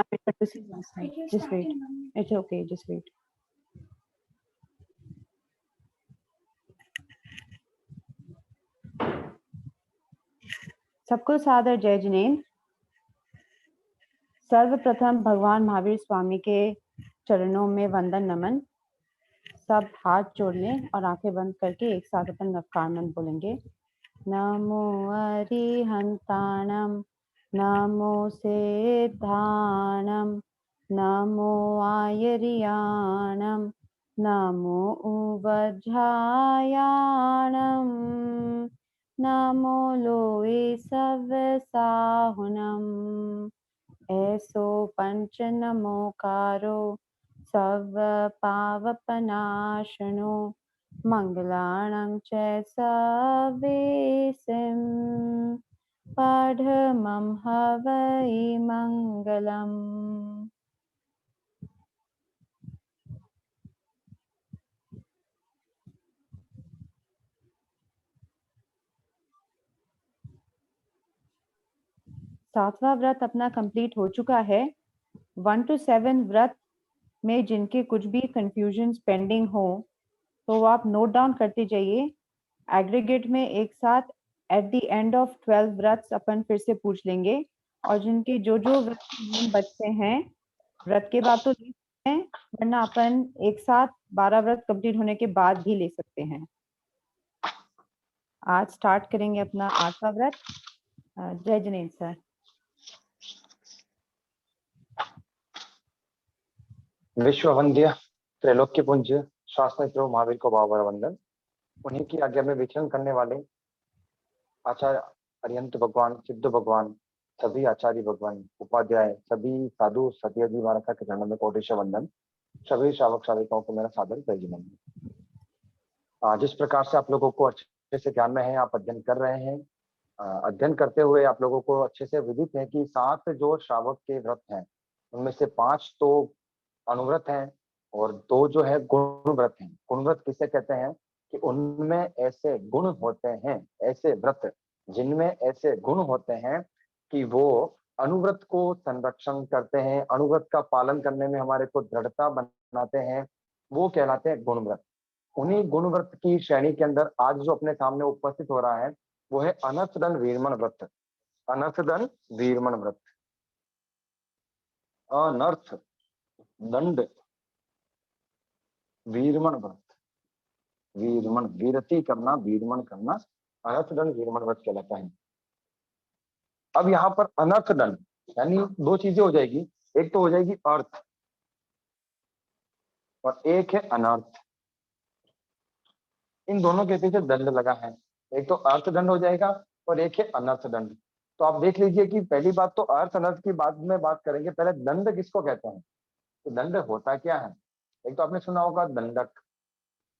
Just wait. It's okay. Just wait. सबको सादर जय जिनेन्द्र। सर्वप्रथम भगवान महावीर स्वामी के चरणों में वंदन नमन। सब हाथ जोड़ लें और आंखें बंद करके एक साथ अपन नमस्कार मंत्र बोलेंगे। नमो अरिहंताणम, नमो सिद्धाणम, नमो आयर्याणम, नमो उवज्झायाणम, नमो लोए सवसाहुनम। ऐसो पंच नमोकारो सव पावपनाशनो, मंगलाणं च सवेसिं, पाढमं हवै मंगलम्। सातवां व्रत अपना कंप्लीट हो चुका है। 1 to 7 व्रत में जिनके कुछ भी कंफ्यूजन पेंडिंग हो तो वो आप नोट डाउन करते जाइए। एग्रीगेट में एक साथ एट द एंड ऑफ 12 व्रत अपन फिर से पूछ लेंगे, और जिनके जो व्रत बचते हैं व्रत के बाद तो ले सकते हैं, वरना अपन एक साथ 12 व्रत कंप्लीट होने के बाद भी ले सकते हैं। आज स्टार्ट करेंगे अपना 8वां व्रत। जय जिनेन्द्र सर। विश्ववंद्य त्रैलोक्य पुंज शास्त्र महावीर को भावभरा वंदन। उन्हीं की आज्ञा में विचरण करने वाले आचार्य अरिहंत भगवान, सिद्ध भगवान, सभी आचार्य भगवान, उपाध्याय, सभी साधु सत्यजी महाराज के चरणों में कोटिश वंदन। सभी श्रावक श्राविकाओं को मेरा सादर जय जिनेन्द्र। जिस प्रकार से आप लोगों को अच्छे से ज्ञान में है, आप अध्ययन कर रहे हैं, अध्ययन करते हुए आप लोगों को अच्छे से विदित है कि 7 जो श्रावक के व्रत हैं उनमें से 5 तो अनुव्रत हैं और 2 जो है गुण व्रत हैं। गुण व्रत किसे कहते हैं कि उनमें ऐसे गुण होते हैं, ऐसे व्रत जिनमें ऐसे गुण होते हैं कि वो अनुव्रत को संरक्षण करते हैं, अनुव्रत का पालन करने में हमारे को दृढ़ता बनाते हैं, वो कहलाते हैं गुण व्रत। उन्हीं गुण व्रत की श्रेणी के अंदर आज जो अपने सामने उपस्थित हो रहा है वो है अनर्थ दंड वीरमण व्रत। अनर्थ दंड वीरमण व्रत, अनर्थ दंड वीरमण व्रत, वीरमण वीरति करना, वीरमण करना, अनर्थ दंड वीरमण व्रत कहलाता है। अब यहाँ पर अनर्थ दंड यानी 2 चीजें हो जाएगी, एक तो हो जाएगी अर्थ और एक है अनर्थ। इन दोनों के पीछे दंड लगा है, एक तो अर्थ दंड हो जाएगा और एक है अनर्थ दंड। तो आप देख लीजिए कि पहली बात तो अर्थ अनर्थ की बाद में बात करेंगे, पहले दंड किसको कहते हैं। तो दंड होता क्या है? एक तो आपने सुना होगा दंडक,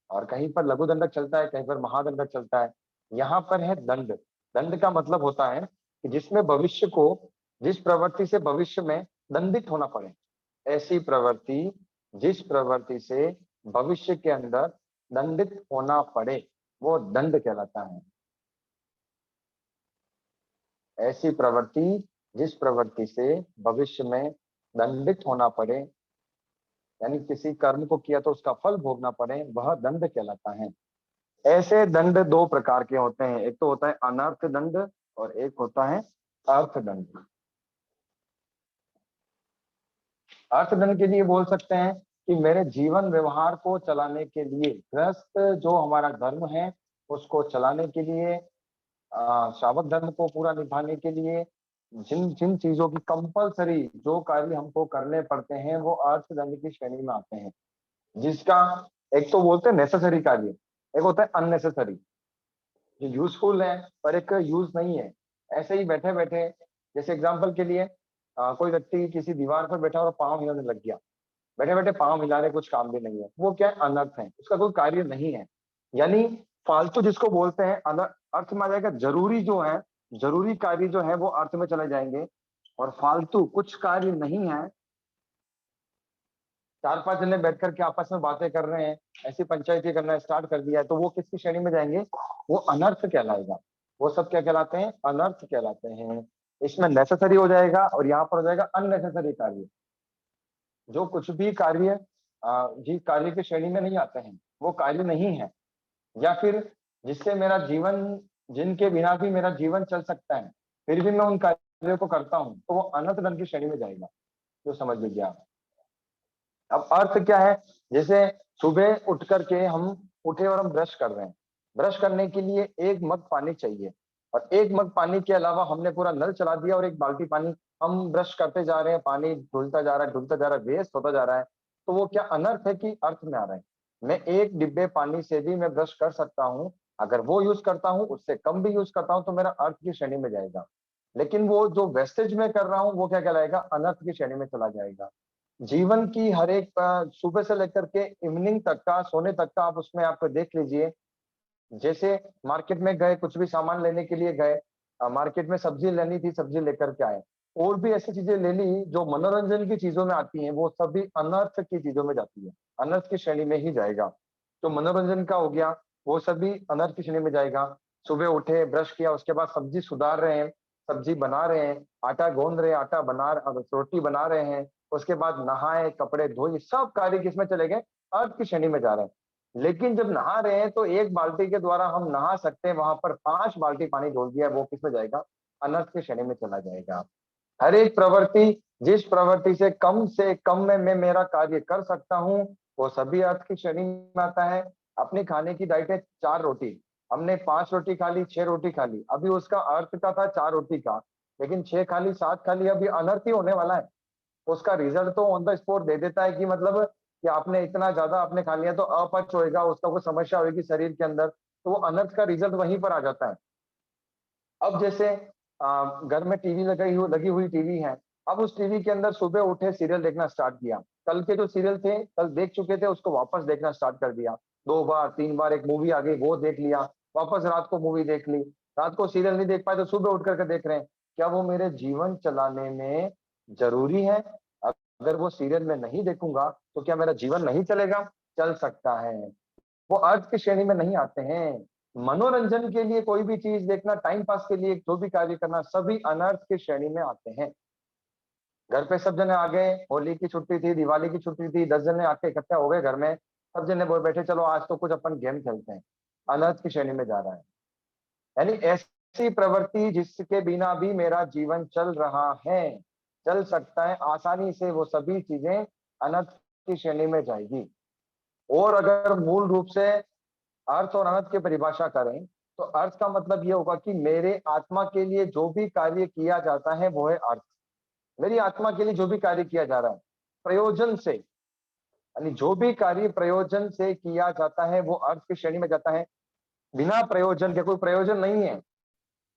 और कहीं पर लघु दंडक चलता है, कहीं पर महादंडक चलता है। यहाँ पर है दंड। दंड का मतलब होता है कि जिसमें भविष्य को, जिस प्रवृत्ति से भविष्य में दंडित होना पड़े, ऐसी प्रवृत्ति, जिस प्रवृत्ति से भविष्य के अंदर दंडित होना पड़े वो दंड कहलाता है। ऐसी प्रवृत्ति जिस प्रवृत्ति से भविष्य में दंडित होना पड़े, यानी किसी कर्म को किया तो उसका फल भोगना पड़े, वह दंड कहलाता है। ऐसे दंड 2 प्रकार के होते हैं, एक तो होता है अनर्थ दंड और एक होता है अर्थ दंड। अर्थ दंड के लिए बोल सकते हैं कि मेरे जीवन व्यवहार को चलाने के लिए, गृहस्थ जो हमारा धर्म है उसको चलाने के लिए, श्रावक धर्म को पूरा निभाने के लिए जिन जिन चीजों की कंपलसरी जो कार्य हमको करने पड़ते हैं वो अर्थ दंड की श्रेणी में आते हैं। जिसका एक तो बोलते हैं नेसेसरी कार्य, एक होता है अननेसेसरी, जो यूजफुल है पर एक यूज नहीं है, ऐसे ही बैठे बैठे। जैसे एग्जांपल के लिए कोई व्यक्ति किसी दीवार पर बैठा और पांव हिलाने लग गया, बैठे बैठे पांव हिला रहे, कुछ काम भी नहीं है, वो क्या है? अनर्थ है, उसका कोई कार्य नहीं है। यानी फालतू जिसको बोलते हैं अर्थ में आ जाएगा। जरूरी जो है, जरूरी कार्य जो है वो अर्थ में चले जाएंगे, और फालतू कुछ कार्य नहीं है, 4-5 जने बैठ करके आपस में बातें कर रहे हैं, ऐसी पंचायती करना स्टार्ट कर दिया है, तो वो किसकी श्रेणी में जाएंगे? वो अनर्थ कहलाएगा। वो सब क्या कहलाते हैं? अनर्थ कहलाते हैं। इसमें नेसेसरी हो जाएगा और यहाँ पर हो जाएगा अननेसेसरी कार्य। जो कुछ भी कार्य जी कार्य की श्रेणी में नहीं आते हैं वो कार्य नहीं है, या फिर जिससे मेरा जीवन, जिनके बिना भी मेरा जीवन चल सकता है फिर भी मैं उन कार्यों को करता हूँ, तो वो अनर्थ धन की श्रेणी में जाएगा। तो समझ लीजिए आप। अब अर्थ क्या है, जैसे सुबह उठ करके हम उठे और हम ब्रश कर रहे हैं, ब्रश करने के लिए 1 मग पानी चाहिए, और 1 मग पानी के अलावा हमने पूरा नल चला दिया और 1 बाल्टी पानी हम ब्रश करते जा रहे हैं, पानी धुलता जा रहा है, धुलता जा रहा है, वेस्ट होता जा रहा है। तो वो क्या अनर्थ है कि अर्थ में आ रहा है? मैं 1 डिब्बे पानी से भी मैं ब्रश कर सकता हूँ, अगर वो यूज करता हूँ, उससे कम भी यूज करता हूँ, तो मेरा अर्थ की श्रेणी में जाएगा। लेकिन वो जो वेस्टेज में कर रहा हूँ वो क्या कहलाएगा? अनर्थ की श्रेणी में चला जाएगा। जीवन की हर एक सुबह से लेकर के इवनिंग तक का, सोने तक का, आप उसमें आप देख लीजिए। जैसे मार्केट में गए, कुछ भी सामान लेने के लिए गए, मार्केट में सब्जी लेनी थी, सब्जी लेकर के आए, और भी ऐसी चीजें ले ली जो मनोरंजन की चीजों में आती हैं, वो सभी अनर्थ की चीजों में जाती है, अनर्थ की श्रेणी में ही जाएगा। तो मनोरंजन का हो गया, वो सभी अनर्थ की श्रेणी में जाएगा। सुबह उठे, ब्रश किया, उसके बाद सब्जी सुधार रहे हैं, सब्जी बना रहे हैं, आटा गूंद रहे हैं, आटा बना, रोटी बना रहे हैं, उसके बाद नहाए, कपड़े धोए, सब कार्य किसमें चले गए? अर्थ की श्रेणी में जा रहे हैं। लेकिन जब नहा रहे हैं तो 1 बाल्टी के द्वारा हम नहा सकते हैं, वहां पर 5 बाल्टी पानी डोल दिया है, वो किसमें जाएगा? अनर्थ की श्रेणी में चला जाएगा। हर एक प्रवृत्ति, जिस प्रवृत्ति से कम में मैं मेरा कार्य कर सकता हूँ, वो सभी अर्थ की श्रेणी में आता है। अपनी खाने की डाइट है 4 रोटी, हमने 5 रोटी खा ली, 6 रोटी खा ली, अभी उसका अर्थ का था 4 रोटी का, लेकिन 6 खा ली, 7 खा ली, अभी अनर्थ ही होने वाला है। उसका रिजल्ट तो ऑन द स्पॉट दे देता है कि मतलब कि आपने इतना ज्यादा आपने खा लिया, तो अपच होएगा, उसका कोई समस्या होगी शरीर के अंदर, तो वो अनर्थ का रिजल्ट वहीं पर आ जाता है। अब जैसे घर में टीवी लगी हुई टीवी है, अब उस टीवी के अंदर सुबह उठे, सीरियल देखना स्टार्ट किया, कल के जो सीरियल थे, कल देख चुके थे, उसको वापस देखना स्टार्ट कर दिया, 2 बार 3 बार एक मूवी आ गई वो देख लिया, वापस रात को मूवी देख ली, रात को सीरियल नहीं देख पाए तो सुबह उठ करके देख रहे हैं। क्या वो मेरे जीवन चलाने में जरूरी है? अगर वो सीरियल में नहीं देखूंगा तो क्या मेरा जीवन नहीं चलेगा? चल सकता है। वो अर्थ की श्रेणी में नहीं आते हैं। मनोरंजन के लिए कोई भी चीज देखना, टाइम पास के लिए जो भी कार्य करना, सभी अनर्थ की श्रेणी में आते हैं। घर पे सब जने आ गए, होली की छुट्टी थी, दिवाली की छुट्टी थी, 10 जने आके इकट्ठा हो गए घर में, सब जने बोल बैठे चलो आज तो कुछ अपन गेम खेलते हैं, अनर्थ की श्रेणी में जा रहा है। यानी ऐसी प्रवृत्ति जिसके बिना भी मेरा जीवन चल रहा है, चल सकता है आसानी से, वो सभी चीजें अनर्थ की श्रेणी में जाएगी। और अगर मूल रूप से अर्थ और अनर्थ की परिभाषा करें, तो अर्थ का मतलब ये होगा कि मेरे आत्मा के लिए जो भी कार्य किया जाता है वो है अर्थ। मेरी आत्मा के लिए जो भी कार्य किया जा रहा है प्रयोजन से, यानी जो भी कार्य प्रयोजन से किया जाता है वो अर्थ की श्रेणी में जाता है। बिना प्रयोजन के, कोई प्रयोजन नहीं है,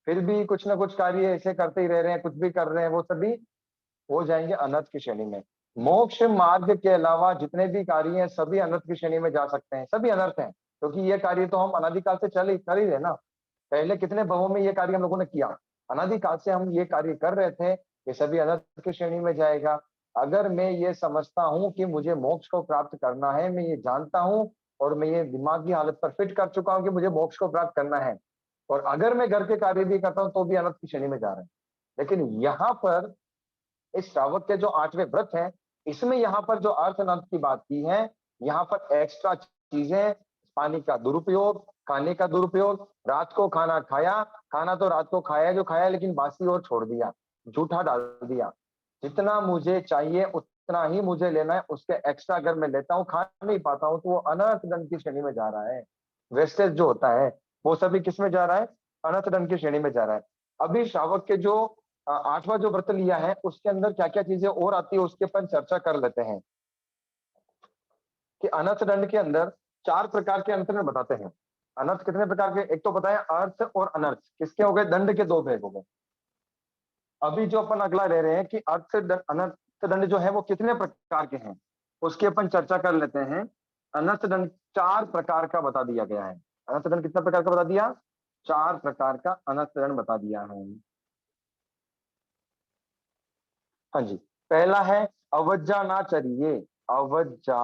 फिर भी कुछ ना कुछ कार्य ऐसे करते ही रह रहे हैं, कुछ भी कर रहे हैं, वो सभी हो जाएंगे अनर्थ की श्रेणी में। मोक्ष मार्ग के अलावा जितने भी कार्य हैं सभी अनर्थ की श्रेणी में जा सकते हैं, सभी अनर्थ हैं, क्योंकि ये कार्य तो हम अनादिकाल से कर ही रहे ना। पहले कितने भवों में ये कार्य हम लोगों ने किया, अनादिकाल से हम ये कार्य कर रहे थे, ये सभी अनर्थ की श्रेणी में जाएगा। अगर मैं ये समझता हूँ कि मुझे मोक्ष को प्राप्त करना है, मैं ये जानता हूँ और मैं ये दिमागी हालत पर फिट कर चुका हूँ कि मुझे मोक्ष को प्राप्त करना है, और अगर मैं घर के कार्य भी करता हूँ तो भी अनर्थ की श्रेणी में जा रहे हैं। लेकिन यहाँ पर इस श्रावक के जो 8वें व्रत है, इसमें यहाँ पर जो अर्थ अनर्थ की बात की है, यहाँ पर एक्स्ट्रा चीजें, पानी का दुरुपयोग, खाने का दुरुपयोग, रात को खाना खाया, खाना तो रात को खाया जो खाया, लेकिन बासी और छोड़ दिया, जूठा डाल दिया, जितना मुझे चाहिए उतना ही मुझे लेना है, उसके एक्स्ट्रा अगर मैं लेता हूँ, खा नहीं पाता हूँ, तो वो अनर्थ दंड की श्रेणी में जा रहा है। वेस्टेज जो होता है वो सभी किस में जा रहा है? अनर्थ दंड की श्रेणी में जा रहा है। अभी श्रावक के जो 8वां जो व्रत लिया है उसके अंदर क्या क्या चीजें और आती है उसके पर चर्चा कर लेते हैं। कि अनर्थ दंड के अंदर 4 प्रकार के अंतर में बताते हैं। अनर्थ कितने प्रकार के? एक तो बताया अर्थ और अनर्थ किसके हो गए? दंड के 2 भेद हो गए। अभी जो अपन अगला ले रहे हैं कि अनर्थ दंड जो है वो कितने प्रकार के हैं, उसकी अपन चर्चा कर लेते हैं। अनर्थ दंड 4 प्रकार का बता दिया गया है। अनर्थ दंड कितने प्रकार का बता दिया? 4 प्रकार का अनर्थ दंड बता दिया है। हाँ जी। पहला है अवज्जा ना चरिए। अवज्जा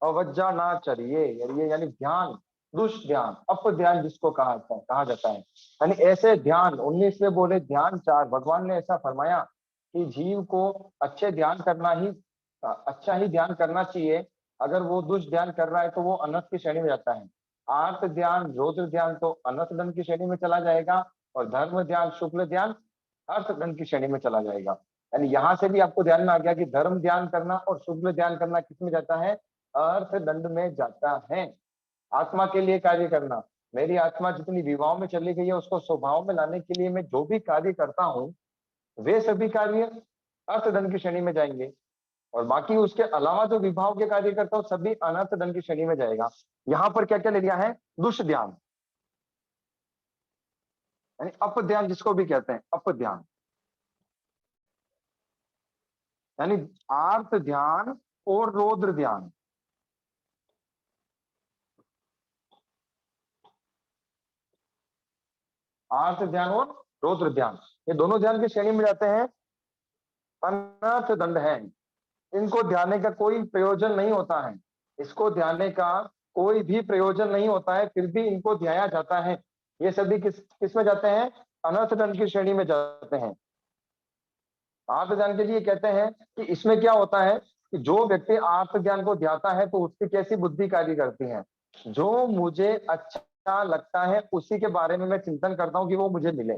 अवज्जा ना चरिए, यानी ध्यान, दुष्ट ध्यान, अप ध्यान जिसको कहा जाता है। यानी ऐसे ध्यान 19वें बोले ध्यान 4, भगवान ने ऐसा फरमाया कि जीव को अच्छा ही ध्यान करना चाहिए। अगर वो दुष्ट ध्यान कर रहा है तो वो अनर्थ की श्रेणी में जाता है। आर्त ध्यान, रौद्र ध्यान तो अनर्थ दंड की श्रेणी में चला जाएगा, और धर्म ध्यान, शुक्ल ध्यान अर्थ दंड की श्रेणी में चला जाएगा। यानी यहाँ से भी आपको ध्यान में आ गया कि धर्म ध्यान करना और शुक्ल ध्यान करना किस में जाता है? अर्थ दंड में जाता है। आत्मा के लिए कार्य करना, मेरी आत्मा जितनी विवाह में चली गई है उसको स्वभाव में लाने के लिए मैं जो भी कार्य करता हूँ, वे सभी कार्य अर्थदंड की श्रेणी में जाएंगे, और बाकी उसके अलावा जो विभाव के कार्य करता हूँ सभी अनर्थ दंड की श्रेणी में जाएगा। यहाँ पर क्या क्या ले लिया है? दुष्ट ध्यान, यानी अप ध्यान जिसको भी कहते हैं, अप ध्यान यानी आर्त ध्यान और रौद्र ध्यान। आर्त ध्यान और रौद्र ध्यान, ये दोनों ध्यान की श्रेणी में जाते हैं, अनर्थ दंड है। इनको ध्याने का कोई प्रयोजन नहीं होता है, इसको ध्याने का कोई भी प्रयोजन नहीं होता है, फिर भी इनको ध्याया जाता है। ये सभी किस में जाते हैं? अनर्थ दंड की श्रेणी में जाते हैं। आर्त ज्ञान के लिए कहते हैं कि इसमें क्या होता है कि जो व्यक्ति आर्त ज्ञान को ध्याता है तो उसकी कैसी बुद्धि कार्य करती है? जो मुझे अच्छा लगता है उसी के बारे में मैं चिंतन करता हूं कि वो मुझे मिले,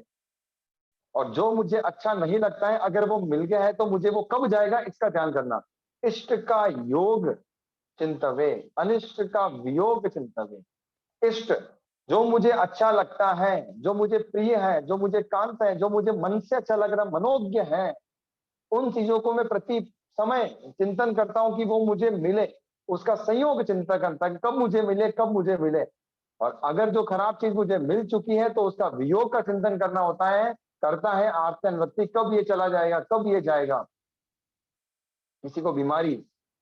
और जो मुझे अच्छा नहीं लगता है अगर वो मिल गया है तो मुझे वो कब जाएगा इसका ध्यान करना। इष्ट का योग चिंतवे, अनिष्ट का वियोग चिंतवे। इष्ट जो मुझे अच्छा लगता है, जो मुझे प्रिय है, जो मुझे कांत है, जो मुझे मन से अच्छा लग रहा, मनोज्ञ है, उन चीजों को मैं प्रति समय चिंतन करता हूं कि वो मुझे मिले, उसका संयोग चिंतन करता है कब मुझे मिले, कब मुझे मिले। और अगर जो खराब चीज मुझे मिल चुकी है तो उसका वियोग का चिंतन करना होता है, करता है आर्तन व्यक्ति, कब ये चला जाएगा, कब ये जाएगा। किसी को बीमारी,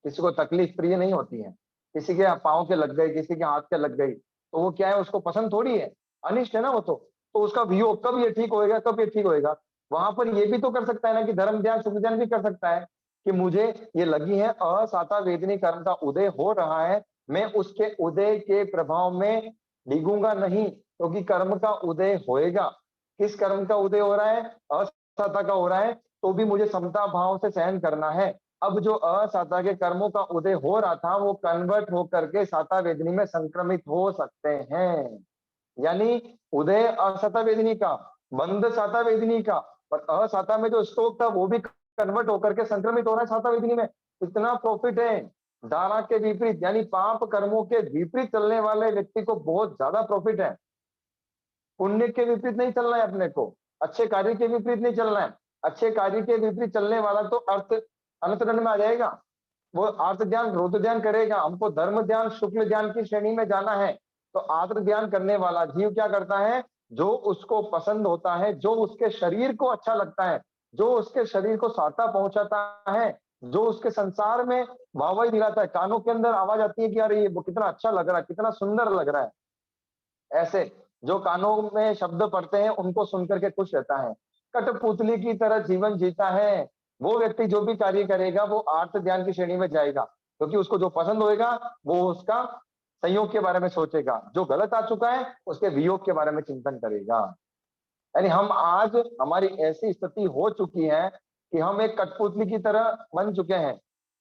किसी को तकलीफ प्रिय नहीं होती है, किसी के पाँव के लग गई, किसी के हाथ के लग गई, तो वो क्या है, उसको पसंद थोड़ी है, अनिष्ट है ना वो तो उसका वियोग, कब ये ठीक होएगा, कब ये ठीक होएगा। वहां पर ये भी तो कर सकता है ना कि धर्म ध्यान शुभ ध्यान भी कर सकता है कि मुझे ये लगी है असाता वेदनी कर्म का उदय हो रहा है, मैं उसके उदय के प्रभाव में डिगूंगा नहीं, क्योंकि कर्म का उदय होएगा। किस कर्म का उदय हो रहा है? असाता का हो रहा है, तो भी मुझे समता भाव से सहन करना है। अब जो असाता के कर्मों का उदय हो रहा था वो कन्वर्ट होकर के साता वेदनी में संक्रमित हो सकते हैं। यानी उदय असाता वेदनी का, बंध साता वेदनी का, और असाता में जो स्टॉक था वो भी कन्वर्ट होकर के संक्रमित हो रहा है साता वेदनी में। इतना प्रॉफिट है। दारा के विपरीत यानी पाप कर्मों के विपरीत चलने वाले व्यक्ति को बहुत ज्यादा प्रॉफिट है। पुण्य के विपरीत नहीं चलना है अपने को, अच्छे कार्य के विपरीत नहीं चलना है। अच्छे कार्य के विपरीत चलने वाला तो अनंतदंड में आ जाएगा। वो आर्त ध्यान रौद्र ध्यान करेगा, हमको धर्म ध्यान शुक्ल ध्यान की श्रेणी में जाना है। तो आर्त ध्यान करने वाला जीव क्या करता है? जो उसको पसंद होता है, जो उसके शरीर को अच्छा लगता है, जो उसके शरीर को साता पहुंचाता है, जो उसके संसार में वाहवाही दिलाता है, कानों के अंदर आवाज आती है कि यार ये कितना अच्छा लग रहा है, कितना सुंदर लग रहा है, ऐसे जो कानों में शब्द पढ़ते हैं उनको सुनकर के खुश रहता है, कठपुतली की तरह जीवन जीता है, वो व्यक्ति जो भी कार्य करेगा वो आर्त ध्यान की श्रेणी में जाएगा, क्योंकि उसको जो पसंद होएगा वो उसका संयोग के बारे में सोचेगा, जो गलत आ चुका है उसके वियोग के बारे में चिंतन करेगा। यानी हम आज, हमारी ऐसी स्थिति हो चुकी है कि हम एक कठपुतली की तरह बन चुके हैं।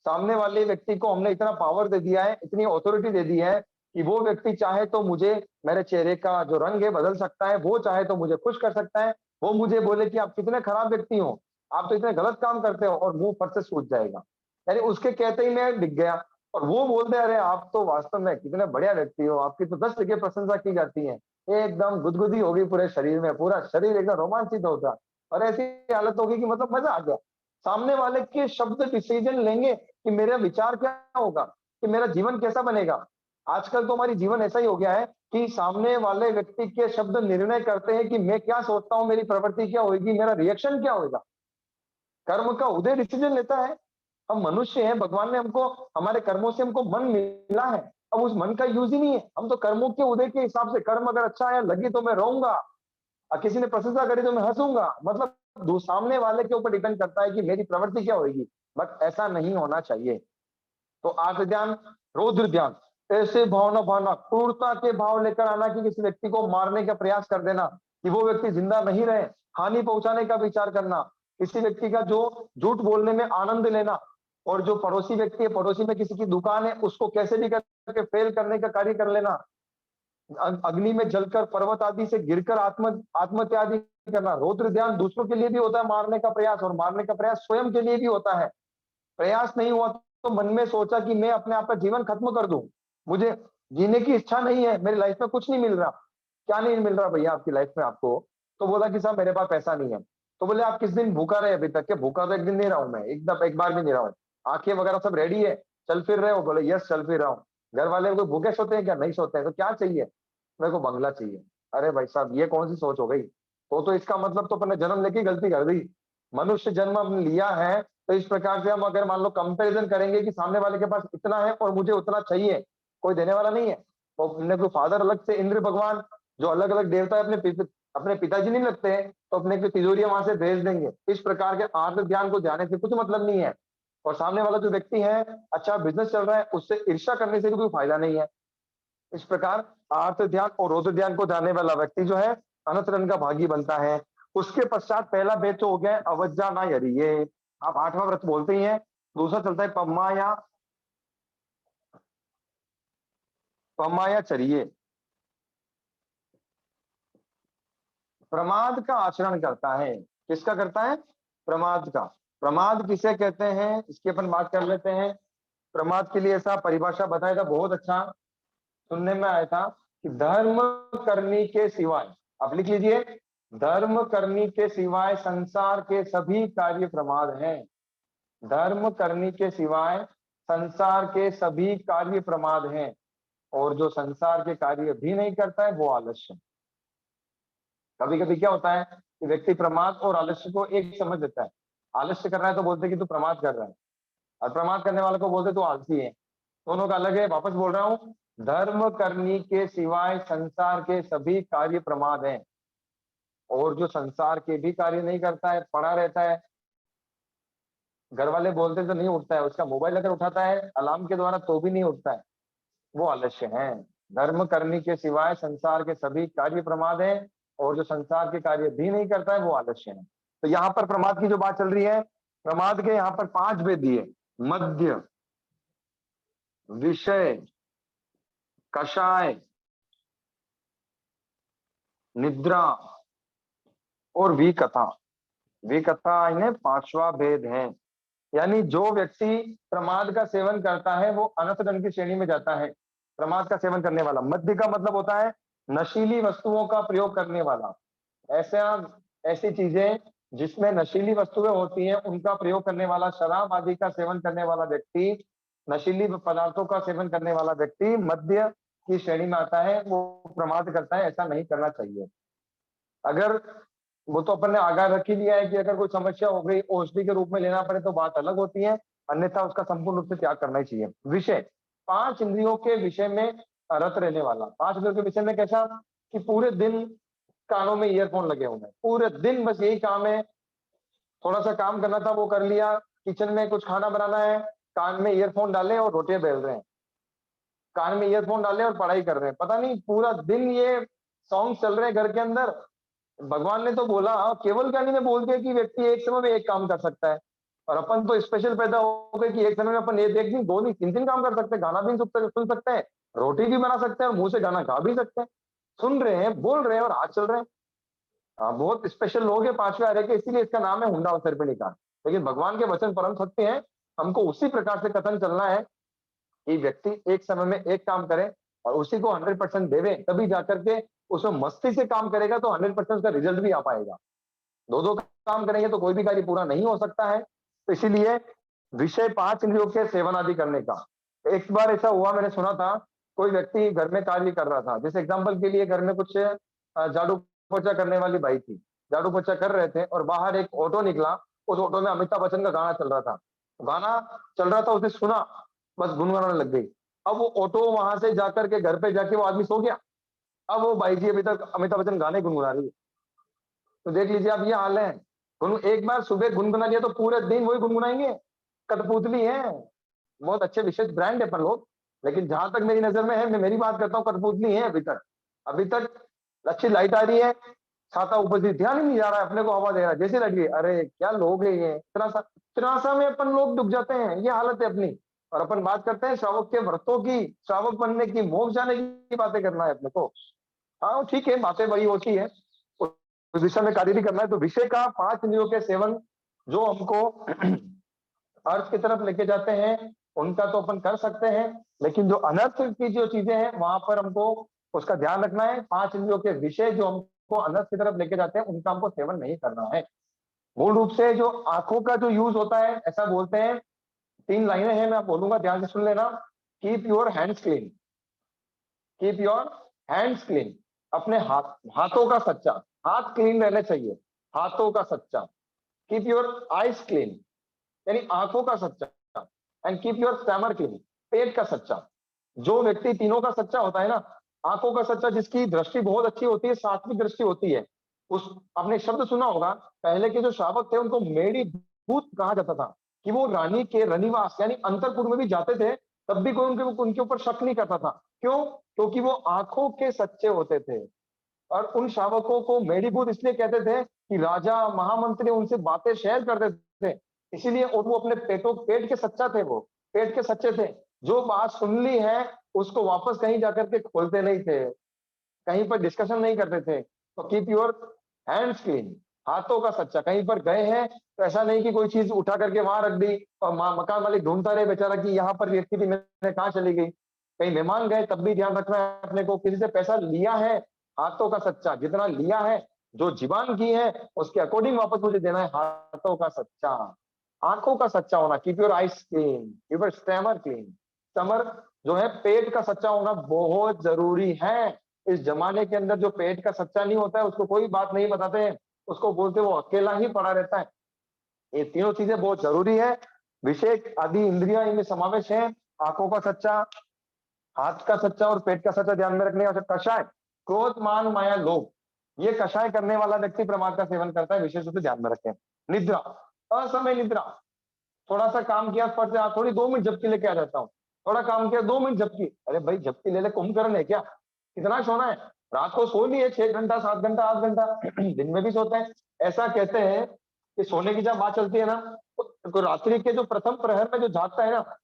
सामने वाले व्यक्ति को हमने इतना पावर दे दिया है, इतनी ऑथोरिटी दे दी है कि वो व्यक्ति चाहे तो मुझे मेरे चेहरे का जो रंग है बदल सकता है, वो चाहे तो मुझे खुश कर सकता है, वो मुझे बोले कि आप कितने खराब व्यक्ति हो, आप तो इतने गलत काम करते हो, और मुंह फट से सूझ जाएगा। यानी उसके कहते ही मैं दिख गया, और वो बोलते अरे आप तो वास्तव में कितने बढ़िया व्यक्ति हो, आपकी तो 10 जगह प्रशंसा की जाती है। एकदम गुदगुदी होगी पूरे शरीर में, पूरा शरीर एकदम रोमांचित होगा, और ऐसी हालत होगी कि मतलब मजा आ गया। सामने वाले के शब्द डिसीजन लेंगे कि मेरा विचार क्या होगा, कि मेरा जीवन कैसा बनेगा। आजकल तो हमारी जीवन ऐसा ही हो गया है कि सामने वाले व्यक्ति के शब्द निर्णय करते हैं कि मैं क्या सोचता हूं, मेरी प्रवृत्ति क्या होगी, मेरा रिएक्शन क्या होगा। कर्म का उदय डिसीजन लेता है। हम मनुष्य हैं, भगवान ने हमको हमारे कर्मों से हमको मन मिला है, अब उस मन का यूज ही नहीं है। हम तो कर्मों के उदय के हिसाब से, कर्म अगर अच्छा है लगी तो मैं रहूंगा, और किसी ने प्रशंसा करी तो मैं हंसूंगा, मतलब सामने वाले के ऊपर डिपेंड करता है कि मेरी प्रवृत्ति क्या होगी। बट ऐसा नहीं होना चाहिए। तो आर्त ध्यान रौद्र ध्यान, ऐसे भावना भावना क्रूरता के भाव लेकर आना कि किसी व्यक्ति को मारने का प्रयास कर देना कि वो व्यक्ति जिंदा नहीं रहे, हानि पहुंचाने का विचार करना, किसी व्यक्ति का जो झूठ बोलने में आनंद लेना, और जो पड़ोसी व्यक्ति है, पड़ोसी में किसी की दुकान है, उसको कैसे भी करके फेल करने का कार्य कर लेना, अग्नि में जलकर, पर्वत आदि से गिरकर आत्महत्या आदि करना। रौद्र ध्यान दूसरों के लिए भी होता है मारने का प्रयास, और मारने का प्रयास स्वयं के लिए भी होता है। प्रयास नहीं हुआ तो मन में सोचा कि मैं अपने आप का जीवन खत्म कर दूं, मुझे जीने की इच्छा नहीं है, मेरी लाइफ में कुछ नहीं मिल रहा। क्या नहीं मिल रहा भैया आपकी लाइफ में आपको? तो बोला कि साहब मेरे पास पैसा नहीं है। तो बोले आप किस दिन भूखा रहे अभी तक के? भूखा तो एक दिन नहीं रहा हूं मैं, एक बार भी नहीं रहा हूं। आंखें वगैरह सब रेडी है, चल फिर रहे हो? बोले यस चल फिर रहा हूँ। घर वाले कोई भूखे सोते हैं क्या? नहीं सोते हैं। तो क्या चाहिए? मेरे को बंगला चाहिए। अरे भाई साहब ये कौन सी सोच हो गई? तो इसका मतलब तो अपने जन्म लेके गलती कर दी। मनुष्य जन्म हमने लिया है तो इस प्रकार से हम अगर मान लो कंपैरिजन करेंगे कि सामने वाले के पास इतना है और मुझे उतना चाहिए, कोई देने वाला नहीं है। तो अपने को फादर अलग से, इंद्र भगवान जो अलग अलग देवता है, अपने पिताजी नहीं लगते हैं, तो अपने को तिजोरियां वहां से भेज देंगे। इस प्रकार के आत्म ज्ञान को जाने से कुछ मतलब नहीं है। और सामने वाला जो व्यक्ति है, अच्छा बिजनेस चल रहा है, उससे ईर्ष्या करने से भी कोई फायदा नहीं है। इस प्रकार आर्त ध्यान और रौद्र ध्यान को जानने वाला व्यक्ति जो है अनंत रन का भागी बनता है। उसके पश्चात पहला भेद तो हो गया है अवज्जा ना यरिये, आप 8वां व्रत बोलते ही हैं। दूसरा चलता है पम्माया चरिये, प्रमाद का आचरण करता है। किसका करता है? प्रमाद का। प्रमाद किसे कहते हैं इसकी अपन बात कर लेते हैं। प्रमाद के लिए ऐसा परिभाषा बताया था, बहुत अच्छा सुनने में आया था कि धर्म करने के सिवाय, आप लिख लीजिए, धर्म करने के सिवाय संसार के सभी कार्य प्रमाद हैं। धर्म करने के सिवाय संसार के सभी कार्य प्रमाद हैं, और जो संसार के कार्य भी नहीं करता है वो आलस्य। कभी कभी क्या होता है कि व्यक्ति प्रमाद और आलस्य को एक समझ लेता है। आलस्य कर रहा है तो बोलते कि तू प्रमाद कर रहा है, और प्रमाद करने वाले को बोलते तू आलसी है। दोनों का अलग है। वापस बोल रहा हूं, धर्म करने के सिवाय संसार के सभी कार्य प्रमाद हैं, और जो संसार के भी कार्य नहीं करता है, पड़ा रहता है, घर वाले बोलते तो नहीं उठता है, उसका मोबाइल अगर उठाता है अलार्म के द्वारा तो भी नहीं उठता है, वो आलस्य है। धर्म करने के सिवाय संसार के सभी कार्य प्रमाद हैं, और जो संसार के कार्य भी नहीं करता है वो आलस्य है। तो यहाँ पर प्रमाद की जो बात चल रही है, प्रमाद के यहाँ पर 5 भेद दिए: मध्य, विषय, कषाय, निद्रा और विकथा। विकथा इन्हें 5वां भेद है। यानी जो व्यक्ति प्रमाद का सेवन करता है वो अनंत दंड की श्रेणी में जाता है। प्रमाद का सेवन करने वाला। मध्य का मतलब होता है नशीली वस्तुओं का प्रयोग करने वाला। ऐसा ऐसी चीजें जिसमें नशीली वस्तुएं होती हैं उनका प्रयोग करने वाला, शराब आदि का सेवन करने वाला व्यक्ति, नशीली पदार्थों का सेवन करने वाला व्यक्ति मध्य की श्रेणी में आता है, वो प्रमाद करता है। ऐसा नहीं करना चाहिए। अगर वो तो अपन ने आगाह रख ही लिया है कि अगर कोई समस्या हो गई, औषधि के रूप में लेना पड़े तो बात अलग होती है, अन्यथा उसका संपूर्ण रूप से त्याग करना ही चाहिए। विषय, 5 इंद्रियों के विषय में रत रहने वाला। 5 इंद्रियों के विषय में कैसा कि पूरे दिन कानों में ईयरफोन लगे हुए हैं, पूरे दिन बस यही काम है। थोड़ा सा काम करना था वो कर लिया, किचन में कुछ खाना बनाना है, कान में ईयरफोन डाले और रोटियां बेल रहे हैं, कान में ईयरफोन डाले और पढ़ाई कर रहे हैं। पता नहीं पूरा दिन ये सॉन्ग चल रहे हैं घर के अंदर। भगवान ने तो बोला, केवल ज्ञानी ने बोल दिया कि व्यक्ति एक समय में एक काम कर सकता है, और अपन तो स्पेशल पैदा हो गए कि एक समय में अपन एक दिन, 2 दिन, 3 गाना कर सकते हैं, गाना भी सुन सकते हैं, रोटी भी बना सकते हैं, और मुंह से गाना गा भी सकते हैं। सुन रहे हैं, बोल रहे हैं और हाथ चल रहे हैं। बहुत स्पेशल लोग हैं 5वें आर्य के, इसीलिए इसका नाम है हुंडा अवसर्पिणी का। लेकिन भगवान के वचन परम सत्य हैं। हमको उसी प्रकार से कथन चलना है कि व्यक्ति एक समय में एक काम करे और उसी को 100% देवे, तभी जाकर के उसमें मस्ती से काम करेगा तो 100% उसका रिजल्ट भी आ पाएगा। 2 काम करेंगे तो कोई भी कार्य पूरा नहीं हो सकता है। तो इसीलिए विषय 5 इंद्रियों के सेवन आदि करने का। एक बार ऐसा हुआ, मैंने सुना था, कोई व्यक्ति घर में कार्य कर रहा था। जैसे एग्जाम्पल के लिए घर में कुछ झाड़ू पोछा करने वाली बाई थी, झाड़ू पोछा कर रहे थे, और बाहर एक ऑटो निकला। उस ऑटो में अमिताभ बच्चन का गाना चल रहा था। गाना चल रहा था, उसने सुना, बस गुनगुनाने लग गई। अब वो ऑटो वहां से जाकर के घर पे जाके वो आदमी सो गया। अब वो बाई जी अभी तक अमिताभ बच्चन गाने गुनगुना रही है। तो देख लीजिए आप, ये हाल है। एक बार सुबह गुनगुना लिया तो पूरे दिन वही गुनगुनाएंगे। कठपुतली है। बहुत अच्छे विशेष ब्रांड है अपन लोग, लेकिन जहां तक मेरी नजर में है, मैं मेरी बात करता हूँ, कठपुतली है अभी तक अच्छी लाइट आ रही है, छाता ऊपर से, ध्यान ही नहीं जा रहा है, अपने को हवा दे रहा है, जैसे लगी, अरे क्या लोग है ये, त्रासा में अपन लोग डूब जाते हैं, ये हालत है अपनी। और अपन बात करते हैं श्रावक के व्रतों की, श्रावक बनने की, मोक्ष जाने की बातें करना है अपने को। हाँ ठीक है, बातें वही होती है, उस दिशा में कार्य भी करना है। तो विषय का 5 इंद्रियों के सेवन जो हमको अर्थ की तरफ लेके जाते हैं, उनका तो अपन कर सकते हैं, लेकिन जो अनर्थ की जो चीजें हैं वहां पर हमको उसका ध्यान रखना है। 5 इंद्रियों के विषय जो हमको अनर्थ की तरफ लेके जाते हैं, उनका हमको सेवन नहीं करना है। मूल रूप से जो आंखों का जो यूज होता है, ऐसा बोलते हैं, 3 लाइनें हैं, मैं बोलूंगा, ध्यान से सुन लेना। Keep your hands clean, keep your hands clean, अपने हाथों का सच्चा, हाथ क्लीन रहने चाहिए, हाथों का सच्चा। कीप योर आईज क्लीन, यानी आंखों का सच्चा। And keep your stomach clean, पेट का सच्चा। जो व्यक्ति तीनों का सच्चा होता है ना, आंखों का सच्चा, जिसकी दृष्टि बहुत अच्छी होती है, सात्विक दृष्टि होती है, उस, आपने शब्द सुना होगा, पहले के जो श्रावक थे उनको मेरी भूत कहा जाता था, कि वो रानी के रनिवास यानी अंतरपुर में भी जाते थे, तब भी कोई उनके ऊपर शक नहीं करता था। क्यों? क्योंकि वो आंखों के सच्चे होते थे। और उन श्रावकों को मेढीभूत इसलिए कहते थे कि राजा महामंत्री उनसे बातें शेयर करते थे, इसीलिए। और वो अपने पेट के सच्चा थे, वो पेट के सच्चे थे। जो बात सुन ली है उसको वापस कहीं जाकर के खोलते नहीं थे, कहीं पर डिस्कशन नहीं करते थे। तो कीप योर हैंड्स क्लीन, हाथों का सच्चा। कहीं पर गए हैं तो ऐसा नहीं कि कोई चीज उठा करके वहां रख दी और मकान मालिक ढूंढता रहे बेचारा कि यहाँ पर रखी थी, मैंने कहाँ चली गई। कहीं मेहमान गए तब भी ध्यान रखना है अपने को, किसी से पैसा लिया है, हाथों का सच्चा, जितना लिया है, जो जीवान की है उसके अकॉर्डिंग वापस मुझे देना है, हाथों का सच्चा, आंखों का सच्चा होना। Keep your eyes clean, keep your stomach clean. Stomach जो है, पेट का सच्चा होना बहुत जरूरी है। इस जमाने के अंदर जो पेट का सच्चा नहीं होता है उसको कोई बात नहीं बताते हैं, उसको बोलते वो अकेला ही पड़ा रहता है। ये तीनों चीजें बहुत जरूरी है। विषय आदि इंद्रिया इनमें समावेश है, आंखों का सच्चा, हाथ का सच्चा और पेट का सच्चा ध्यान में रखने का। कषाय, क्रोध मान माया लोभ, ये कषाय करने वाला व्यक्ति प्रमाद का सेवन करता है, विशेष रूप से ध्यान में रखें। निद्रा, असमय निद्रा, थोड़ा सा काम किया, फट से थोड़ी 2 मिनट झपकी लेके आ जाता हूँ, थोड़ा काम किया 2 मिनट झपकी, अरे भाई झपकी ले ले, कुंभकर्ण है क्या, कितना सोना है, रात को सो लिए 6 घंटा 7 घंटा 8 घंटा, दिन में भी सोते हैं। ऐसा कहते हैं कि सोने की जब बात चलती है ना, तो रात्रि के जो प्रथम प्रहर में जो जागता है ना,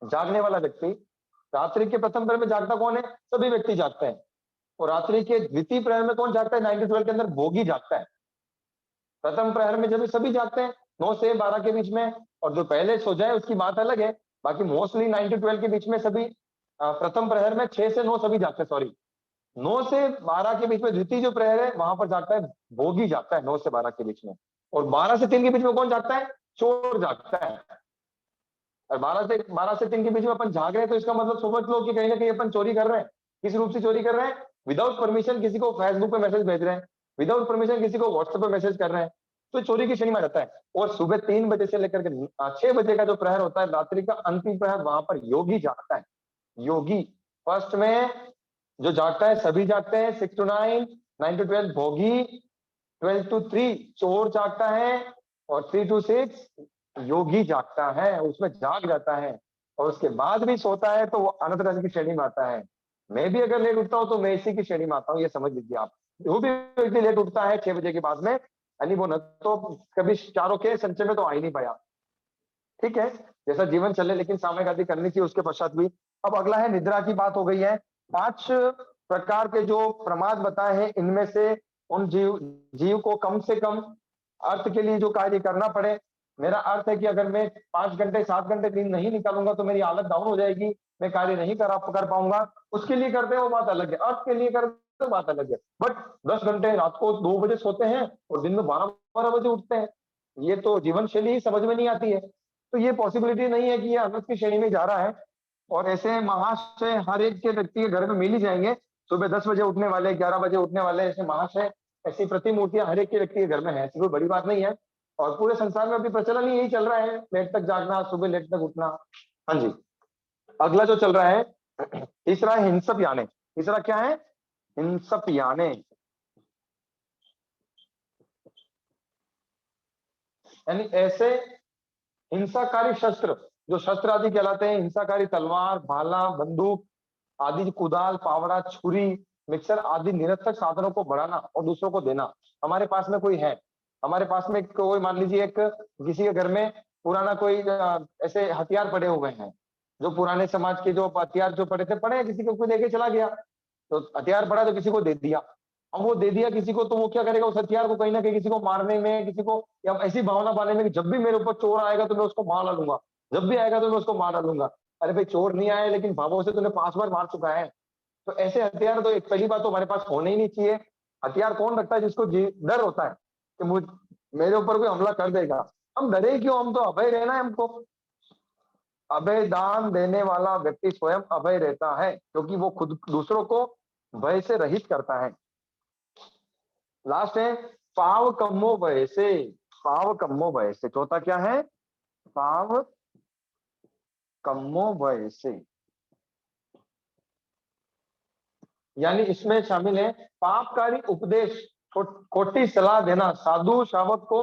जागने वाला व्यक्ति, रात्रि के प्रथम प्रहर में जागता कौन है? सभी व्यक्ति जागते हैं। और रात्रि के द्वितीय प्रहर में कौन जागता है? 9 to 12 के अंदर भोगी जागता है। प्रथम प्रहर में जब सभी जागते हैं 9 से 12 के बीच में, और जो पहले सो जाए उसकी बात अलग है, बाकी मोस्टली 9 to 12 के बीच में सभी, प्रथम प्रहर में 6 से 9 सभी जागते हैं, सॉरी 9 से 12 के बीच में द्वितीय जो प्रहर है वहां पर जागता है भोगी, जागता है 9 से 12 के बीच में। और 12 से 3 के बीच में कौन जागता है? चोर जागता है। और 12 से 3 के बीच में अपन जाग रहे हैं, तो इसका मतलब समझ लो कि कहीं ना कहीं अपन चोरी कर रहे हैं। किस रूप से चोरी कर रहे हैं? विदाउट परमिशन किसी को फेसबुक पे मैसेज भेज रहे हैं, विदाउट परमिशन किसी को व्हाट्सएप पे मैसेज कर रहे हैं, तो चोरी की श्रेणी में रहता है। और सुबह 3 बजे से लेकर के 6 बजे का जो प्रहर होता है, रात्रि का अंतिम प्रहर, वहां पर योगी जागता है। योगी फर्स्ट में जो जागता है, सभी जागते हैं 6 to 9, 9 to 12 भोगी, 12 to 3 चोर जागता है, और 3 to 6 योगी जागता है, उसमें जाग जाता है। और उसके बाद भी सोता है तो वो अनंत राशि की श्रेणी में आता है। मैं भी अगर लेट उठता हूँ तो मैं इसी की श्रेणी में आता हूँ, ये समझ लीजिए आप। जो भी व्यक्ति लेट उठता है 6 बजे के बाद में, यानी वो न तो कभी चारों के संचय में तो आ ही नहीं पाया। ठीक है, जैसा जीवन चले, लेकिन सामयिक आदि करनी चाहिए उसके पश्चात भी। अब अगला है निद्रा की बात हो गई है। 5 प्रकार के जो प्रमाद बताए हैं, इनमें से उन जीव को कम से कम अर्थ के लिए जो कार्य करना पड़े। मेरा अर्थ है कि अगर मैं 5 घंटे 7 घंटे नींद नहीं निकालूंगा तो मेरी हालत डाउन हो जाएगी, मैं कार्य नहीं कर पाऊंगा। उसके लिए करते हैं वो बात अलग है, अर्थ के लिए करते तो बात अलग है। बट 10 घंटे रात को 2 बजे सोते हैं और दिन में 12 बजे उठते हैं, ये तो जीवन शैली ही समझ में नहीं आती है। तो ये पॉसिबिलिटी नहीं है कि ये अनर्थ की श्रेणी में जा रहा है। और ऐसे महाशय हर एक के व्यक्ति के घर में मिल ही जाएंगे, सुबह 10 बजे उठने वाले, 11 बजे उठने वाले, ऐसे महाशय, ऐसी प्रतिमूर्तियां हर एक के व्यक्ति के घर में है, ऐसी कोई बड़ी बात नहीं है। और पूरे संसार में अभी प्रचलन ही यही चल रहा है, लेट तक जागना, सुबह लेट तक उठना। हाँ जी, अगला जो चल रहा है तीसरा है हिंसप याने। तीसरा क्या है? हिंसप याने, यानी ऐसे हिंसाकारी शस्त्र जो शस्त्र आदि कहलाते हैं, हिंसाकारी तलवार, भाला, बंदूक आदि, कुदाल, फावड़ा, छुरी, मिक्सर आदि निरर्थक साधनों को बढ़ाना और दूसरों को देना। हमारे पास में कोई है, हमारे पास में कोई मान लीजिए एक किसी के घर में पुराना कोई ऐसे हथियार पड़े हुए हैं, जो पुराने समाज के जो हथियार जो पड़े थे, पड़े किसी को कोई लेके चला गया, तो हथियार पड़ा तो किसी को दे दिया। अब वो दे दिया किसी को, तो वो क्या करेगा, उस हथियार को कहीं ना कहीं किसी को मारने में, किसी को या ऐसी भावना पाने में कि जब भी मेरे ऊपर चोर आएगा तो मैं उसको मार डालूंगा, जब भी आएगा तो मैं उसको मार डालूंगा। अरे भाई चोर नहीं आए, लेकिन भावों से तूने 5 बार मार चुका है। तो ऐसे हथियार तो एक पहली बात तो हमारे पास होने ही नहीं चाहिए। हथियार कौन रखता है जिसको डर होता है कि मुझ मेरे ऊपर कोई हमला कर देगा। हम डरे क्यों, हम तो अभय रहना है हमको। अभय दान देने वाला व्यक्ति स्वयं अभय रहता है, क्योंकि वो खुद दूसरों को भय से रहित करता है। लास्ट है पाव कम्मो भय से, पाव कम्मो भय से। चौथा क्या है, पाव कम्मो भय से, यानी इसमें शामिल है पापकारी उपदेश, खोटी सलाह देना, साधु शावक को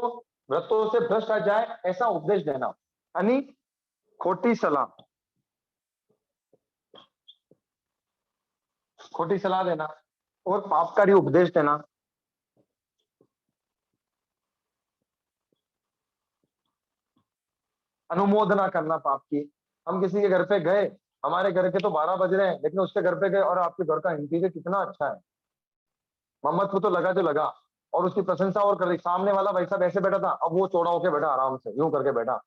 व्रतों से भ्रष्ट आ जाए ऐसा उपदेश देना, यानी खोटी सलाह देना और पापकारी उपदेश देना। अनुमोदना करना पाप की। हम किसी के घर पे गए, हमारे घर के तो 12 बज रहे हैं, लेकिन उसके घर पे गए और आपके घर का इंटीरियर कितना अच्छा है, मोहम्मद को तो लगा जो लगा, और उसकी प्रशंसा और कर रही। सामने वाला भाई साहब ऐसे बैठा था, अब वो चौड़ा होकर बैठा, आराम से यूं करके बैठा,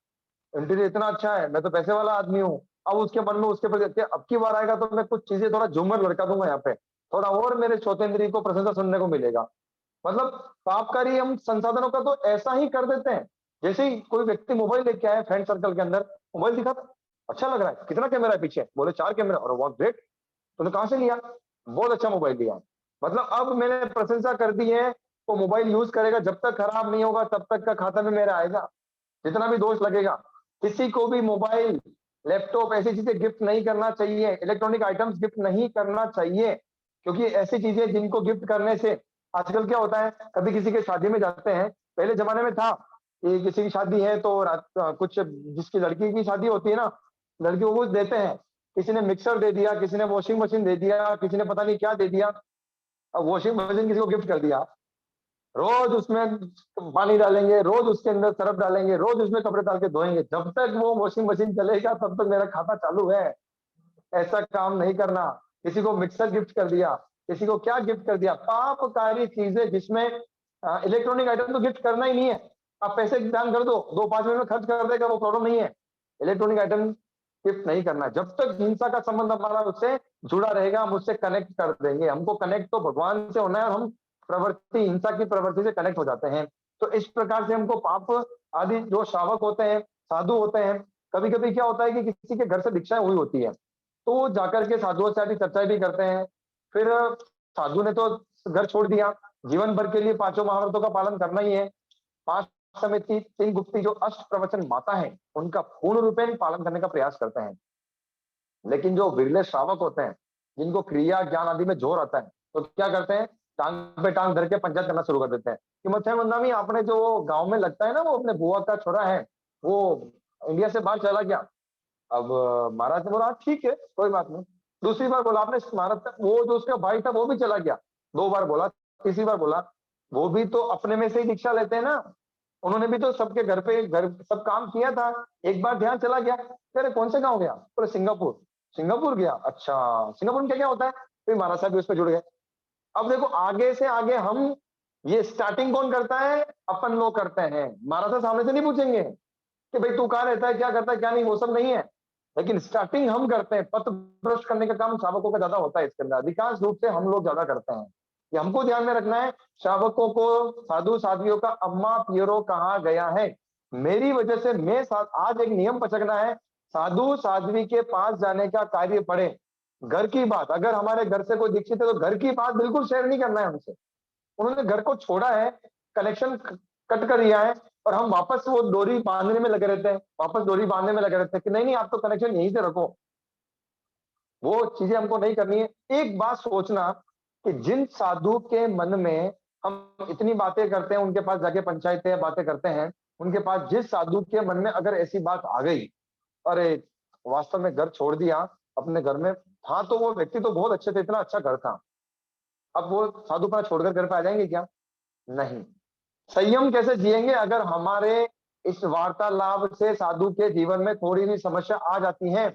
इंटीरियर इतना अच्छा है, मैं तो पैसे वाला आदमी हूँ। अब उसके मन में उसके प्रति अब की बार आएगा तो मैं कुछ चीजें थोड़ा झूमर लड़का दूंगा यहाँ पे, थोड़ा और मेरे चौथेंद्री को प्रशंसा सुनने को मिलेगा। मतलब पापकारी हम संसाधनों का तो ऐसा ही कर देते हैं। जैसे ही कोई व्यक्ति मोबाइल लेके आया फ्रेंड सर्कल के अंदर, मोबाइल दिखा, अच्छा लग रहा है, कितना कैमरा है पीछे, बोले 4 कैमरा, और बहुत ग्रेट, तूने कहां से लिया, बहुत अच्छा मोबाइल लिया। मतलब अब मैंने प्रशंसा कर दी है, वो मोबाइल यूज करेगा, जब तक खराब नहीं होगा तब तक का खाता में मेरा आएगा, जितना भी दोष लगेगा। किसी को भी मोबाइल, लैपटॉप ऐसी चीजें गिफ्ट नहीं करना चाहिए, इलेक्ट्रॉनिक आइटम्स गिफ्ट नहीं करना चाहिए, क्योंकि ऐसी चीजें जिनको गिफ्ट करने से आजकल क्या होता है, कभी किसी के शादी में जाते हैं, पहले जमाने में था कि किसी की शादी है तो कुछ जिसकी लड़की की शादी होती है ना, लड़कियों को देते हैं, किसी ने मिक्सर दे दिया, किसी ने वॉशिंग मशीन दे दिया, किसी ने पता नहीं क्या दे दिया। अब वॉशिंग मशीन किसी को गिफ्ट कर दिया, रोज उसमें पानी डालेंगे, रोज उसके अंदर सरफ डालेंगे, रोज उसमें कपड़े डाल के धोएंगे, जब तक वो वॉशिंग मशीन चलेगा तब तक मेरा खाता चालू है। ऐसा काम नहीं करना। किसी को मिक्सर गिफ्ट कर दिया, किसी को क्या गिफ्ट कर दिया, पापकारी चीजें जिसमें इलेक्ट्रॉनिक आइटम तो गिफ्ट करना ही नहीं है। आप पैसे दान कर दो, 2-5 मिनट में खर्च कर देगा, वो प्रॉब्लम नहीं है। इलेक्ट्रॉनिक आइटम गिफ्ट नहीं करना। जब तक हिंसा का संबंध हमारा उससे जुड़ा रहेगा, हम उससे कनेक्ट कर देंगे। हमको कनेक्ट तो भगवान से होना है, और हम प्रवृत्ति, हिंसा की प्रवृत्ति से कनेक्ट हो जाते हैं। तो इस प्रकार से हमको पाप आदि जो श्रावक होते हैं, साधु होते हैं, कभी कभी क्या होता है कि किसी के घर से दीक्षा हुई होती है, तो वो जाकर के साधुओं से आदि चर्चाएं भी करते हैं। फिर साधु ने तो घर छोड़ दिया, जीवन भर के लिए 5 महाव्रतों का पालन करना ही है। 5 समिति 3 गुप्ती जो अष्ट प्रवचन माता है, उनका पूर्ण रूपेण पालन करने का प्रयास करते हैं। लेकिन जो विरले श्रावक होते हैं, जिनको क्रिया ज्ञान आदि में जोर आता है, तो क्या करते हैं, टांग पे टांग धर के पंचायत करना शुरू कर देते हैं कि मत्थे मंदामी आपने जो गांव में लगता है ना, वो अपने बुआ का छोरा है, वो इंडिया से बाहर चला गया। अब महाराज ने बोला ठीक है कोई बात नहीं। दूसरी बार बोला आपने, महाराज वो जो उसका भाई था वो भी चला गया। 2 बार बोला, तीसरी बार बोला, वो भी तो अपने में से ही दीक्षा लेते हैं ना, उन्होंने भी तो सबके घर पे घर सब काम किया था। एक बार ध्यान चला गया, कह रहे कौन से गाँव गया, बोले सिंगापुर। सिंगापुर गया, अच्छा सिंगापुर में क्या क्या होता है, फिर महाराज साहब भी उस पर जुड़ गए। अब देखो आगे से आगे हम, ये स्टार्टिंग कौन करता है, अपन लोग करते हैं। महाराज साहब सामने से नहीं पूछेंगे कि भाई तू कहाँ रहता है, क्या करता है क्या नहीं, वो सब नहीं है। लेकिन स्टार्टिंग हम करते हैं, पथ भ्रष्ट करने का काम श्रावकों का ज्यादा होता है। इसके अंदर अधिकांश रूप से हम लोग ज्यादा करते हैं। ये हमको ध्यान में रखना है। श्रावकों को, साधु साध्वियों का अम्मा पियरो कहा गया है, मेरी वजह से मैं आज एक नियम पचकना है, साधु साध्वी के पास जाने का कार्य पड़े, घर की बात, अगर हमारे घर से कोई दीक्षित है तो घर की बात बिल्कुल शेयर नहीं करना है हमसे। उन्होंने घर को छोड़ा है, कनेक्शन कट कर दिया है, और हम वापस वो डोरी बांधने में लगे रहते हैं, वापस डोरी बांधने में लगे रहते हैं कि नहीं नहीं आप तो कनेक्शन यहीं से रखो। वो चीजें हमको नहीं करनी है। एक बात सोचना कि जिन साधु के मन में हम इतनी बातें करते हैं, उनके पास जाके पंचायतें बातें करते हैं, उनके पास जिस साधु के मन में अगर ऐसी बात आ गई अरे वास्तव में घर छोड़ दिया अपने घर में था, तो वो व्यक्ति तो बहुत अच्छे थे, इतना अच्छा घर था, अब वो साधुपना छोड़कर घर पे आ जाएंगे क्या? नहीं। संयम कैसे जिएंगे? अगर हमारे इस वार्तालाप से साधु के जीवन में थोड़ी भी समस्या आ जाती है,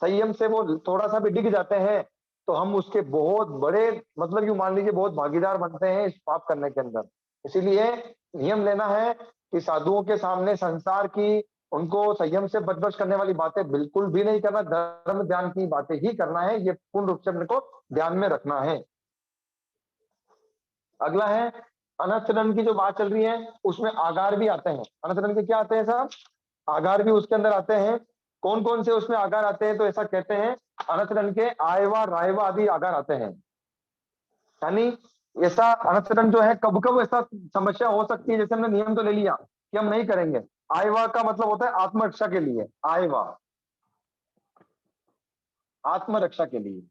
संयम से वो थोड़ा सा भी डिग जाते हैं, तो हम उसके बहुत बड़े, मतलब यूं मान लीजिए बहुत भागीदार बनते हैं इस पाप करने के अंदर। इसीलिए नियम लेना है कि साधुओं के सामने संसार की, उनको संयम से बदबश करने वाली बातें बिल्कुल भी नहीं करना, धर्म ध्यान की बातें ही करना है, ये पूर्ण रूप से अपने को ध्यान में रखना है। अगला है अनर्थदंड की जो बात चल रही है, उसमें आगार भी आते हैं। अनर्थदंड के क्या आते हैं साहब? आगार भी उसके अंदर आते हैं। कौन कौन से उसमें आगार आते हैं? तो ऐसा कहते हैं अनर्थदंड के आयवा रायवा आदि आगार आते हैं। यानी ऐसा अनर्थदंड जो है, कब कब ऐसा समस्या हो सकती है, जैसे हमने नियम तो ले लिया कि हम नहीं करेंगे। आयवा का मतलब होता है आत्मरक्षा के लिए, आयवा आत्मरक्षा के लिए।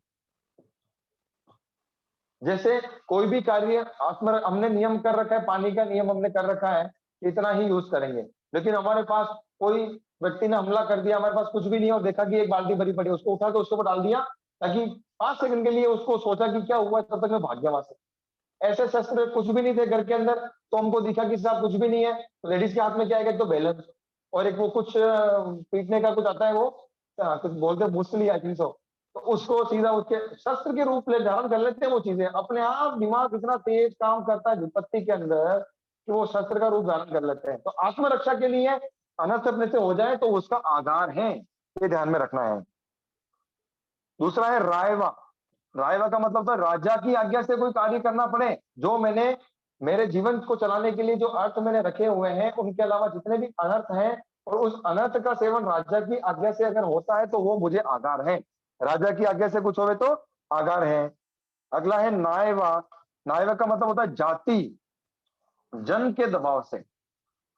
जैसे कोई भी कार्य आत्म, हमने नियम कर रखा है, पानी का नियम हमने कर रखा है कि इतना ही यूज करेंगे, लेकिन हमारे पास कोई व्यक्ति ने हमला कर दिया, हमारे पास कुछ भी नहीं है और देखा कि एक बाल्टी भरी पड़ी, उसको उठा के उसके ऊपर डाल दिया, ताकि 5 सेकंड के लिए उसको सोचा कि क्या हुआ, तब तक मैं भाग गया वहां से। ऐसे शस्त्र कुछ भी नहीं थे घर के अंदर, तो हमको दिखा कि साहब कुछ भी नहीं है, तो लेडीज के हाथ में क्या है, एक तो बैलेंस और एक वो कुछ पीटने का कुछ आता है, वो कुछ बोलते हैं मुसली आई थिंक सो, तो उसको सीधा उसके शस्त्र के रूप ले धारण कर लेते हैं। वो चीजें अपने आप, दिमाग इतना तेज काम करता है विपत्ति के अंदर कि वो शस्त्र का रूप धारण कर लेते हैं। तो आत्मरक्षा के लिए अनर्थ अपने से हो जाए तो उसका आधार है, ये ध्यान में रखना है। दूसरा है रायवा। रायवा का मतलब था राजा की आज्ञा से कोई कार्य करना पड़े, जो मैंने मेरे जीवन को चलाने के लिए जो अर्थ मैंने रखे हुए हैं, उनके अलावा जितने भी अनर्थ हैं, और उस अनर्थ का सेवन राजा की आज्ञा से अगर होता है तो वो मुझे आगार है। राजा की आज्ञा से कुछ होवे तो आगार है। अगला है नायवा। नायवा का मतलब होता है जाति जन के दबाव से,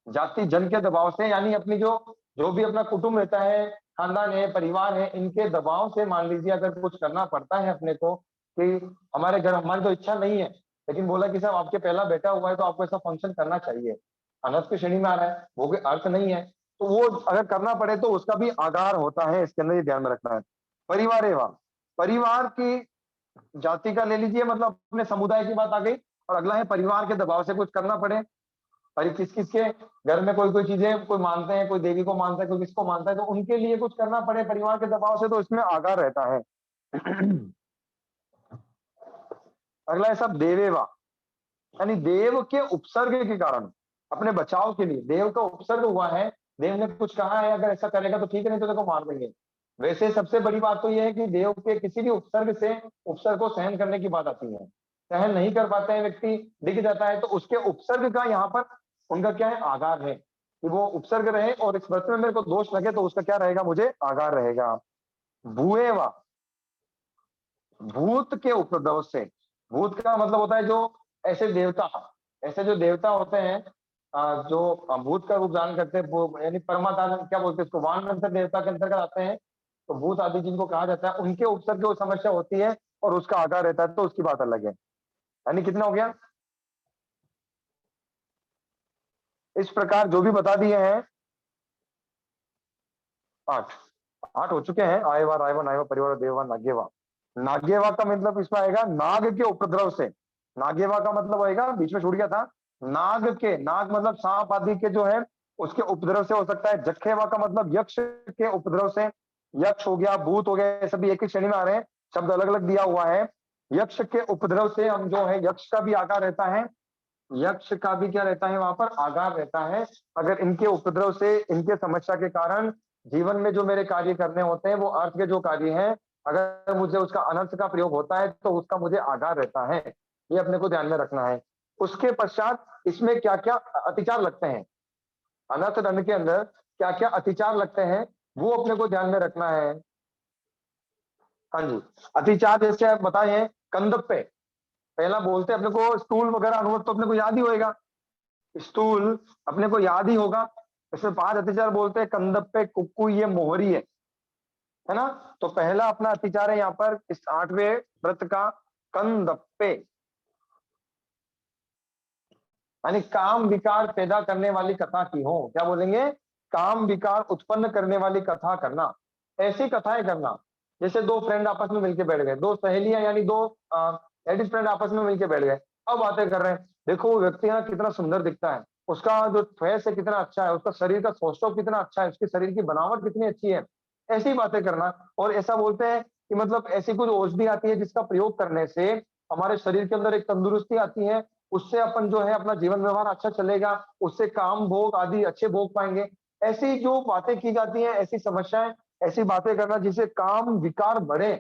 जाति जन के दबाव से, यानी अपनी जो जो भी अपना कुटुंब रहता है, खानदान है, परिवार है, इनके दबाव से मान लीजिए अगर कुछ करना पड़ता है अपने को, कि हमारे घर, हमारी तो इच्छा नहीं है, लेकिन बोला कि साहब आपके पहला बेटा हुआ है तो आपको ऐसा फंक्शन करना चाहिए, अनर्थ की श्रेणी में आ रहा है, वो कोई अर्थ नहीं है, तो वो अगर करना पड़े तो उसका भी आधार होता है, इसके अंदर ये ध्यान में रखना है। परिवार एवं परिवार की जाति का ले लीजिए, मतलब अपने समुदाय की बात आ गई। और अगला है परिवार के दबाव से कुछ करना पड़े, और किस किस के घर में कोई कोई चीजें कोई मानते हैं, कोई देवी को मानता है, कोई किसको मानता है, तो उनके लिए कुछ करना पड़े परिवार के दबाव से, तो इसमें आगार रहता है। अगला है सब देवेवा, यानी देव के उपसर्ग के कारण अपने बचाव के लिए देव का उपसर्ग हुआ है, देव ने कुछ कहा है, अगर ऐसा करेगा तो ठीक है, नहीं तो देखो मार देंगे। वैसे सबसे बड़ी बात तो यह है कि देव के किसी भी उपसर्ग से उपसर्ग को सहन करने की बात आती है। सहन नहीं कर पाते हैं, व्यक्ति दिख जाता है, तो उसके उपसर्ग का यहाँ पर उनका क्या है, आगार है, कि वो उपसर्ग रहे और इस व्रत में मेरे को दोष लगे तो उसका क्या रहेगा, मुझे आगार रहेगा। भूएवा, भूत के उपद्रव से। भूत का मतलब होता है जो ऐसे देवता, ऐसे जो देवता होते हैं, जो भूत का रूप धारण करते हैं, वो यानी परमात्मा क्या बोलते हैं इसको, वान अंतर देवता के अंतर्गत आते हैं, तो भूत आदि जिनको कहा जाता है, उनके उपसर्ग को समस्या होती है और उसका आकार रहता है, तो उसकी बात अलग है। यानी कितना हो गया? इस प्रकार जो भी बता दिए हैं 8 8 हो चुके हैं। आयवा रायवा नायवा परिवार देवा नागेवा। नागेवा का मतलब इसमें आएगा नाग के उपद्रव से। नागेवा का मतलब आएगा, बीच में छूट गया था, नाग के, नाग मतलब सांप आदि के जो है उसके उपद्रव से हो सकता है। जखेवा का मतलब यक्ष के उपद्रव से, यक्ष हो गया, भूत हो गया, सभी एक ही श्रेणी में आ रहे हैं, शब्द अलग अलग दिया हुआ है। यक्ष के उपद्रव से हम जो है, यक्ष का भी आकार रहता है, यक्ष का भी क्या रहता है वहां पर, आगार रहता है। अगर इनके उपद्रव से, इनके समस्या के कारण जीवन में जो मेरे कार्य करने होते हैं, वो अर्थ के जो कार्य हैं, अगर मुझे उसका अनर्थ का प्रयोग होता है तो उसका मुझे आगार रहता है, ये अपने को ध्यान में रखना है। उसके पश्चात इसमें क्या क्या अतिचार लगते हैं, अनर्थ दंड के अंदर क्या क्या अतिचार लगते हैं, वो अपने को ध्यान में रखना है। हाँ जी, अतिचार जैसे आप बताए हैं, कंदप्पे, पहला बोलते अपने को स्थूल वगैरह अनुभव तो अपने को याद ही होएगा, स्थूल अपने को याद ही होगा। इसमें 5 अतिचार बोलते हैं, कंदप्पे, कुक्कू, ये मोहरी है ना। तो पहला अपना अतिचार है यहाँ पर इस 8वें व्रत का, कंदप्पे, यानी काम विकार पैदा करने वाली कथा की हो, क्या बोलेंगे, काम विकार उत्पन्न करने वाली कथा करना, ऐसी कथाएं करना। जैसे दो फ्रेंड आपस में मिलके बैठ गए, दो सहेलियां यानी दो लेडीज फ्रेंड आपस में मिलके बैठ गए, अब बातें कर रहे हैं, देखो वो व्यक्ति ना कितना सुंदर दिखता है, उसका जो फेस है कितना अच्छा है, उसका शरीर का सौष्ठव कितना अच्छा है, उसके शरीर की बनावट कितनी अच्छी है, ऐसी बातें करना। और ऐसा बोलते हैं कि मतलब ऐसी कुछ औषधि आती है जिसका प्रयोग करने से हमारे शरीर के अंदर एक तंदुरुस्ती आती है, उससे अपन जो है अपना जीवन व्यवहार अच्छा चलेगा, उससे काम भोग आदि अच्छे भोग पाएंगे। ऐसी जो बातें की जाती हैं, ऐसी समस्याएं, ऐसी बातें करना जिससे काम विकार बढ़े,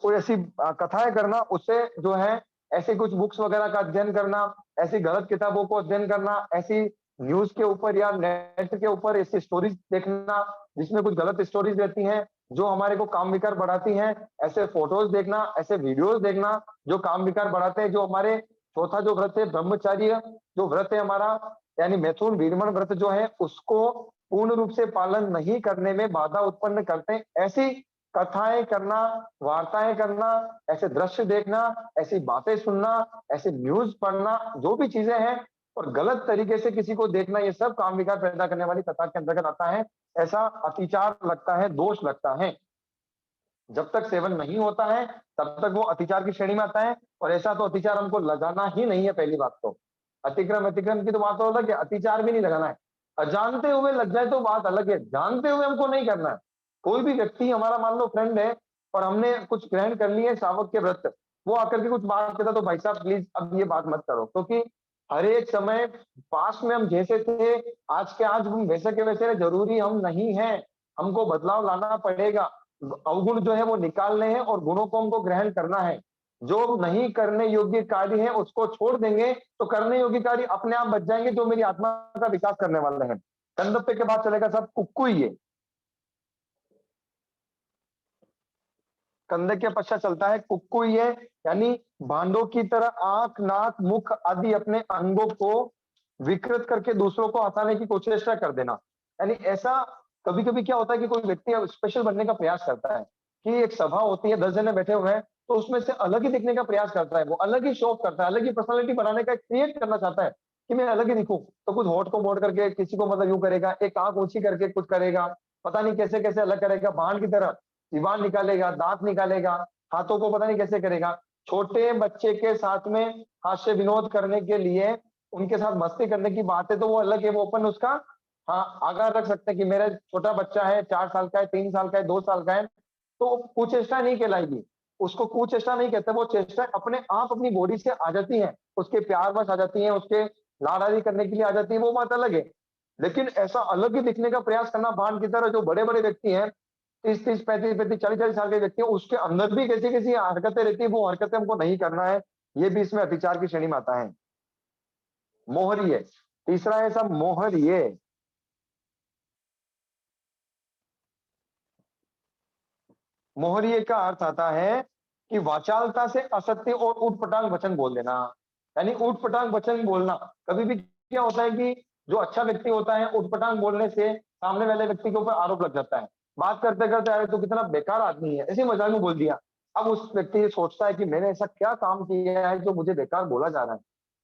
कोई ऐसी कथाएं करना, उससे जो है ऐसे कुछ बुक्स वगैरह का अध्ययन करना, ऐसी गलत किताबों को अध्ययन करना, ऐसी न्यूज के ऊपर या नेट के ऊपर ऐसी स्टोरीज देखना जिसमें कुछ गलत स्टोरीज रहती हैं जो हमारे को काम विकार बढ़ाती हैं, ऐसे फोटोज देखना, ऐसे वीडियोज देखना जो काम विकार बढ़ाते हैं। जो हमारे चौथा जो व्रत है ब्रह्मचर्य, जो व्रत है हमारा यानी मैथुन वीरमण व्रत जो है, उसको पूर्ण रूप से पालन नहीं करने में बाधा उत्पन्न करते हैं। ऐसी कथाएं करना, वार्ताएं करना, ऐसे दृश्य देखना, ऐसी बातें सुनना, ऐसे न्यूज पढ़ना, जो भी चीजें हैं और गलत तरीके से किसी को देखना, ये सब काम विकार पैदा करने वाली कथा के अंतर्गत आता है। ऐसा अतिचार लगता है, दोष लगता है। जब तक सेवन नहीं होता है तब तक वो अतिचार की श्रेणी में आता है। और ऐसा तो अतिचार हमको लगाना ही नहीं है। पहली बात तो अतिक्रम अतिक्रम की तो बात अलग है, अतिचार भी नहीं लगाना है। अजानते हुए लग जाए तो बात अलग है, जानते हुए हमको नहीं करना है। कोई भी व्यक्ति हमारा मान लो फ्रेंड है और हमने कुछ ग्रहण कर लिए श्रावक के व्रत, वो आकर के कुछ बात कहता तो भाई साहब प्लीज अब ये बात मत करो, क्योंकि हर एक समय पास में हम जैसे थे आज के आज हम वैसे के वैसे जरूरी हम नहीं है, हमको बदलाव लाना पड़ेगा। अवगुण जो है वो निकालने हैं और गुणों को हमको ग्रहण करना है। जो नहीं करने योग्य कार्य है उसको छोड़ देंगे तो करने योग्य कार्य अपने आप बच जाएंगे जो मेरी आत्मा का विकास करने वाले हैं। कंदप्पे के बाद चलेगा सब कुक्कुई, कंधे के पश्चात चलता है कुक्कुई, यानी भांडों की तरह आंख नाक मुख आदि अपने अंगों को विकृत करके दूसरों को हंसाने की कोशिश कर देना। यानी ऐसा कभी कभी क्या होता है कि कोई व्यक्ति स्पेशल बनने का प्रयास करता है कि एक सभा होती है 10 जने बैठे हुए हैं तो उसमें से अलग ही दिखने का प्रयास करता है, वो अलग ही शौक करता है, अलग ही पर्सनालिटी बनाने का क्रिएट करना चाहता है कि मैं अलग ही दिखूं। तो कुछ होठ को मोड़ करके किसी को मतलब यूं करेगा, एक आंख ऊंची करके कुछ करेगा, पता नहीं कैसे कैसे अलग करेगा, बाण की तरह दीवार निकालेगा, दांत निकालेगा, हाथों को पता नहीं कैसे करेगा। छोटे बच्चे के साथ में हास्य विनोद करने के लिए, उनके साथ मस्ती करने की बात है तो वो अलग है, वो अपन उसका हाँ आगाह रख सकते हैं कि मेरा छोटा बच्चा है, 4 साल का है, 3 साल का है, 2 साल का है, तो कुचेष्टा नहीं कहलाएगी, उसको कुचेष्टा नहीं कहते। वो चेष्टा अपने आप अपनी बॉडी से आ जाती है, उसके प्यार बस आ जाती है, उसके लाडाली करने के लिए आ जाती है, वो बात अलग है। लेकिन ऐसा अलग ही दिखने का प्रयास करना बाण की तरह, जो बड़े बड़े व्यक्ति हैं 30-30, 35-35, 40-40 साल के व्यक्ति हैं, उसके अंदर भी कैसी कैसी हरकतें रहती है, वो हरकतें हमको नहीं करना है। ये भी इसमें अतिचार की श्रेणी में आता है। मोहरिये तीसरा है सब मोहरिये। मोहरिये का अर्थ आता है कि वाचालता से असत्य और ऊटपटांग वचन बोल देना, यानी ऊटपटांग वचन बोलना। कभी भी क्या होता है कि जो अच्छा व्यक्ति होता है ऊटपटांग बोलने से सामने वाले व्यक्ति के ऊपर आरोप लग जाता है, बात करते करते अरे तो कितना बेकार आदमी है, ऐसे मजाक में बोल दिया। अब उस व्यक्ति ये सोचता है कि मैंने ऐसा क्या काम किया है जो मुझे बेकार बोला जा रहा है।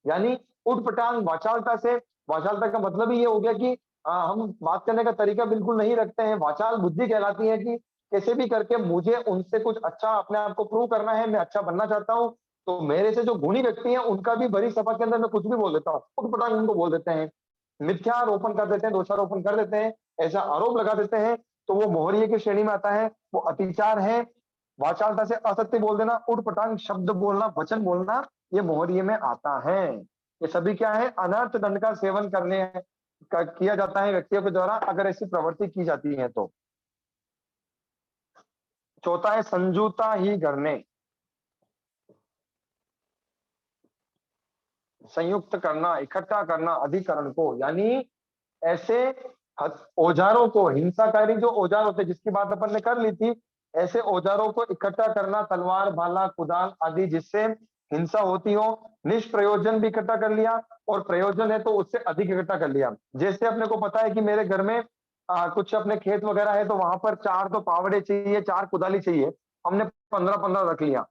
यानी ऊटपटांग वाचालता से, वाचालता का मतलब ही ये हो गया कि हम बात करने का तरीका बिल्कुल नहीं रखते हैं। वाचाल बुद्धि कहलाती है कि कैसे भी करके मुझे उनसे कुछ अच्छा अपने आप को प्रूव करना है, मैं अच्छा बनना चाहता हूँ, तो मेरे से जो गुणी व्यक्ति हैं उनका भी भरी सभा के अंदर मैं कुछ भी बोल देता हूँ, उटपटांग उनको बोल देते हैं, मिथ्यारोपण कर देते हैं, दोषारोपण कर देते हैं, ऐसा आरोप लगा देते हैं, तो वो मोहरिये की श्रेणी में आता है, वो अतिचार है। वाचालता से असत्य बोल देना, उटपटांग शब्द बोलना, वचन बोलना, ये मोहरिये में आता है। ये सभी क्या है, अनर्थ दंड का सेवन करने किया जाता है व्यक्तियों के द्वारा अगर ऐसी प्रवृत्ति की जाती है तो। चौथा है संजुता ही करने, संयुक्त करना, इकट्ठा करना अधिकरण को, यानी ऐसे औजारों को, हिंसाकारी जो औजार होते जिसकी बात अपन ने कर ली थी, ऐसे औजारों को इकट्ठा करना, तलवार भाला कुदाल आदि जिससे हिंसा होती हो, निष्प्रयोजन भी इकट्ठा कर लिया और प्रयोजन है तो उससे अधिक इकट्ठा कर लिया। जैसे अपने को पता है कि मेरे घर में कुछ अपने खेत वगैरह है तो वहां पर 4 तो पावड़े चाहिए, 4 कुदाली चाहिए, हमने 15-15 रख लिया।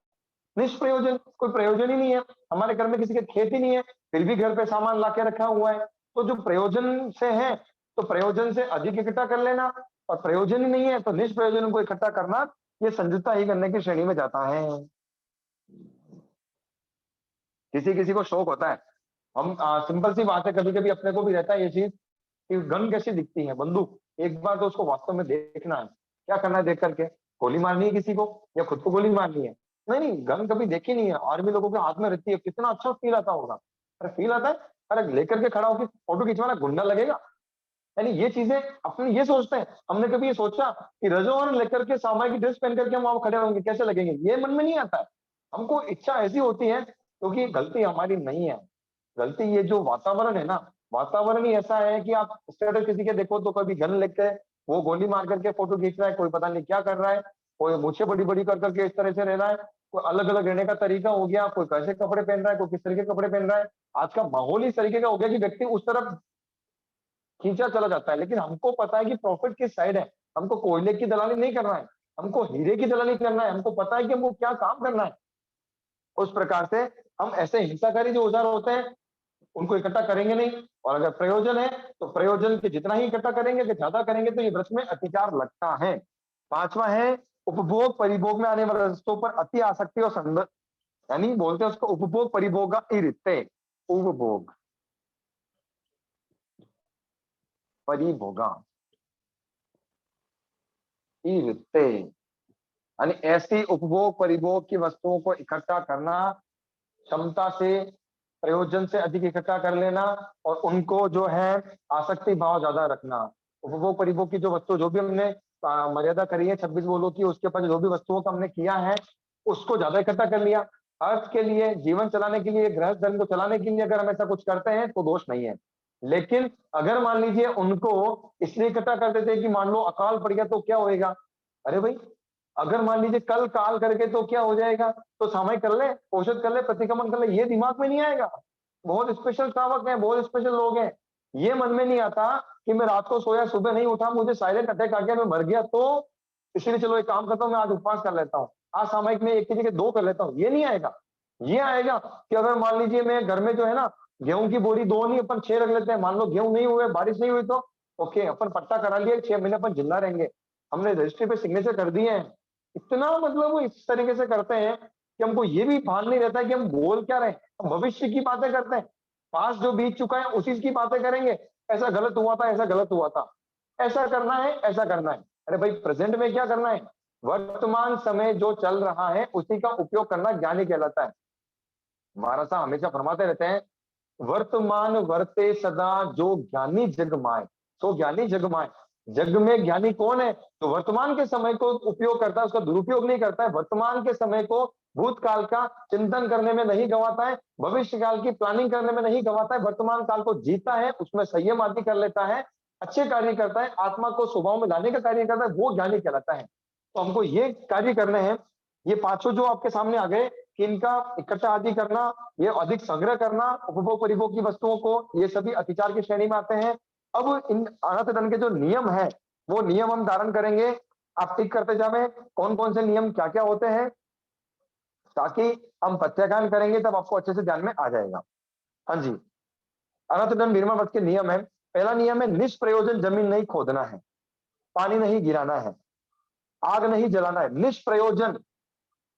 निष्प्रयोजन, कोई प्रयोजन ही नहीं है, हमारे घर में किसी के खेत ही नहीं है, फिर भी घर पे सामान लाके रखा हुआ है, तो जो प्रयोजन से है तो प्रयोजन से अधिक इकट्ठा कर लेना, और प्रयोजन ही नहीं है तो निष्प्रयोजन को इकट्ठा करना, ये संयुक्ता ही करने की श्रेणी में जाता है। किसी किसी को शौक होता है, हम सिंपल सी बात है, कभी कभी अपने को भी रहता है ये चीज कि गन कैसी दिखती है, बंदूक, एक बार तो उसको वास्तव में देखना है। क्या करना है देख करके? गोली मारनी है किसी को या खुद को गोली मारनी है? नहीं नहीं, गन कभी देखी नहीं है, आर्मी लोगों के हाथ में रहती है, कितना अच्छा फील आता होगा। अरे फील आता है, अरे लेकर के खड़ा होकर फोटो खिंचवाना गुंडा लगेगा। यानी ये चीजें अपने ये सोचते हैं। हमने कभी ये सोचा कि रजोवन लेकर के सामाजिक ड्रेस पहन करके हम वहां खड़े होंगे, कैसे लगेंगे? ये मन में नहीं आता है। हमको इच्छा ऐसी होती है, क्योंकि गलती हमारी नहीं है। गलती ये जो वातावरण है ना, वातावरण ही ऐसा है कि आप स्टेटस किसी के देखो तो कभी गन लेके वो गोली मार करके फोटो खींच रहा है, कोई पता नहीं क्या कर रहा है, कोई मूछें बड़ी बड़ी कर करके इस तरह से रह रहा है, कोई अलग अलग रहने का तरीका हो गया, कोई कैसे कपड़े पहन रहा है, कोई किस तरीके के कपड़े पहन रहा है। आज का माहौल इस तरीके का हो गया कि व्यक्ति उस तरफ खींचा चला जाता है। लेकिन हमको पता है कि प्रॉफिट किस साइड है। हमको कोयले की दलाली नहीं करना है, हमको हीरे की दलाली करना है। हमको पता है कि हमको क्या काम करना है। उस प्रकार से हम ऐसे हिंसाकारी जो औजार होते हैं उनको इकट्ठा करेंगे नहीं, और अगर प्रयोजन है तो प्रयोजन के जितना ही इकट्ठा करेंगे, कि ज्यादा करेंगे तो ये व्रत में अतिचार लगता है। पांचवा है उपभोग परिभोग में आने वाले वस्तुओं पर अति आसक्ति और संदर्भ, यानी बोलते हैं उसको उपभोग परिभोग का इरिते, उपभोग परिभोगा इरिते, यानी ऐसी उपभोग परिभोग की वस्तुओं को इकट्ठा करना, क्षमता से प्रयोजन से अधिक इकट्ठा कर लेना, और उनको जो है आसक्ति भाव ज्यादा रखना। उपभोग परिभोग की जो वस्तु, जो भी हमने मर्यादा करी है 26 बोलो की, उसके ऊपर जो भी वस्तुओं का हमने किया है उसको ज्यादा इकट्ठा कर लिया। अर्थ के लिए, जीवन चलाने के लिए, गृहस्थ धर्म को चलाने के लिए अगर हम ऐसा कुछ करते हैं तो दोष नहीं है। लेकिन अगर मान लीजिए उनको इसलिए इकट्ठा कर देते हैं कि मान लो अकाल पड़ गया तो क्या होएगा? अरे भाई, अगर मान लीजिए कल काल करके तो क्या हो जाएगा, तो सामयिक कर ले, औषध कर ले, प्रतिक्रमण कर ले, ये दिमाग में नहीं आएगा। बहुत स्पेशल श्रावक हैं, बहुत स्पेशल लोग हैं। ये मन में नहीं आता कि मैं रात को सोया, सुबह नहीं उठा, मुझे साइलेंट अटैक आ गया, मैं मर गया, तो इसलिए चलो एक काम करता हूँ, मैं आज उपवास कर लेता हूँ, आज सामयिक में एक की जगह 2 कर लेता हूँ। ये नहीं आएगा। ये आएगा कि अगर मान लीजिए मैं घर में जो है ना, गेहूं की बोरी 2 नहीं अपन 6 रख लेते हैं। मान लो गेहूं नहीं हुए, बारिश नहीं हुई, तो ओके अपन पट्टा करा लिया, 6 महीने अपन जिंदा रहेंगे, हमने रजिस्ट्री पे सिग्नेचर कर दिए हैं। इतना मतलब वो इस तरीके से करते हैं कि हमको ये भी भान नहीं रहता कि हम बोल क्या रहे हैं। हम भविष्य की बातें करते हैं, पास जो बीत चुका है उसी की बातें करेंगे। ऐसा गलत हुआ था, ऐसा गलत हुआ था, ऐसा करना है, ऐसा करना है। अरे भाई, प्रेजेंट में क्या करना है? वर्तमान समय जो चल रहा है उसी का उपयोग करना ज्ञानी कहलाता है। महाराज साहब हमेशा फरमाते रहते हैं, वर्तमान वर्ते सदा जो ज्ञानी जग माए, तो ज्ञानी जग माए। जग में ज्ञानी कौन है? तो वर्तमान के समय को उपयोग करता है, उसका दुरुपयोग नहीं करता है। वर्तमान के समय को भूतकाल का चिंतन करने में नहीं गंवाता है, भविष्य काल की प्लानिंग करने में नहीं गंवाता है। वर्तमान काल को जीता है, उसमें संयम आदि कर लेता है, अच्छे कार्य करता है, आत्मा को स्वभाव में लाने का कार्य करता है, वो ज्ञानी कहलाता है। तो हमको ये कार्य करने हैं। ये पांचों जो आपके सामने आ गए कि इनका इकट्ठा आदि करना, ये अधिक संग्रह करना उपभोग परिभोग की वस्तुओं को, ये सभी अतिचार की श्रेणी में आते हैं। अब इन अनर्थ दंड के जो नियम है वो नियम हम धारण करेंगे। आप टिक करते जावे कौन कौन से नियम क्या क्या होते हैं, ताकि हम प्रत्याख्यान करेंगे तब आपको अच्छे से ध्यान में आ जाएगा। हाँ जी, अनर्थ दंड निर्मल व्रत के नियम है। पहला नियम है, निष्प्रयोजन जमीन नहीं खोदना है, पानी नहीं गिराना है, आग नहीं जलाना है। निष्प्रयोजन,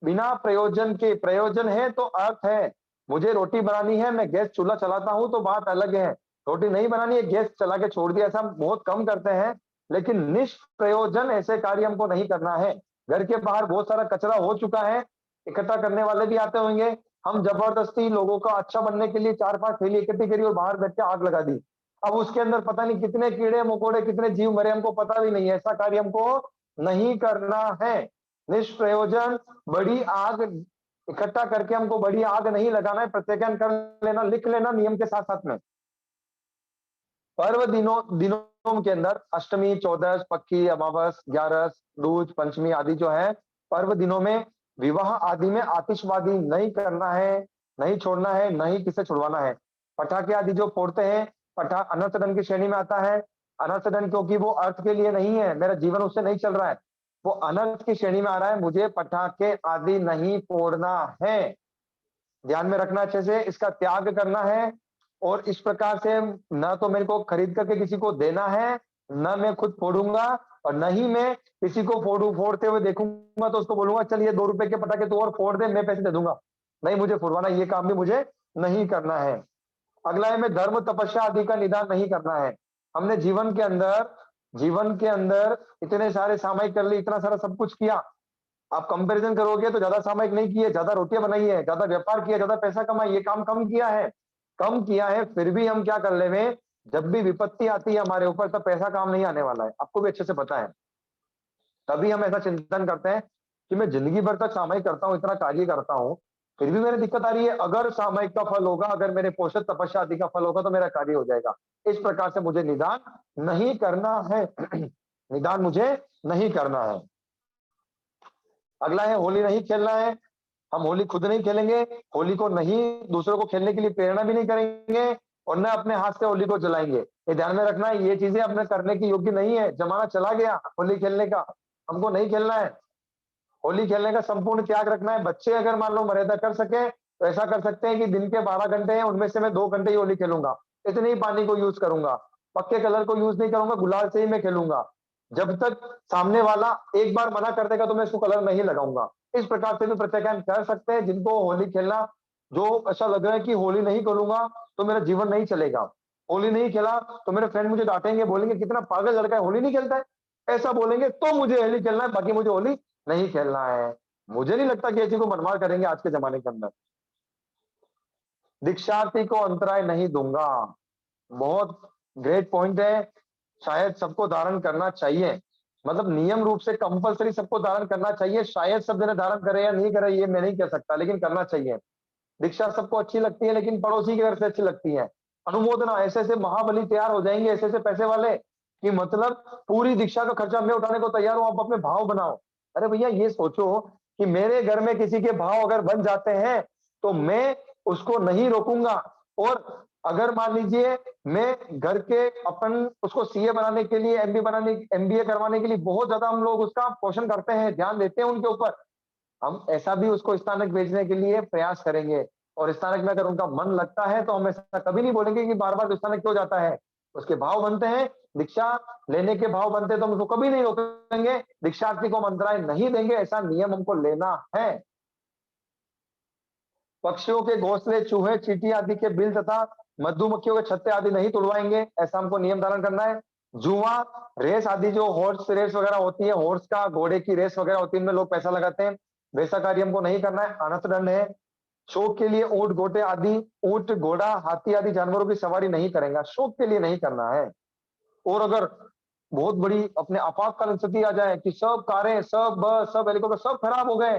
बिना प्रयोजन के। प्रयोजन है तो अर्थ है, मुझे रोटी बनानी है, मैं गैस चूल्हा चलाता हूं तो बात अलग है। रोटी नहीं बनानी है, गैस चला के छोड़ दिया, ऐसा बहुत कम करते हैं। लेकिन निष्प्रयोजन ऐसे कार्य हमको नहीं करना है। घर के बाहर बहुत सारा कचरा हो चुका है, इकट्ठा करने वाले भी आते होंगे, हम जबरदस्ती लोगों का अच्छा बनने के लिए 4-5 थैली इकट्ठी करी और बाहर बैठ के आग लगा दी। अब उसके अंदर पता नहीं कितने कीड़े मकोड़े, कितने जीव मरे, हमको पता भी नहीं है। ऐसा कार्य हमको नहीं करना है। निष्प्रयोजन, बड़ी आग इकट्ठा करके हमको बड़ी आग नहीं लगाना है। प्रत्याख्यान कर लेना, लिख लेना नियम के साथ साथ में। पर्व दिनों के अंदर अष्टमी, चौदस, पक्की, अमावस, ग्यारस, दूज, पंचमी आदि जो है पर्व दिनों में विवाह आदि में आतिशबाजी नहीं करना है, नहीं छोड़ना है, नहीं किसे छुड़वाना है। पटाखे आदि जो फोड़ते हैं, पटा अनर्थ दंड की श्रेणी में आता है। अनर्थ दंड क्योंकि वो अर्थ के लिए नहीं है, मेरा जीवन उससे नहीं चल रहा है, वो अनर्थ की श्रेणी में आ रहा है। मुझे पटाखे आदि नहीं फोड़ना है, ध्यान में रखना अच्छे से। इसका त्याग करना है, और इस प्रकार से ना तो मेरे को खरीद करके किसी को देना है, ना मैं खुद फोड़ूंगा, और न ही मैं किसी को फोड़ते हुए देखूंगा तो उसको बोलूंगा चल ये 2 रुपए के पटाखे तू और फोड़ दे, मैं पैसे दे दूंगा। नहीं, मुझे फोड़वाना, ये काम भी मुझे नहीं करना है। अगला है, मैं धर्म तपस्या आदि का निदान नहीं करना है। हमने जीवन के अंदर इतने सारे सामायिक कर लिए, इतना सारा सब कुछ किया। आप कंपैरिजन करोगे तो ज्यादा सामायिक नहीं किए, ज्यादा रोटियां बनाई है, ज्यादा व्यापार किया, ज्यादा पैसा कमाई, ये काम कम किया है। फिर भी हम क्या कर ले में, जब भी विपत्ति आती है हमारे ऊपर, तब पैसा काम नहीं आने वाला है, आपको भी अच्छे से पता है। तभी हम ऐसा चिंतन करते हैं कि मैं जिंदगी भर तक सामायिक करता हूँ, इतना कार्य करता हूँ, फिर भी मेरी दिक्कत आ रही है। अगर सामायिक का फल होगा, अगर मेरे पोषक तपस्या आदि का फल होगा तो मेरा कार्य हो जाएगा। इस प्रकार से मुझे निदान नहीं करना है। निदान मुझे नहीं करना है। अगला है, होली नहीं खेलना है। हम होली खुद नहीं खेलेंगे, होली को नहीं दूसरों को खेलने के लिए प्रेरणा भी नहीं करेंगे, और न अपने हाथ से होली को जलाएंगे। ये ध्यान में रखना है, ये चीजें अपने करने की योग्य नहीं है। जमाना चला गया होली खेलने का, हमको नहीं खेलना है। होली खेलने का संपूर्ण त्याग रखना है। बच्चे अगर मान लो मर्यादा कर सके तो ऐसा कर सकते हैं कि दिन के 12 घंटे हैं, उनमें से मैं 2 घंटे ही होली खेलूंगा, इतने ही पानी को यूज करूंगा, पक्के कलर को यूज नहीं करूंगा, गुलाल से ही मैं खेलूंगा। जब तक सामने वाला एक बार मना कर देगा तो मैं इसको कलर नहीं लगाऊंगा। इस प्रकार से भी प्रत्याख्यान कर सकते हैं जिनको होली खेलना, जो ऐसा लग रहा है कि होली नहीं खेलूंगा तो मेरा जीवन नहीं चलेगा, होली नहीं खेला तो मेरे फ्रेंड मुझे डांटेंगे, बोलेंगे कितना पागल लड़का है, होली नहीं खेलता है, ऐसा बोलेंगे, तो मुझे होली खेलना है, बाकी मुझे होली नहीं खेलना है। मुझे नहीं लगता कि ऐसी को मनमार करेंगे आज के जमाने के अंदर। दीक्षार्थी को अंतराय नहीं दूंगा, बहुत ग्रेट पॉइंट है। शायद सबको धारण करना चाहिए, मतलब नियम रूप से कंपलसरी सबको धारण करना चाहिए। शायद सब जने धारण करे या नहीं करे ये मैं नहीं कह सकता, लेकिन करना चाहिए। दीक्षा सबको अच्छी लगती है, लेकिन पड़ोसी के घर से अच्छी लगती है। अनुमोदना, ऐसे ऐसे महाबली तैयार हो जाएंगे, ऐसे ऐसे पैसे वाले, कि मतलब पूरी दीक्षा का खर्चा मैं उठाने को तैयार हूं, आप अपने भाव बनाओ। अरे भैया ये सोचो कि मेरे घर में किसी के भाव अगर बन जाते हैं तो मैं उसको नहीं रोकूंगा। और अगर मान लीजिए मैं घर के अपन उसको सीए बनाने के लिए, एमबीए करवाने के लिए बहुत ज्यादा हम लोग उसका पोषण करते हैं, ध्यान देते हैं उनके ऊपर, हम ऐसा भी उसको स्थानक भेजने के लिए प्रयास करेंगे। और स्थानक में अगर उनका मन लगता है तो हम ऐसा कभी नहीं बोलेंगे कि बार बार स्थानक क्यों जाता है। उसके भाव बनते हैं, दीक्षा लेने के भाव बनते हैं, तो हम उसको कभी नहीं रोकेंगे, दीक्षार्थी को हम अंतराय नहीं देंगे, ऐसा नियम हमको लेना है। पक्षियों के घोंसले, चूहे, चींटी आदि के बिल तथा मधुमक्खियों के छत्ते आदि नहीं तोड़वाएंगे, ऐसा हमको नियम धारण करना है। जुआ, रेस आदि, जो हॉर्स रेस वगैरह होती है, हॉर्स का घोड़े की रेस वगैरह होती है, इनमें लोग पैसा लगाते हैं, वैसा कार्य हमको नहीं करना है, अनर्थ दंड है। शौक के लिए ऊंट घोड़े आदि, ऊंट घोड़ा हाथी आदि जानवरों की सवारी नहीं करेगा, शौक के लिए नहीं करना है। और अगर बहुत बड़ी अपने आपातकालीन स्थिति आ जाए कि सब कारें, सब बस, सब हेलीकॉप्टर सब खराब हो गए,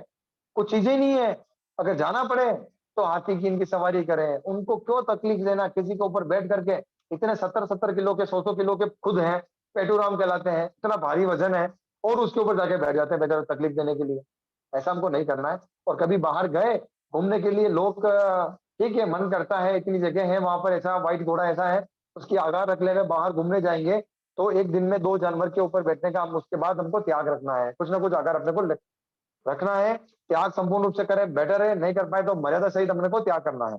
कुछ चीजें नहीं है, अगर जाना पड़े तो हाथी की इनकी सवारी करें। उनको क्यों तकलीफ देना, किसी के ऊपर बैठ करके, इतने 70-70 किलो के, 100-100 किलो के खुद हैं, पेटूराम कहलाते हैं, इतना भारी वजन है, और उसके ऊपर जाके बैठ जाते हैं बेचारे तकलीफ देने के लिए। ऐसा हमको नहीं करना है। और कभी बाहर गए घूमने के लिए, लोग ठीक है मन करता है, इतनी जगह है वहां पर, ऐसा व्हाइट घोड़ा ऐसा है, उसकी आगार रख ले, बाहर घूमने जाएंगे तो एक दिन में 2 जानवर के ऊपर बैठने का हम, उसके बाद हमको त्याग रखना है, कुछ ना कुछ आगार अपने को रखना है। त्याग संपूर्ण रूप से करें बेटर है, नहीं कर पाए तो मर्यादा सहित अपने को त्याग करना है।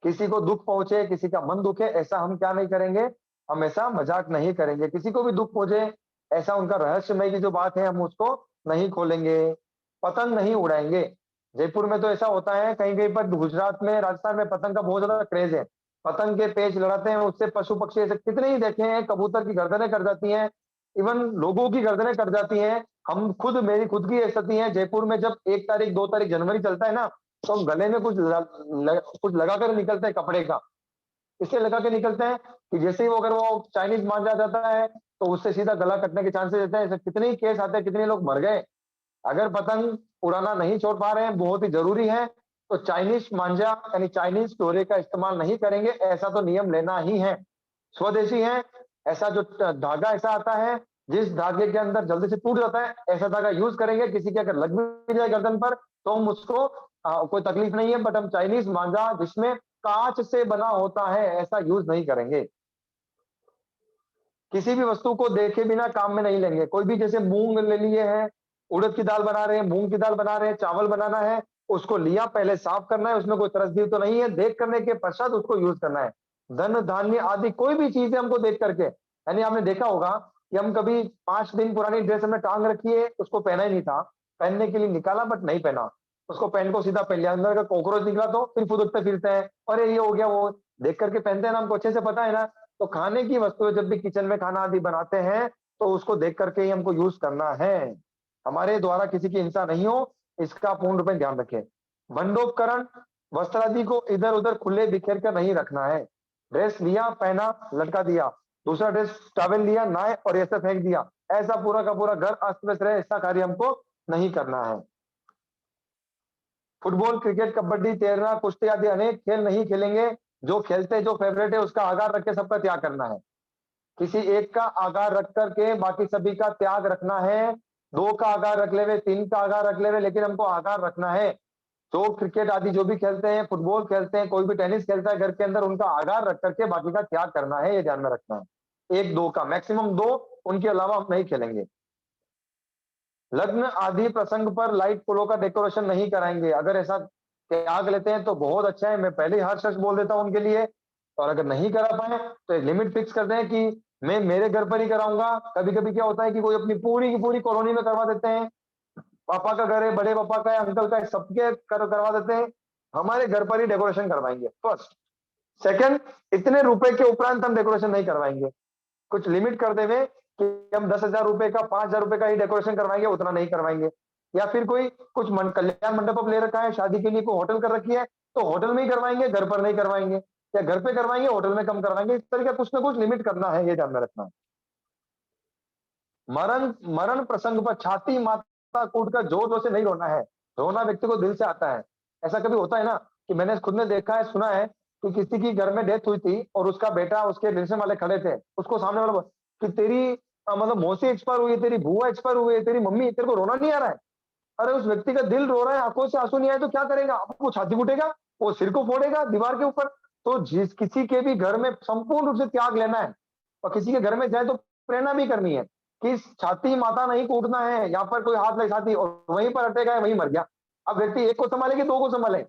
किसी को दुख पहुंचे, किसी का मन दुखे, ऐसा हम क्या नहीं करेंगे, हम ऐसा मजाक नहीं करेंगे। किसी को भी दुख पहुंचे, ऐसा उनका रहस्यमय की जो बात है हम उसको नहीं खोलेंगे। पतंग नहीं उड़ाएंगे। जयपुर में तो ऐसा होता है, कहीं कहीं पर गुजरात में, राजस्थान में पतंग का बहुत ज्यादा क्रेज है, पतंग के पेच लड़ाते हैं, उससे पशु पक्षी ऐसे कितने ही देखे हैं, कबूतर की गर्दनें कट जाती हैं, इवन लोगों की गर्दनें कट जाती हैं। हम खुद, मेरी खुद की स्थिति है, जयपुर में जब 1 तारीख 2 तारीख जनवरी चलता है ना, तो हम गले में कुछ लगा कर निकलते हैं कपड़े का, इसलिए लगा के निकलते हैं कि जैसे ही वो, अगर वो चाइनीज मांझा जाता है तो उससे सीधा गला कटने के चांसेस रहते हैं। ऐसे कितने ही केस आते हैं, कितने लोग मर गए। अगर पतंग उड़ाना नहीं छोड़ पा रहे हैं, बहुत ही जरूरी है, तो चाइनीज मांझा यानी चाइनीज डोरे का इस्तेमाल नहीं करेंगे, ऐसा तो नियम लेना ही है। स्वदेशी है, ऐसा जो धागा ऐसा आता है जिस धागे के अंदर जल्दी से टूट जाता है, ऐसा धागा यूज करेंगे। किसी के अगर लग भी जाए गर्दन पर तो हम उसको कोई तकलीफ नहीं है, बट हम चाइनीज मांझा जिसमें कांच से बना होता है ऐसा यूज नहीं करेंगे। किसी भी वस्तु को देखे बिना काम में नहीं लेंगे। कोई भी, जैसे मूंग ले लिए हैं, उड़द की दाल बना रहे हैं, मूंग की दाल बना रहे हैं, चावल बनाना है, उसको लिया, पहले साफ करना है, उसमें कोई तरसदी तो नहीं है, देख करने के पश्चात उसको यूज करना है। धन धान्य आदि कोई भी चीज है हमको देख करके, यानी आपने देखा होगा कि हम कभी 5 दिन पुरानी ड्रेस हमने टांग रखी है, उसको पहना ही नहीं था, पहनने के लिए निकाला बट नहीं पहना, उसको पहन को सीधा पहन लिया, अंदर का कॉकरोच निकला तो फिर फुदकते फिरते हैं, अरे ये हो गया वो, देख करके पहनते हैं ना, हमको अच्छे से पता है ना। तो खाने की वस्तुएं जब भी किचन में खाना आदि बनाते हैं तो उसको देख करके ही हमको यूज करना है, हमारे द्वारा किसी की हिंसा नहीं हो, इसका पूर्ण रूप में ध्यान रखें। भंडोपकरण वस्त्र आदि को इधर उधर खुले बिखेर कर नहीं रखना है। ड्रेस लिया, पहना, लटका दिया, दूसरा ड्रेस टॉवेल लिया, नहाए और ऐसे फेंक दिया, ऐसा पूरा का पूरा घर अस्त व्यस्त रहे, ऐसा कार्य हमको नहीं करना है। फुटबॉल, क्रिकेट, कबड्डी, तैरना, कुश्ती आदि अनेक खेल नहीं खेलेंगे। जो खेलते जो फेवरेट है उसका आगार रख के सबका त्याग करना है। किसी एक का आगार रख करके बाकी सभी का त्याग रखना है। 2 का आगार रख लेवे, 3 का आगार रख लेवे, लेकिन हमको आगार रखना है। जो क्रिकेट आदि जो भी खेलते हैं, फुटबॉल खेलते हैं, कोई भी टेनिस खेलता है घर के अंदर, उनका आगार रख करके बाकी का त्याग करना है, ये ध्यान में रखना है। 1-2 का मैक्सिमम 2, उनके अलावा हम नहीं खेलेंगे। लग्न आदि प्रसंग पर लाइट फूलों का डेकोरेशन नहीं कराएंगे। अगर ऐसा त्याग लेते हैं तो बहुत अच्छा है, मैं पहले ही हर शख्स बोल देता हूं उनके लिए। और अगर नहीं करा पाए तो एक लिमिट फिक्स कर दें कि मैं मेरे घर पर ही कराऊंगा। कभी कभी क्या होता है कि कोई अपनी पूरी की पूरी कॉलोनी में करवा देते हैं, पापा का घर है, बड़े पापा का है, अंकल का है, सबके करवा देते हैं। हमारे घर पर ही डेकोरेशन करवाएंगे फर्स्ट। सेकंड, इतने रुपए के उपरांत हम डेकोरेशन नहीं करवाएंगे। कुछ लिमिट कर देवे कि हम 10,000 रुपए का, 5,000 रुपए का ही डेकोरेशन करवाएंगे, उतना नहीं करवाएंगे। या फिर कोई कुछ कल्याण मंडप ले रखा है, शादी के लिए कोई होटल कर रखी है, तो होटल में ही करवाएंगे, घर पर नहीं करवाएंगे। या घर पे करवाएंगे, होटल में कम करवाएंगे। इस तरह का कुछ ना कुछ लिमिट करना है, ये ध्यान में रखना है। मरण मरण प्रसंग पर छाती माता कूट कर जोर जोर से नहीं रोना है। रोना व्यक्ति को दिल से आता है। ऐसा कभी होता है ना कि मैंने खुद ने देखा है, सुना है कि किसी की घर में डेथ हुई थी और उसका बेटा उसके रिलेशन वाले खड़े थे, उसको सामने वाला कि तेरी मतलब मौसी एक्सपायर हुई है, तेरी बुआ एक्सपायर हुई है, तेरी मम्मी, तेरे को रोना नहीं आ रहा है? अरे उस व्यक्ति का दिल रो रहा है, आंखों से आंसू नहीं आए तो क्या करेगा? अब वो छाती फूटेगा, वो सिर को फोड़ेगा दीवार के ऊपर। तो जिस किसी के भी घर में संपूर्ण रूप से त्याग लेना है, और किसी के घर में जाए तो प्रेरणा भी करनी है कि छाती माता नहीं कूटना है, यहाँ पर कोई हाथ लगे छाती और वहीं पर अटेगा है, वहीं मर गया। अब व्यक्ति एक को संभाले कि 2 को संभाले?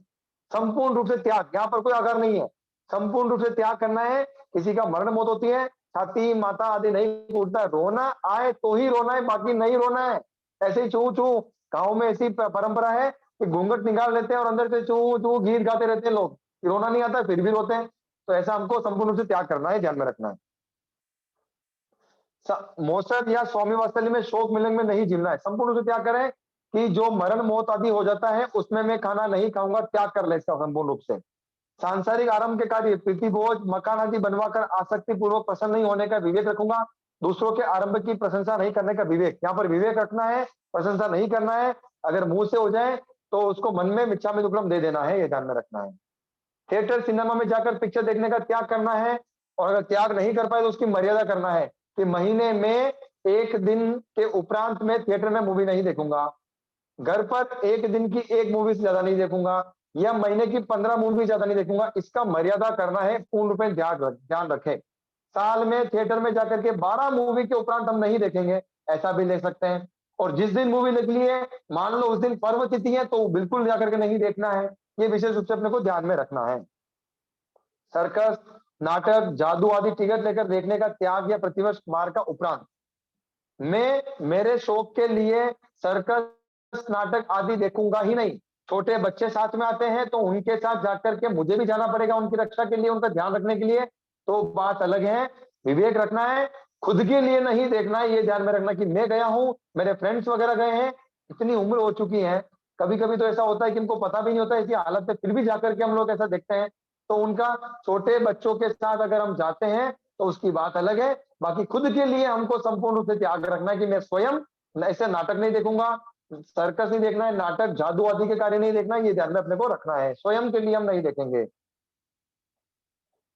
संपूर्ण रूप से त्याग, यहाँ पर कोई आगार नहीं है, संपूर्ण रूप से त्याग करना है। किसी का मरण मौत होती है, छाती माता आदि नहीं कूटता है, रोना आए तो ही रोना है, बाकी नहीं रोना है। ऐसे ही चू चू, गाँव में ऐसी परंपरा है कि घूंघट निकाल लेते हैं और अंदर से चू चू गीत गाते रहते हैं लोग, रोना नहीं आता फिर भी रोते हैं। तो ऐसा हमको संपूर्ण रूप से त्याग करना है, ध्यान में रखना है। मौसम या स्वामी वात्सल्य में शोक मिलन में नहीं जीना है। संपूर्ण रूप से त्याग करें कि जो मरण मौत आदि हो जाता है उसमें मैं खाना नहीं खाऊंगा, त्याग कर ले इसका संपूर्ण रूप से। सांसारिक आरंभ के कार्य प्रीति भोज मकान आदि बनवाकर आसक्ति पूर्वक प्रसन्न नहीं होने का विवेक रखूंगा। दूसरों के आरंभ की प्रशंसा नहीं करने का विवेक, यहाँ पर विवेक रखना है, प्रशंसा नहीं करना है। अगर मुंह से हो जाए तो उसको मन में मिच्छा में दुक्कड़म दे देना है, ये ध्यान में रखना है। थिएटर सिनेमा में जाकर पिक्चर देखने का त्याग करना है, और अगर त्याग नहीं कर पाए तो उसकी मर्यादा करना है कि महीने में 1 दिन के उपरांत में थिएटर में मूवी नहीं देखूंगा, घर पर 1 दिन की 1 मूवी से ज्यादा नहीं देखूंगा, या महीने की 15 मूवी ज्यादा नहीं देखूंगा। इसका मर्यादा करना है, पूर्ण रूप में ध्यान रखें। साल में थिएटर में जाकर के 12 मूवी के उपरांत हम नहीं देखेंगे, ऐसा भी ले सकते हैं। और जिस दिन मूवी निकली है, मान लो उस दिन पर्व तिथि है, तो बिल्कुल जाकर के नहीं देखना है, ये विशेष रूप से अपने को ध्यान में रखना है। सर्कस, नाटक, जादू आदि टिकट लेकर देखने का त्याग या प्रतिवर्ष मार का उपरांत। मैं मेरे शौक के लिए सर्कस नाटक आदि देखूंगा ही नहीं। छोटे बच्चे साथ में आते हैं तो उनके साथ जाकर के मुझे भी जाना पड़ेगा उनकी रक्षा के लिए, उनका ध्यान रखने के लिए, तो बात अलग है। विवेक रखना है, खुद के लिए नहीं देखना है, ये ध्यान में रखना कि मैं गया हूं, मेरे फ्रेंड्स वगैरह गए हैं, इतनी उम्र हो चुकी है। कभी कभी तो ऐसा होता है कि इनको पता भी नहीं होता ऐसी हालत में, फिर भी जाकर के हम लोग ऐसा देखते हैं। तो उनका छोटे बच्चों के साथ अगर हम जाते हैं तो उसकी बात अलग है। बाकी खुद के लिए हमको संपूर्ण रूप से त्याग रखना है कि मैं स्वयं ऐसे नाटक नहीं देखूंगा, सर्कस नहीं देखना है, नाटक जादू आदि के कार्य नहीं देखना है, ये ध्यान में अपने को रखना है। स्वयं के लिए हम नहीं देखेंगे।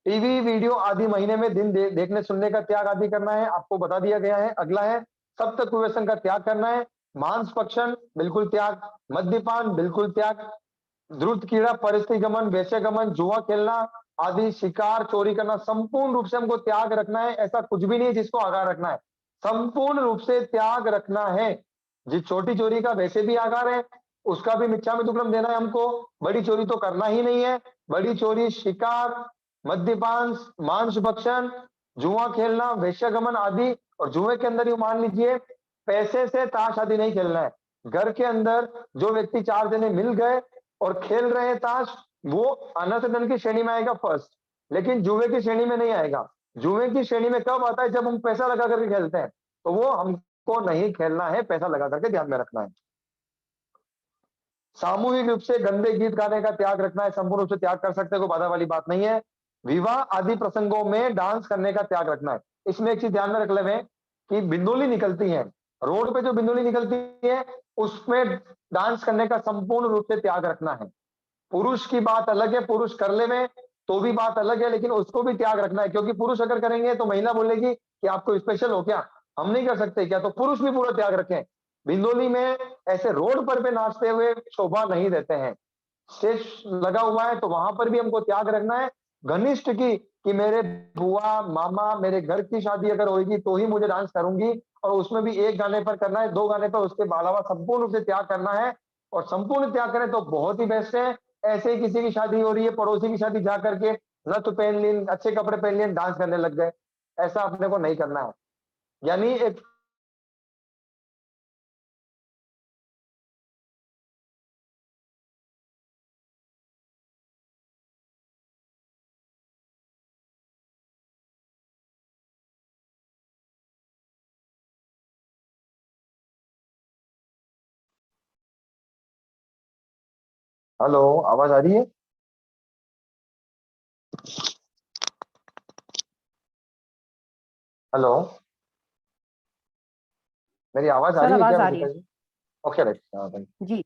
टीवी वीडियो आदि महीने में दिन देखने सुनने का त्याग आदि करना है, आपको बता दिया गया है। अगला है सप्त कुव्यसन का त्याग करना है। मांस भक्षण बिल्कुल त्याग, मद्यपान बिल्कुल त्याग, द्रुत कीड़ा, परिस्थिति गमन, वैश्य गमन, जुआ खेलना आदि, शिकार, चोरी करना, संपूर्ण रूप से हमको त्याग रखना है। ऐसा कुछ भी नहीं है जिसको आगार रखना है, संपूर्ण रूप से त्याग रखना है। जिस छोटी चोरी का वैसे भी आगार है, उसका भी मिच्छामि दुक्कडम देना है हमको। बड़ी चोरी तो करना ही नहीं है। बड़ी चोरी, शिकार, मद्यपान, मांस भक्षण, जुआ खेलना, वेश्यागमन आदि, और जुए के अंदर ही मान लीजिए पैसे से ताश आदि नहीं खेलना है। घर के अंदर जो व्यक्ति 4 जने मिल गए और खेल रहे हैं ताश, वो अनर्थ धन की श्रेणी में आएगा फर्स्ट, लेकिन जुए की श्रेणी में नहीं आएगा। जुए की श्रेणी में कब आता है? जब हम पैसा लगा करके खेलते हैं, तो वो हमको नहीं खेलना है, पैसा लगा करके ध्यान में रखना है। सामूहिक रूप से गंदे गीत गाने का त्याग रखना है, संपूर्ण रूप से त्याग कर सकते हैं, कोई बाधा वाली बात नहीं है। विवाह आदि प्रसंगों में डांस करने का त्याग रखना है। इसमें एक चीज ध्यान में रख लेवे कि बिंदुली निकलती है, रोड पे जो बिंदुली निकलती है उसमें डांस करने का संपूर्ण रूप से त्याग रखना है। पुरुष की बात अलग है, पुरुष कर लेवे तो भी बात अलग है, लेकिन उसको भी त्याग रखना है, क्योंकि पुरुष अगर करेंगे तो महिला बोलेगी कि आपको स्पेशल हो क्या, हम नहीं कर सकते क्या? तो पुरुष भी पूरा त्याग रखें। बिंदोली में ऐसे रोड पर भी नाचते हुए शोभा नहीं देते हैं। स्टेज लगा हुआ है तो वहां पर भी हमको त्याग रखना है घनिष्ठ की, कि मेरे बुआ मामा मेरे घर की शादी अगर होगी तो ही मुझे डांस करूंगी, और उसमें भी एक गाने पर करना है, 2 गाने पर, उसके अलावा संपूर्ण रूप से त्याग करना है। और संपूर्ण त्याग करें तो बहुत ही बेस्ट है। ऐसे ही किसी की शादी हो रही है, पड़ोसी की शादी जा करके नथ पहन ली, अच्छे कपड़े पहन लिए, डांस करने लग गए, ऐसा अपने को नहीं करना है। यानी एक हेलो, आवाज आ रही है? हेलो, मेरी आवाज आ सर रही है क्या आवाज आ रही रचिता है। जी? ओके राइट, हाँ भाई। जी।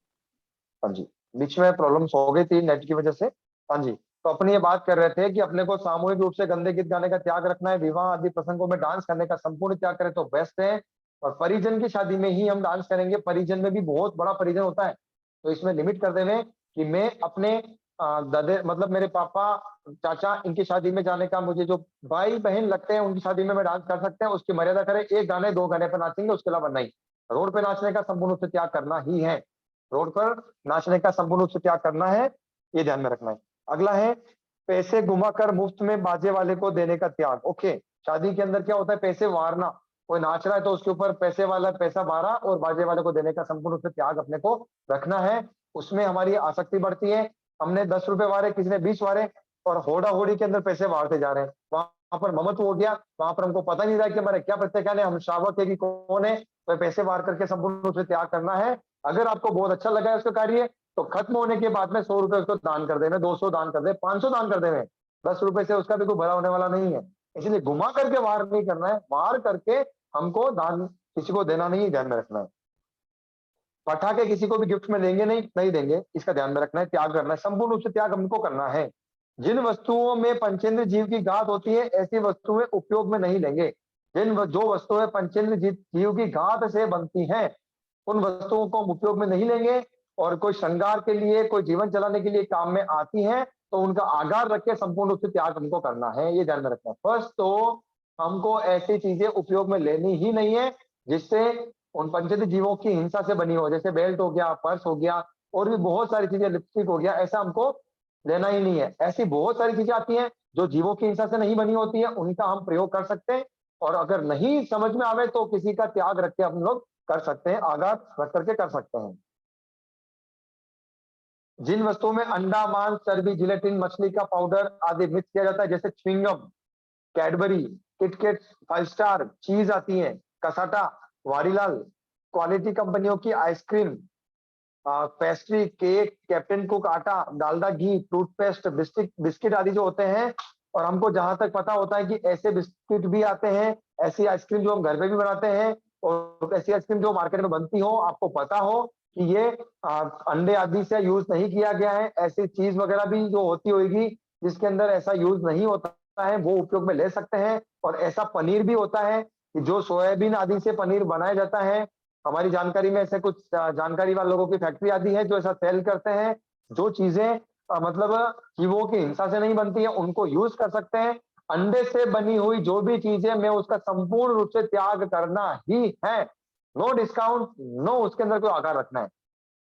हाँ जी, बीच में प्रॉब्लम्स हो गई थी नेट की वजह से। हाँ जी, तो अपनी ये बात कर रहे थे कि अपने को सामूहिक रूप से गंदे गीत गाने का त्याग रखना है, विवाह आदि प्रसंगों में डांस करने का संपूर्ण त्याग करें तो बेस्ट है। और परिजन की शादी में ही हम डांस करेंगे, परिजन में भी बहुत बड़ा परिजन होता है, तो इसमें लिमिट कर देवे कि मैं अपने दादे मतलब मेरे पापा चाचा इनकी शादी में जाने का, मुझे जो भाई बहन लगते हैं उनकी शादी में मैं डांस कर सकते हैं, उसकी मर्यादा करें, 1 गाने 2 गाने पर नाचेंगे, उसके अलावा नहीं। रोड पे नाचने का संपूर्ण रूप से त्याग करना ही है। रोड पर नाचने का संपूर्ण रूप से त्याग करना है, ये ध्यान में रखना है। अगला है पैसे घुमाकर मुफ्त में बाजे वाले को देने का त्याग। ओके, शादी के अंदर क्या होता है? पैसे वारना, कोई नाच रहा है तो उसके ऊपर पैसे वाला पैसा वारा और बाजे वाले को देने का संपूर्ण रूप से त्याग अपने को रखना है। उसमें हमारी आसक्ति बढ़ती है, हमने 10 रुपए वारे, किसी ने 20 वारे, और होड़ा होड़ी के अंदर पैसे वारते जा रहे हैं, वहां पर ममत्व हो गया, वहां पर हमको पता नहीं रहा कि हमारे क्या प्रत्याख्यान है, हम शावक है कि कौन है, तो पैसे वार करके संपूर्ण रूप से त्याग करना है। अगर आपको बहुत अच्छा लगा है उसका कार्य, तो खत्म होने के बाद में 100 रुपए उसको दान कर देवे, 200 दान कर दे, 500 दान कर देवे, 10 रुपए से उसका भी कोई भला होने वाला नहीं है। इसलिए घुमा करके वार नहीं करना है, वार करके हमको दान किसी को देना नहीं, ध्यान में रखना है। पटाखे किसी को भी गिफ्ट में देंगे नहीं, नहीं देंगे, इसका ध्यान में रखना है, त्याग करना है, संपूर्ण रूप से त्याग हमको करना है। जिन वस्तुओं में पंचेंद्र जीव की घात होती है ऐसी वस्तुएं उपयोग में नहीं लेंगे। जो वस्तुएं पंचेंद्र जीव की घात से बनती हैं उन वस्तुओं को हम उपयोग में नहीं लेंगे, और कोई श्रृंगार के लिए, कोई जीवन चलाने के लिए काम में आती हैं तो उनका आगार रख के संपूर्ण रूप से त्याग हमको करना है, ये ध्यान में रखना है। फर्स्ट तो हमको ऐसी चीजें उपयोग में लेनी ही नहीं है जिससे उन पंचेंद्र जीवों की हिंसा से बनी हो, जैसे बेल्ट हो गया, पर्स हो गया, और भी बहुत सारी चीजें, लिपस्टिक हो गया, ऐसा हमको लेना ही नहीं है। ऐसी बहुत सारी चीजें आती हैं जो जीवों की हिंसा से नहीं बनी होती है, उनका हम प्रयोग कर सकते हैं, और अगर नहीं समझ में आवे तो किसी का त्याग रख के हम लोग कर सकते हैं, आगाज रख करके कर सकते हैं। जिन वस्तुओं में अंडा, मांस, चर्बी, जिलेटिन, मछली का पाउडर आदि मिक्स किया जाता है, जैसे च्युइंगम, कैडबरी, किटकैट, 5 स्टार, चीज आती है, कसाटा, वारीलाल, क्वालिटी कंपनियों की ice cream, pastry, cake, captain cook आटा, डालडा घी, टूथपेस्ट, बिस्किट आदि जो होते हैं, और हमको जहां तक पता होता है कि ऐसे बिस्किट भी आते हैं, ऐसी आइसक्रीम जो हम घर पे भी बनाते हैं, और ऐसी आइसक्रीम जो मार्केट में बनती हो, आपको पता हो कि ये अंडे आदि से यूज नहीं किया गया है, ऐसी चीज वगैरह भी जो होती होगी जिसके अंदर ऐसा यूज नहीं होता है, वो उपयोग में ले सकते हैं। और ऐसा पनीर भी होता है कि जो सोयाबीन आदि से पनीर बनाया जाता है, हमारी जानकारी में ऐसे कुछ जानकारी वाले लोगों की फैक्ट्री आदि है जो ऐसा सेल करते हैं। जो चीजें मतलब जीवों की हिंसा से नहीं बनती है उनको यूज कर सकते हैं। अंडे से बनी हुई जो भी चीजें, मैं उसका संपूर्ण रूप से त्याग करना ही है, नो डिस्काउंट, नो उसके अंदर कोई आकार रखना है।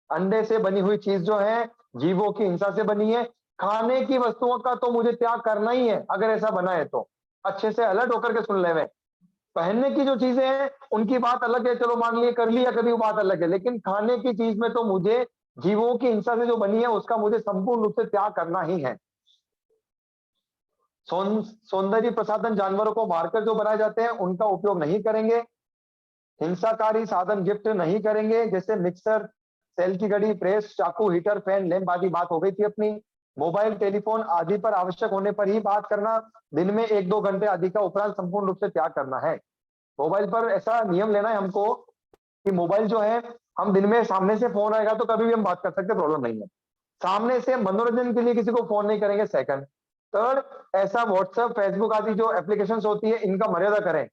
अंडे से बनी हुई चीज जो है जीवों की हिंसा से बनी है। खाने की वस्तुओं का तो मुझे त्याग करना ही है, अगर ऐसा बना है तो अच्छे से अलर्ट होकर के सुन ले। में पहनने की जो चीजें हैं उनकी बात अलग है, चलो मान लिए कर लिया कभी, वो बात अलग है, लेकिन खाने की चीज में तो मुझे जीवों की हिंसा से जो बनी है उसका मुझे संपूर्ण रूप से त्याग करना ही है। सौंदर्य प्रसाधन जानवरों को मारकर जो बनाए जाते हैं उनका उपयोग नहीं करेंगे। हिंसाकारी साधन गिफ्ट नहीं करेंगे, जैसे मिक्सर, सेल की घड़ी, प्रेस, चाकू, हीटर, फैन, लैंप आदि बात हो गई थी अपनी। मोबाइल टेलीफोन आदि पर आवश्यक होने पर ही बात करना, दिन में 1-2 घंटे आदि का उपरांत संपूर्ण रूप से त्याग करना है। मोबाइल पर ऐसा नियम लेना है हमको कि मोबाइल जो है हम दिन में सामने से फोन आएगा तो कभी भी हम बात कर सकते, प्रॉब्लम नहीं है। सामने से मनोरंजन के लिए किसी को फोन नहीं करेंगे। सेकंड, थर्ड, ऐसा व्हाट्सएप, फेसबुक आदि जो एप्लीकेशंस होती है इनका मर्यादा करें।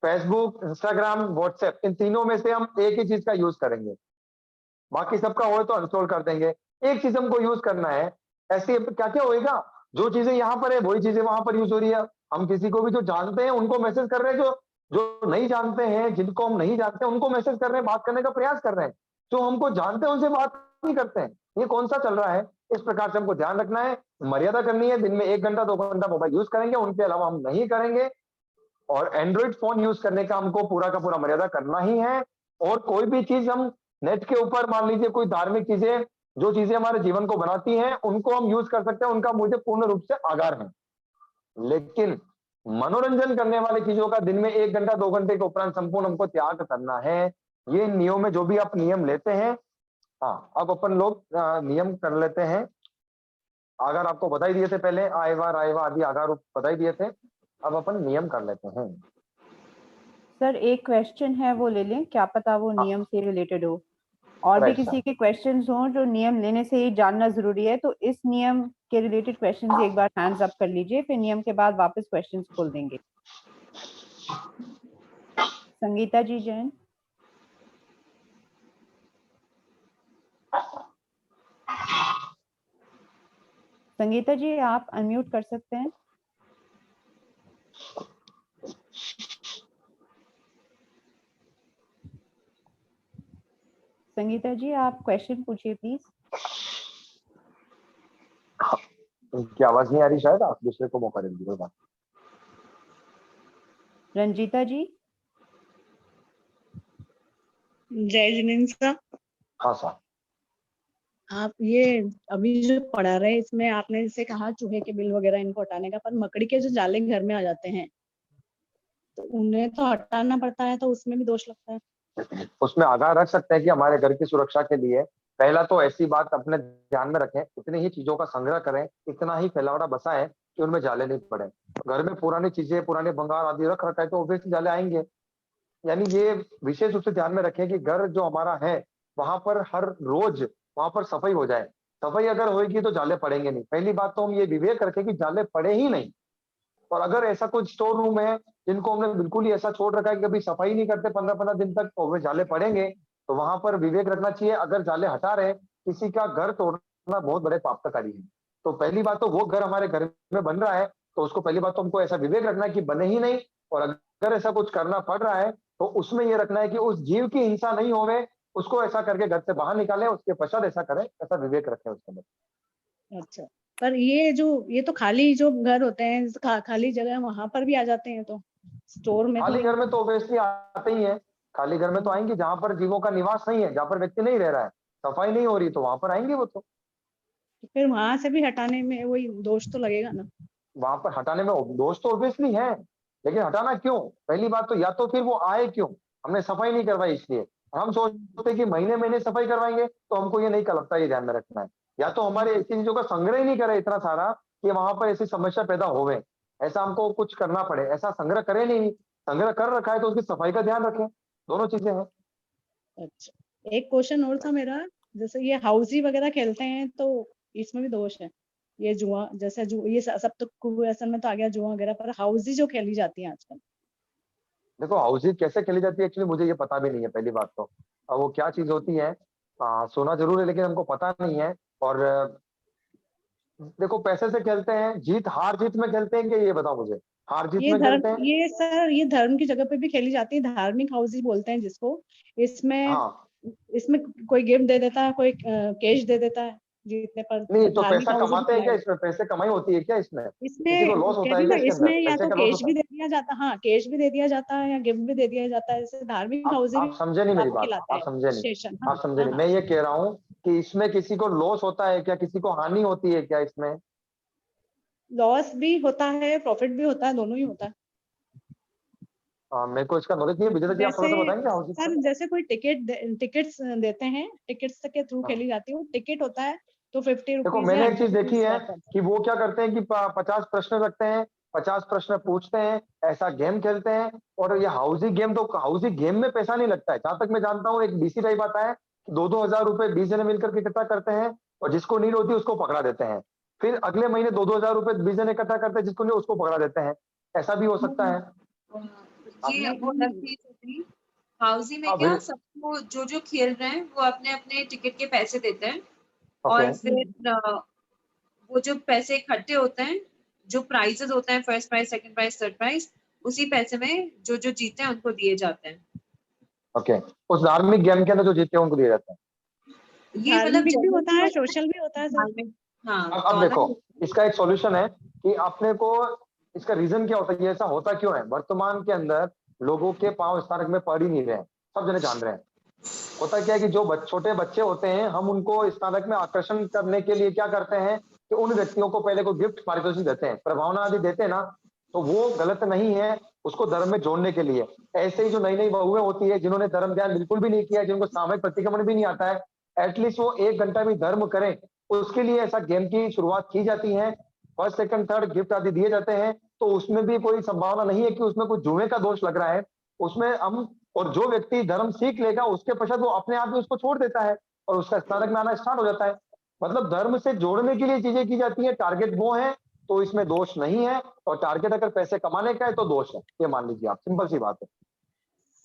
फेसबुक, इंस्टाग्राम, व्हाट्सएप, इन तीनों में से हम एक ही चीज का यूज करेंगे, बाकी सबका हो तो अनइंस्टॉल कर देंगे। एक चीज हमको यूज करना है। ऐसे क्या क्या होएगा, जो चीजें यहाँ पर है वही चीजें वहां पर यूज हो रही है। हम किसी को भी जो जानते हैं उनको मैसेज कर रहे हैं, जो जो नहीं जानते हैं, जिनको हम नहीं जानते उनको मैसेज कर रहे हैं, बात करने का प्रयास कर रहे हैं। जो हमको जानते हैं उनसे बात नहीं करते हैं, ये कौन सा चल रहा है। इस प्रकार से हमको ध्यान रखना है, मर्यादा करनी है। दिन में 1 घंटा 2 घंटा मोबाइल यूज करेंगे, उनके अलावा हम नहीं करेंगे। और एंड्रॉइड फोन यूज करने का हमको पूरा का पूरा मर्यादा करना ही है। और कोई भी चीज हम नेट के ऊपर, मान लीजिए कोई धार्मिक चीजें, जो चीजें हमारे जीवन को बनाती हैं उनको हम यूज कर सकते हैं, उनका मुझे पूर्ण रूप से आगार है। लेकिन मनोरंजन करने वाली चीजों का दिन में 1 घंटा 2 घंटे के उपरांत संपूर्ण हमको त्याग करना है। ये नियम में जो भी आप नियम लेते हैं, हाँ अब अपन लोग नियम कर लेते हैं। अगर आपको बता ही दिए थे पहले, आयवा आदि आगार बता ही दिए थे, अब अपन नियम कर लेते हैं। सर एक क्वेश्चन है वो ले लें, क्या पता वो नियम से रिलेटेड हो। और भी राइट किसी सर। के क्वेश्चंस हों जो नियम लेने से ही जानना जरूरी है, तो इस नियम के रिलेटेड क्वेश्चंस एक बार हैंड्स अप कर लीजिए, फिर नियम के बाद वापस क्वेश्चंस खोल देंगे। संगीता जी जैन। संगीता जी आप अनम्यूट कर सकते हैं। संगीता जी आप क्वेश्चन पूछिए प्लीज। उनकी आवाज नहीं आ रही, शायद आप दूसरे को मौका देंगे कोई बात। रंजीता जी। जय जिनेन्द्र सर। हाँ सर। आप ये अभी जो पढ़ा रहे इसमें आपने जैसे कहा चूहे के बिल वगैरह इनको हटाने का, पर मकड़ी के जो जाले घर में आ जाते हैं तो उन्हें तो हटाना पड़ता है, तो उसमें भी दोष लगता है। उसमें आगाह रख सकते हैं कि हमारे घर की सुरक्षा के लिए पहला तो ऐसी बात अपने ध्यान में रखें, इतनी ही चीजों का संग्रह करें, इतना ही फैलावड़ा बसाएं कि उनमें जाले नहीं पड़े। घर में पुरानी चीजें, पुराने भंगार आदि रख रखा है तो ऑब्वियसली जाले आएंगे। यानी ये विशेष रूप से ध्यान में रखें कि घर जो हमारा है वहां पर हर रोज वहां पर सफाई हो जाए। सफाई अगर होगी तो जाले पड़ेंगे नहीं। पहली बात तो हम ये विवेक रखें कि जाले पड़े ही नहीं। और अगर ऐसा कुछ स्टोर रूम है जिनको हमने बिल्कुल ही ऐसा छोड़ रखा है कि कभी सफाई नहीं करते 15-15 दिन तक, तो वे जाले पड़ेंगे। तो वहां पर विवेक रखना चाहिए। अगर जाले हटा रहे, किसी का घर तोड़ना बहुत बड़े पाप का कार्य है। तो पहली बात तो वो घर हमारे घर में बन रहा है तो उसको पहली बात तो हमको ऐसा विवेक रखना है कि बने ही नहीं। और अगर ऐसा कुछ करना पड़ रहा है तो उसमें ये रखना है कि उस जीव की हिंसा नहीं होवे, उसको ऐसा करके घर से बाहर निकाले, उसके पश्चात ऐसा करें, ऐसा विवेक रखें उसके अंदर। अच्छा, पर ये तो खाली जो घर होते हैं, खाली जगह वहां पर भी आ जाते हैं, तो स्टोर में खाली थोड़ी। घर में तो ऑब्वियसली आते ही है। खाली घर में तो आएंगे जहां पर जीवों का निवास नहीं है, जहां पर व्यक्ति नहीं रह रहा है, सफाई नहीं हो रही, तो वहां पर आएंगे वो तो। फिर वहां से भी हटाने में वही दोष तो लगेगा ना। वहां पर हटाने में दोष तो ऑब्वियसली है, लेकिन हटाना क्यों? पहली बात तो या तो फिर वो आए क्यों, हमने सफाई नहीं करवाई इसलिए। हम सोचते हैं कि महीने महीने सफाई करवाएंगे, तो हमको ये नहीं लगता, ये ध्यान में रखना है। या तो हमारे ऐसी चीजों का संग्रह ही नहीं करे इतना सारा कि वहां पर ऐसी समस्या पैदा होवे, ऐसा हमको कुछ करना पड़े। ऐसा संग्रह करे नहीं, संग्रह कर रखा है तो उसकी सफाई का ध्यान रखें। दोनों चीजें हैं। अच्छा, एक क्वेश्चन और था मेरा, जैसे ये हाउसी वगैरह खेलते हैं तो इसमें भी दोष है। ये जुआ जैसे ये सब तो कुएसन में तो आ गया जुआ वगैरह, पर हाउसी जो खेली जाती है आजकल। देखो हाउसी कैसे खेली जाती है एक्चुअली मुझे ये पता भी नहीं है पहली बात तो। अब वो क्या चीज होती है, सुना जरूर है लेकिन हमको पता नहीं है। और देखो पैसे से खेलते हैं, जीत हार जीत में खेलते हैं कि ये बताओ मुझे, हार जीत में खेलते हैं? ये धर्म की जगह पे भी खेली जाती है, धार्मिक हाउसी बोलते हैं जिसको। इसमें हाँ इसमें कोई गिफ्ट दे देता है, कोई कैश दे देता है जीतने पर। नहीं तो धार्मिक पैसा हाउस कमाते हैं क्या इसमें, पैसे कमाई होती है क्या इसमें, किसी को इसमें लॉस कह होता रही है क्या ना, इसके अंदर, इसमें या पैसे तो का लॉस कैश होता भी है? दे दिया जाता, हाँ कैश भी दे दिया जाता है या गिफ्ट भी दे दिया जाता है। जैसे धार्मिक हाउस आप समझे नहीं मेरी बाबा बात, खिलाते आप हैं समझे नहीं, स्टेशन। आप हाँ समझे हाँ नहीं। हाँ। मैं ये कह रहा हूँ कि इसमें किसी को लॉस होता है क्या, किसी को हानि होती है क्या इसमें? लॉस भी होता है, प्रॉफिट भी होता है, दोनों ही होता है। मेरे को इसका नॉलेज नहीं है, विजेता जी आप थोड़ा जैसे सा बताएंगे हाउसिंग का? सर, जैसे कोई टिकट्स देते हैं, टिकट्स के थ्रू हाँ। खेली जाती है। टिकट होता है तो 50 देखो रुपीज या मैंने एक 100 चीज देखी रुपीज है पर। कि वो क्या करते हैं कि 50 प्रश्न रखते हैं, 50 प्रश्न पूछते हैं, ऐसा गेम खेलते हैं। और ये हाउसिंग गेम, तो हाउसिंग गेम में पैसा नहीं लगता है जहां तक मैं जानता हूँ। एक डीसी टाइप आता है, 2-2 हजार रुपए 20 जने मिलकर के इकट्ठा करते हैं, और जिसको नीड होती है उसको पकड़ा देते हैं। फिर अगले महीने 2-2 हजार रुपए 20 जने इकट्ठा करते हैं, जिसको नहीं उसको पकड़ा देते हैं। ऐसा भी हो सकता है। ये वो अलग चीज होती। हाउसी में हाँ क्या सबको जो जो खेल रहे हैं वो अपने अपने टिकट के पैसे देते हैं, ओके। और फिर वो जो पैसे इकट्ठे होते हैं, जो प्राइजेस होते हैं, first prize, second prize, third prize, उसी पैसे में जो जो जीते हैं उनको दिए जाते हैं। ओके, उस धार्मिक गेम के अंदर जो जीते हैं उनको दिए जाते हैं। ये मतलब धार्मिक भी होता जनरली है, होता है सोशल भी होता है सर। धार्मिक। हाँ, अब दोनों देखो, ही। इसका एक सॉल्यूशन है कि अपने को, इसका रीजन क्या होता है, ये ऐसा होता क्यों है? वर्तमान के अंदर लोगों के पांव स्नातक में पड़ ही नहीं रहे हैं, सब जने जान रहे हैं। होता क्या है कि जो छोटे बच्चे होते हैं, हम उनको स्नातक में आकर्षण करने के लिए क्या करते हैं कि उन व्यक्तियों को पहले को गिफ्ट पारितोषिक देते हैं, प्रभावना आदि देते हैं ना, तो वो गलत नहीं है, उसको धर्म में जोड़ने के लिए। ऐसे ही जो नई नई बहुएं होती है जिन्होंने धर्म ध्यान बिल्कुल भी नहीं किया, जिनको सामूहिक प्रतिक्रमण भी नहीं आता है, एटलीस्ट वो 1 घंटा भी धर्म करें, उसके लिए ऐसा गेम की शुरुआत की जाती है। फर्स्ट सेकंड थर्ड गिफ्ट आदि दिए जाते हैं, तो उसमें भी कोई संभावना नहीं है कि उसमें कोई जुए का दोष लग रहा है उसमें हम। और जो व्यक्ति धर्म सीख लेगा उसके पश्चात वो अपने आप ही उसको छोड़ देता है और उसका स्नातक में आना स्टार्ट हो जाता है। मतलब धर्म से जोड़ने के लिए चीजें की जाती है, टारगेट वो है तो इसमें दोष नहीं है। और टारगेट अगर पैसे कमाने का है तो दोष है, ये मान लीजिए आप, सिंपल सी बात है।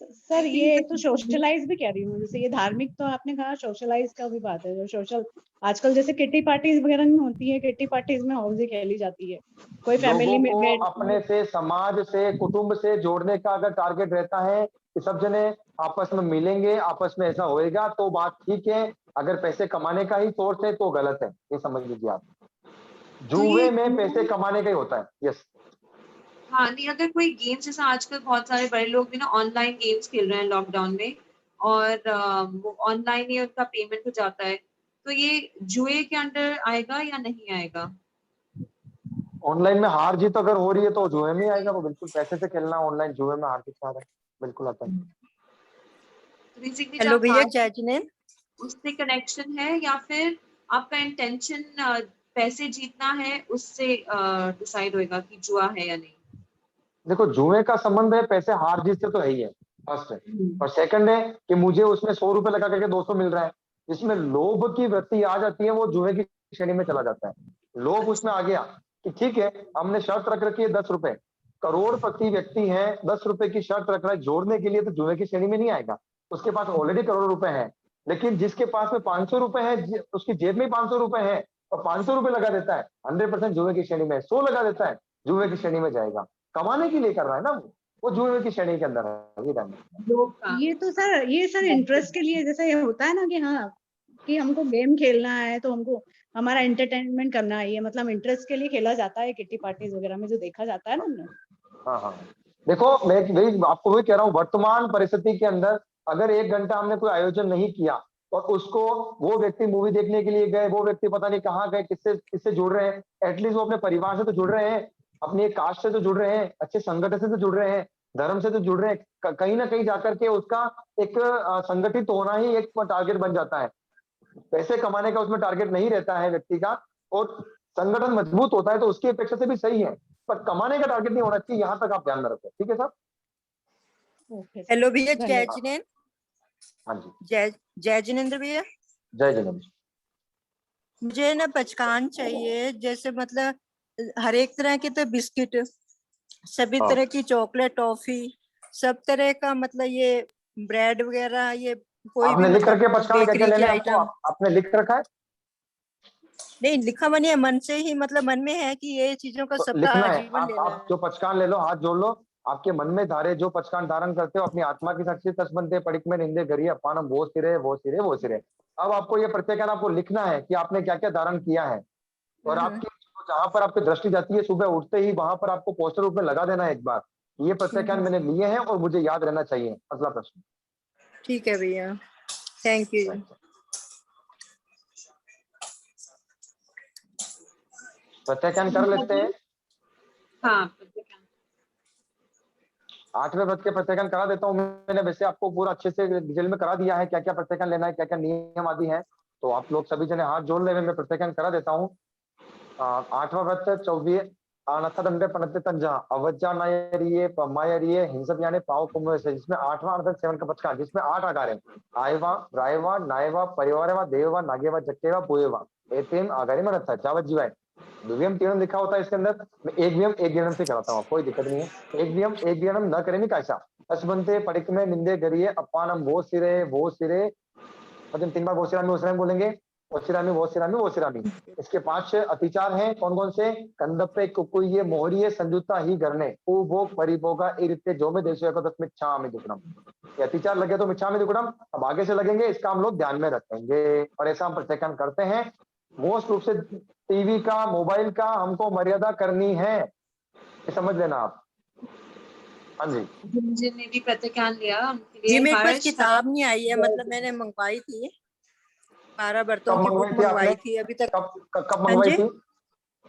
सर ये तो सोशलाइज भी कह रही हूँ, जैसे ये धार्मिक तो आपने कहा, सोशलाइज का भी बात है। जो सोशल आजकल जैसे किटी पार्टीज वगैरह नहीं होती है, किटी पार्टीज में हाउसी खेली जाती है। कोई फैमिली लोगों में को अपने से, समाज से, कुटुंब से जोड़ने का अगर टारगेट रहता है कि सब जने आपस में मिलेंगे, आपस में ऐसा होएगा तो बात ठीक है। अगर पैसे कमाने का ही सोर्स है तो गलत है, ये समझ लीजिए आप। तो ये जुए में पैसे कमाने का ही होता है। यस। हाँ नहीं, अगर कोई गेम्स, जैसा आजकल बहुत सारे बड़े लोग भी ना ऑनलाइन गेम्स खेल रहे हैं लॉकडाउन में, और वो ऑनलाइन ही उनका पेमेंट हो जाता है, तो ये जुए के अंडर आएगा या नहीं आएगा? ऑनलाइन में हार जीत अगर हो रही है तो जुए में आएगा, वो बिल्कुल। पैसे से खेलना ऑनलाइन, जुए में हार जीत आ रहा है, बिल्कुल आता है। तो बेसिकली हेलो जब भैया, हार जय जिनेंद्र। उससे कनेक्शन है, या फिर आपका इंटेंशन पैसे जीतना है, उससे डिसाइड होएगा कि जुआ है या नहीं? देखो, जुए का संबंध है पैसे हार जीत से तो है ही है, फर्स्ट है। और सेकंड है कि मुझे उसमें 100 रुपए लगा करके 200 मिल रहा है, जिसमें लोभ की वृत्ति आ जाती है, वो जुए की श्रेणी में चला जाता है। लोभ उसमें आ गया कि ठीक है, हमने शर्त रख रखी है 10 रुपए, करोड़पति व्यक्ति है, 10 रुपए की शर्त रख रहा है जोड़ने के लिए, तो जुए की श्रेणी में नहीं आएगा। उसके पास ऑलरेडी करोड़ रुपए है। लेकिन जिसके पास में 500 रुपए है, उसकी जेब में 500 रुपए है, और 500 रुपए लगा देता है, 100% जुए की श्रेणी में। 100 लगा देता है, जुए की श्रेणी में जाएगा। कमाने के लिए कर रहा है ना वो जुए की श्रेणी के अंदर है, ये ध्यान रखना। लोग का। ये सर इंटरेस्ट के लिए, जैसे ये होता है ना कि हाँ कि हमको गेम खेलना है तो हमको हमारा एंटरटेनमेंट करना है, ये मतलब इंटरेस्ट के लिए खेला जाता है किटी पार्टीज वगैरह में, जो देखा जाता है ना हमने। हाँ हाँ, देखो मैं वही आपको वही कह रहा हूँ, वर्तमान परिस्थिति के अंदर अगर 1 घंटा हमने कोई आयोजन नहीं किया और उसको, वो व्यक्ति मूवी देखने के लिए गए, वो व्यक्ति पता नहीं कहाँ गए, किससे किससे जुड़ रहे हैं, एटलीस्ट वो अपने परिवार से तो जुड़ रहे हैं, अपनी एक कास्ट से तो जुड़ रहे हैं, अच्छे संगठन से तो जुड़ रहे हैं, धर्म से तो जुड़ रहे हैं। कहीं ना कहीं जाकर के उसका एक संगठित होना ही एक टारगेट बन जाता है। पैसे कमाने का उसमें टारगेट नहीं रहता है व्यक्ति का, और संगठन मजबूत होता है तो उसकी अपेक्षा से भी सही है, पर कमाने का टारगेट नहीं होना चाहिए। यहाँ तक आप ध्यान में रखें, ठीक है सर? ओके, हेलो भैया, जय धन्यवाद। जिनेंद्र। हाँ जी, जय जिनेंद्र भैया। जय जगन्नाथ। मुझे ना पचकान चाहिए, जैसे मतलब हर एक तरह के तो बिस्किट, सभी हाँ। तरह की चॉकलेट, टॉफी, सब तरह का, मतलब ये ब्रेड वगैरह, ये कोई भी आपने लिख रखे मतलब पचकान क्या क्या बेकरी की लेने आपको? आइटम। आपने लिख रखा है? नहीं लिखा मन है, मन से ही, मतलब मन में है कि ये चीजों का तो सबका लिखना है। आजीवन आप लेना आप है। जो पचकान ले लो, हाथ जोड़ लो, आपके मन में धारे जो पचकान धारण करते हो अपनी आत्मा की साक्षी तस्बंते पड़िक में निंदे गरिए अपानम वो सिरे वो सिरे वो सिरे। अब आपको ये प्रत्येकन आपको लिखना है कि आपने क्या क्या धारण किया है, और आपकी जहां पर आपकी दृष्टि जाती है सुबह उठते ही वहां पर आपको पोस्टर रूप में लगा देना है एक बार, ये प्रत्याख्यान मैंने लिए हैं और मुझे याद रहना चाहिए। अगला प्रश्न। ठीक है भैया, थैंक यू। प्रत्याख्यान कर लेते हैं। हाँ प्रत्याख्यान। 8वें व्रत के प्रत्याख्यान करा देता हूँ। मैंने वैसे आपको पूरा अच्छे से डिटेल में करा दिया है क्या क्या प्रत्याख्यान लेना है, क्या क्या नियम आदि है, तो आप लोग सभी जने हाथ जोड़ ले, मैं प्रत्याख्यान करा देता हूँ। 8वां व्रत 24 अनथदंडे पनते तंजा अवज्जा नायरिये पमायरिये हिंसक यानी पाव कुंभ से, जिसमें 8वां अनथक सेवन का पचका, जिसमें 8 आकार है। आयवा रायवा नायवा परिवारवा देववा नागेवा जक्केवा पुएवा एतेम आगारी में रखता है चावत जीवाय। द्वियम तीनम लिखा होता है इसके अंदर। मैं एक नियम एक गिनम से कराता हूँ, कोई दिक्कत नहीं है। एक नियम एक गिनम न करें कैसा असबंते पड़िक में निंदे गरिए अपानम वो सिरे मतलब 3 बार वो सिरामी वो सिरामी बोलेंगे, वो सिरामी वो सिरामी वो सिरामी। इसके 5 अतिचार हैं, कौन कौन से? कंदप्पे कुकुये मोहरिये संयुक्ता ही गरने उपभोग परिभोगा इरित्ते जो में देशो को मिच्छा में दुकड़म। ये अतिचार लगे तो मिच्छा में दुकड़म, अब आगे से लगेंगे, इसका हम लोग ध्यान में रखेंगे और ऐसा हम प्रत्याख्यान करते हैं। मोस्ट रूप से टीवी का मोबाइल का हमको मर्यादा करनी है, ये समझ लेना आप। हाँ जी, जिनने भी प्रत्याख्यान लिया उनके जी लिए मेरे पास हर्ष। किताब नहीं आई है, मतलब मैंने मंगवाई थी 12 व्रतों कब की बुक मंगवाई थी आपने? मंगवाई थी अभी तक। कब हाँ मंगवाई जी, थी?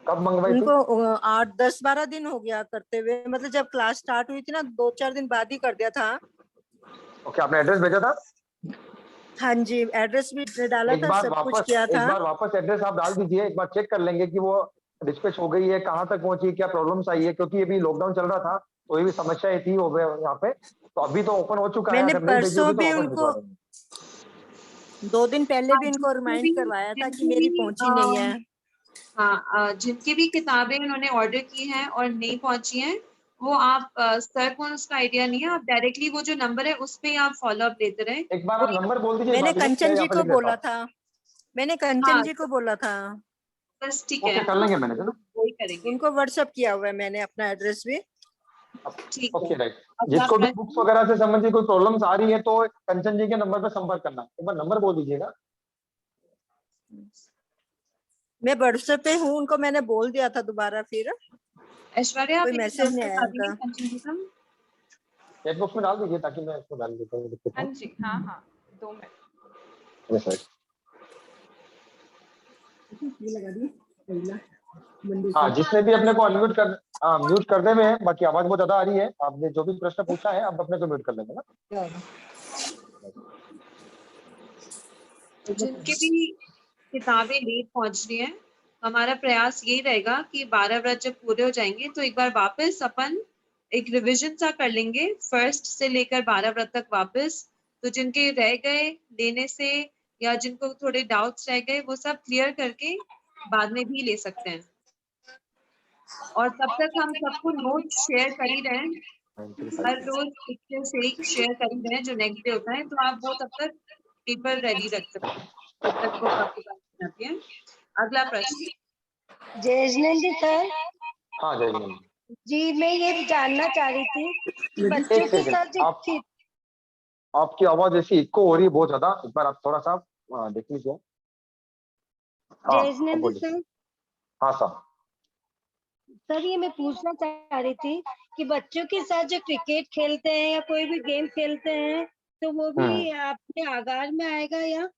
कब मंगवाई थी? उनको 8-10-12 दिन हो गया करते हुए, मतलब जब क्लास स्टार्ट हुई थी ना 2-4 दिन बाद ही कर दिया था। ओके, आपने एड्रेस भेजा था? हाँ जी, एड्रेस भी डाला था, सब कुछ किया था। एक बार वापस एड्रेस आप डाल दीजिए, एक बार चेक कर लेंगे कि वो डिस्पैच हो गई है, कहाँ तक पहुंची, क्या प्रॉब्लम्स आई है, क्योंकि अभी लॉकडाउन चल रहा था तो ये भी समस्याएं थी वो यहाँ पे। तो अभी तो ओपन हो चुका है, मैंने अगर नहीं भेजी परसों होगी तो भी वापस भिजवा उनको देंगे। 2 दिन पहले भी उनको जिनके रिमाइंड भी करवाया था कि जिनके मेरी भी पहुंची नहीं है। हाँ जिनकी भी किताबें उन्होंने ऑर्डर की हैं और नहीं पहुंची हैं, वो आप सर को उसका आइडिया नहीं है, आप डायरेक्टली वो जो नंबर है उस पे आप फॉलो अप देते रहे। एक बार वो आप नंबर बोल दीजिए मैंने भाभी जी, मैं कंचन यहाँ जी पे को लिख लेता बोला हूँ। था, मैंने कंचन हाँ जी को बोला था, बस ठीक है, ओके, कर लेंगे मैंने, चलो वही करेंगे। उनको व्हाट्सएप किया हुआ है मैंने अपना एड्रेस भी। ठीक है। Okay right. अगला जिसको भी प्रश्न। बुक्स वगैरह से संबंधित कोई प्रॉब्लम्स आ रही है तो कंचन जी के नंबर पर संपर्क करना। एक बार नंबर बोल दीजिएगा। मैं व्हाट्सएप पे हूँ, उनको मैंने बोल दिया था दोबारा, फिर ऐश्वर्या आप कोई एक मैसेज नहीं नंबर आया बता उनका। देंगे कंचन जी का? चैट बॉक्स में डाल दीजिए ताकि मैं इसको डाल देता हूँ। हाँ जी, हाँ हाँ 2 मिनट। Yes sir. हाँ, जिसने भी अपने को अनम्यूट कर म्यूट कर दे में, बाकी आवाज बहुत ज्यादा आ रही है। आपने जो भी प्रश्न पूछा है आप अपने को म्यूट कर लेंगे ना। जिनके भी किताबें लेट पहुंच रही हैं, हमारा प्रयास यही रहेगा कि 12 व्रत जब पूरे हो जाएंगे तो एक बार वापस अपन एक रिवीजन सा कर लेंगे, फर्स्ट से लेकर 12 व्रत तक वापस। तो जिनके रह गए लेने से या जिनको थोड़े डाउट्स रह गए वो सब क्लियर करके बाद में भी ले सकते हैं। और तब तक हम सबको नोट्स शेयर कर ही रहे हैं, हर रोज पिक्चर से शेयर कर ही रहे हैं जो नेक्स्ट डे होता है, तो आप वो तब तक पेपर रेडी रख सकते हैं जब तक वो आपके पास जाती है। अगला प्रश्न। जयनंदी सर हाँ जय हिंद। जी, मैं ये जानना चाह रही थी कि बच्चों एक के सेकंड, साथ जो आपकी आवाज ऐसी इको हो रही है बहुत ज्यादा, एक बार आप थोड़ा सा देख लीजिए। हाँ अब जयनंदी बोलिए। सर हाँ सर। सर ये मैं पूछना चाह रही थी कि बच्चों के साथ जो क्रिकेट खेलते हैं या कोई भी गेम खेलते हैं तो वो भी आपके आगार में आएगा या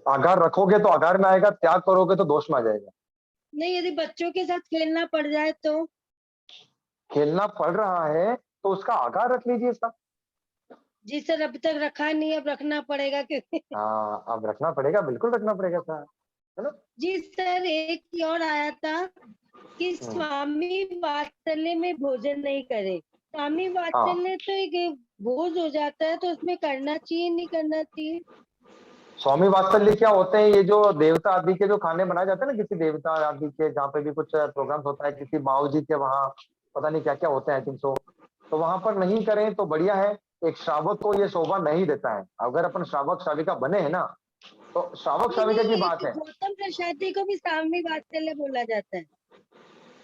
आगार रखोगे तो आगार में आएगा, त्याग करोगे तो दोष में आ जाएगा। नहीं? यदि बच्चों के साथ खेलना पड़ जाए तो? खेलना पड़ रहा है तो उसका आगार रख लीजिए सब। जी सर, अभी तक रखा नहीं, अब रखना पड़ेगा क्योंकि हाँ, अब रखना पड़ेगा, बिल्कुल रखना पड़ेगा सर, है ना। जी सर, एक और आया था कि स्वामी वात्सल्य में भोजन नहीं करे। स्वामी वात्सल्य तो एक बोझ हो जाता है, तो उसमें करना चाहिए नहीं करना चाहिए? स्वामी वात्सल्य क्या होते हैं? ये जो देवता आदि के जो खाने बनाए जाते हैं ना, किसी देवता आदि के, जहाँ पे भी कुछ प्रोग्राम्स होता है, किसी माओ जी के वहाँ पता नहीं क्या क्या होते हैं 300, तो वहां पर नहीं करें तो बढ़िया है। एक श्रावक को ये शोभा नहीं देता है। अगर अपन श्रावक श्राविका बने हैं ना, तो श्रावक श्राविका की बात है। गौतम प्रसादी को भी स्वामी वात्सल्य बोला जाता है।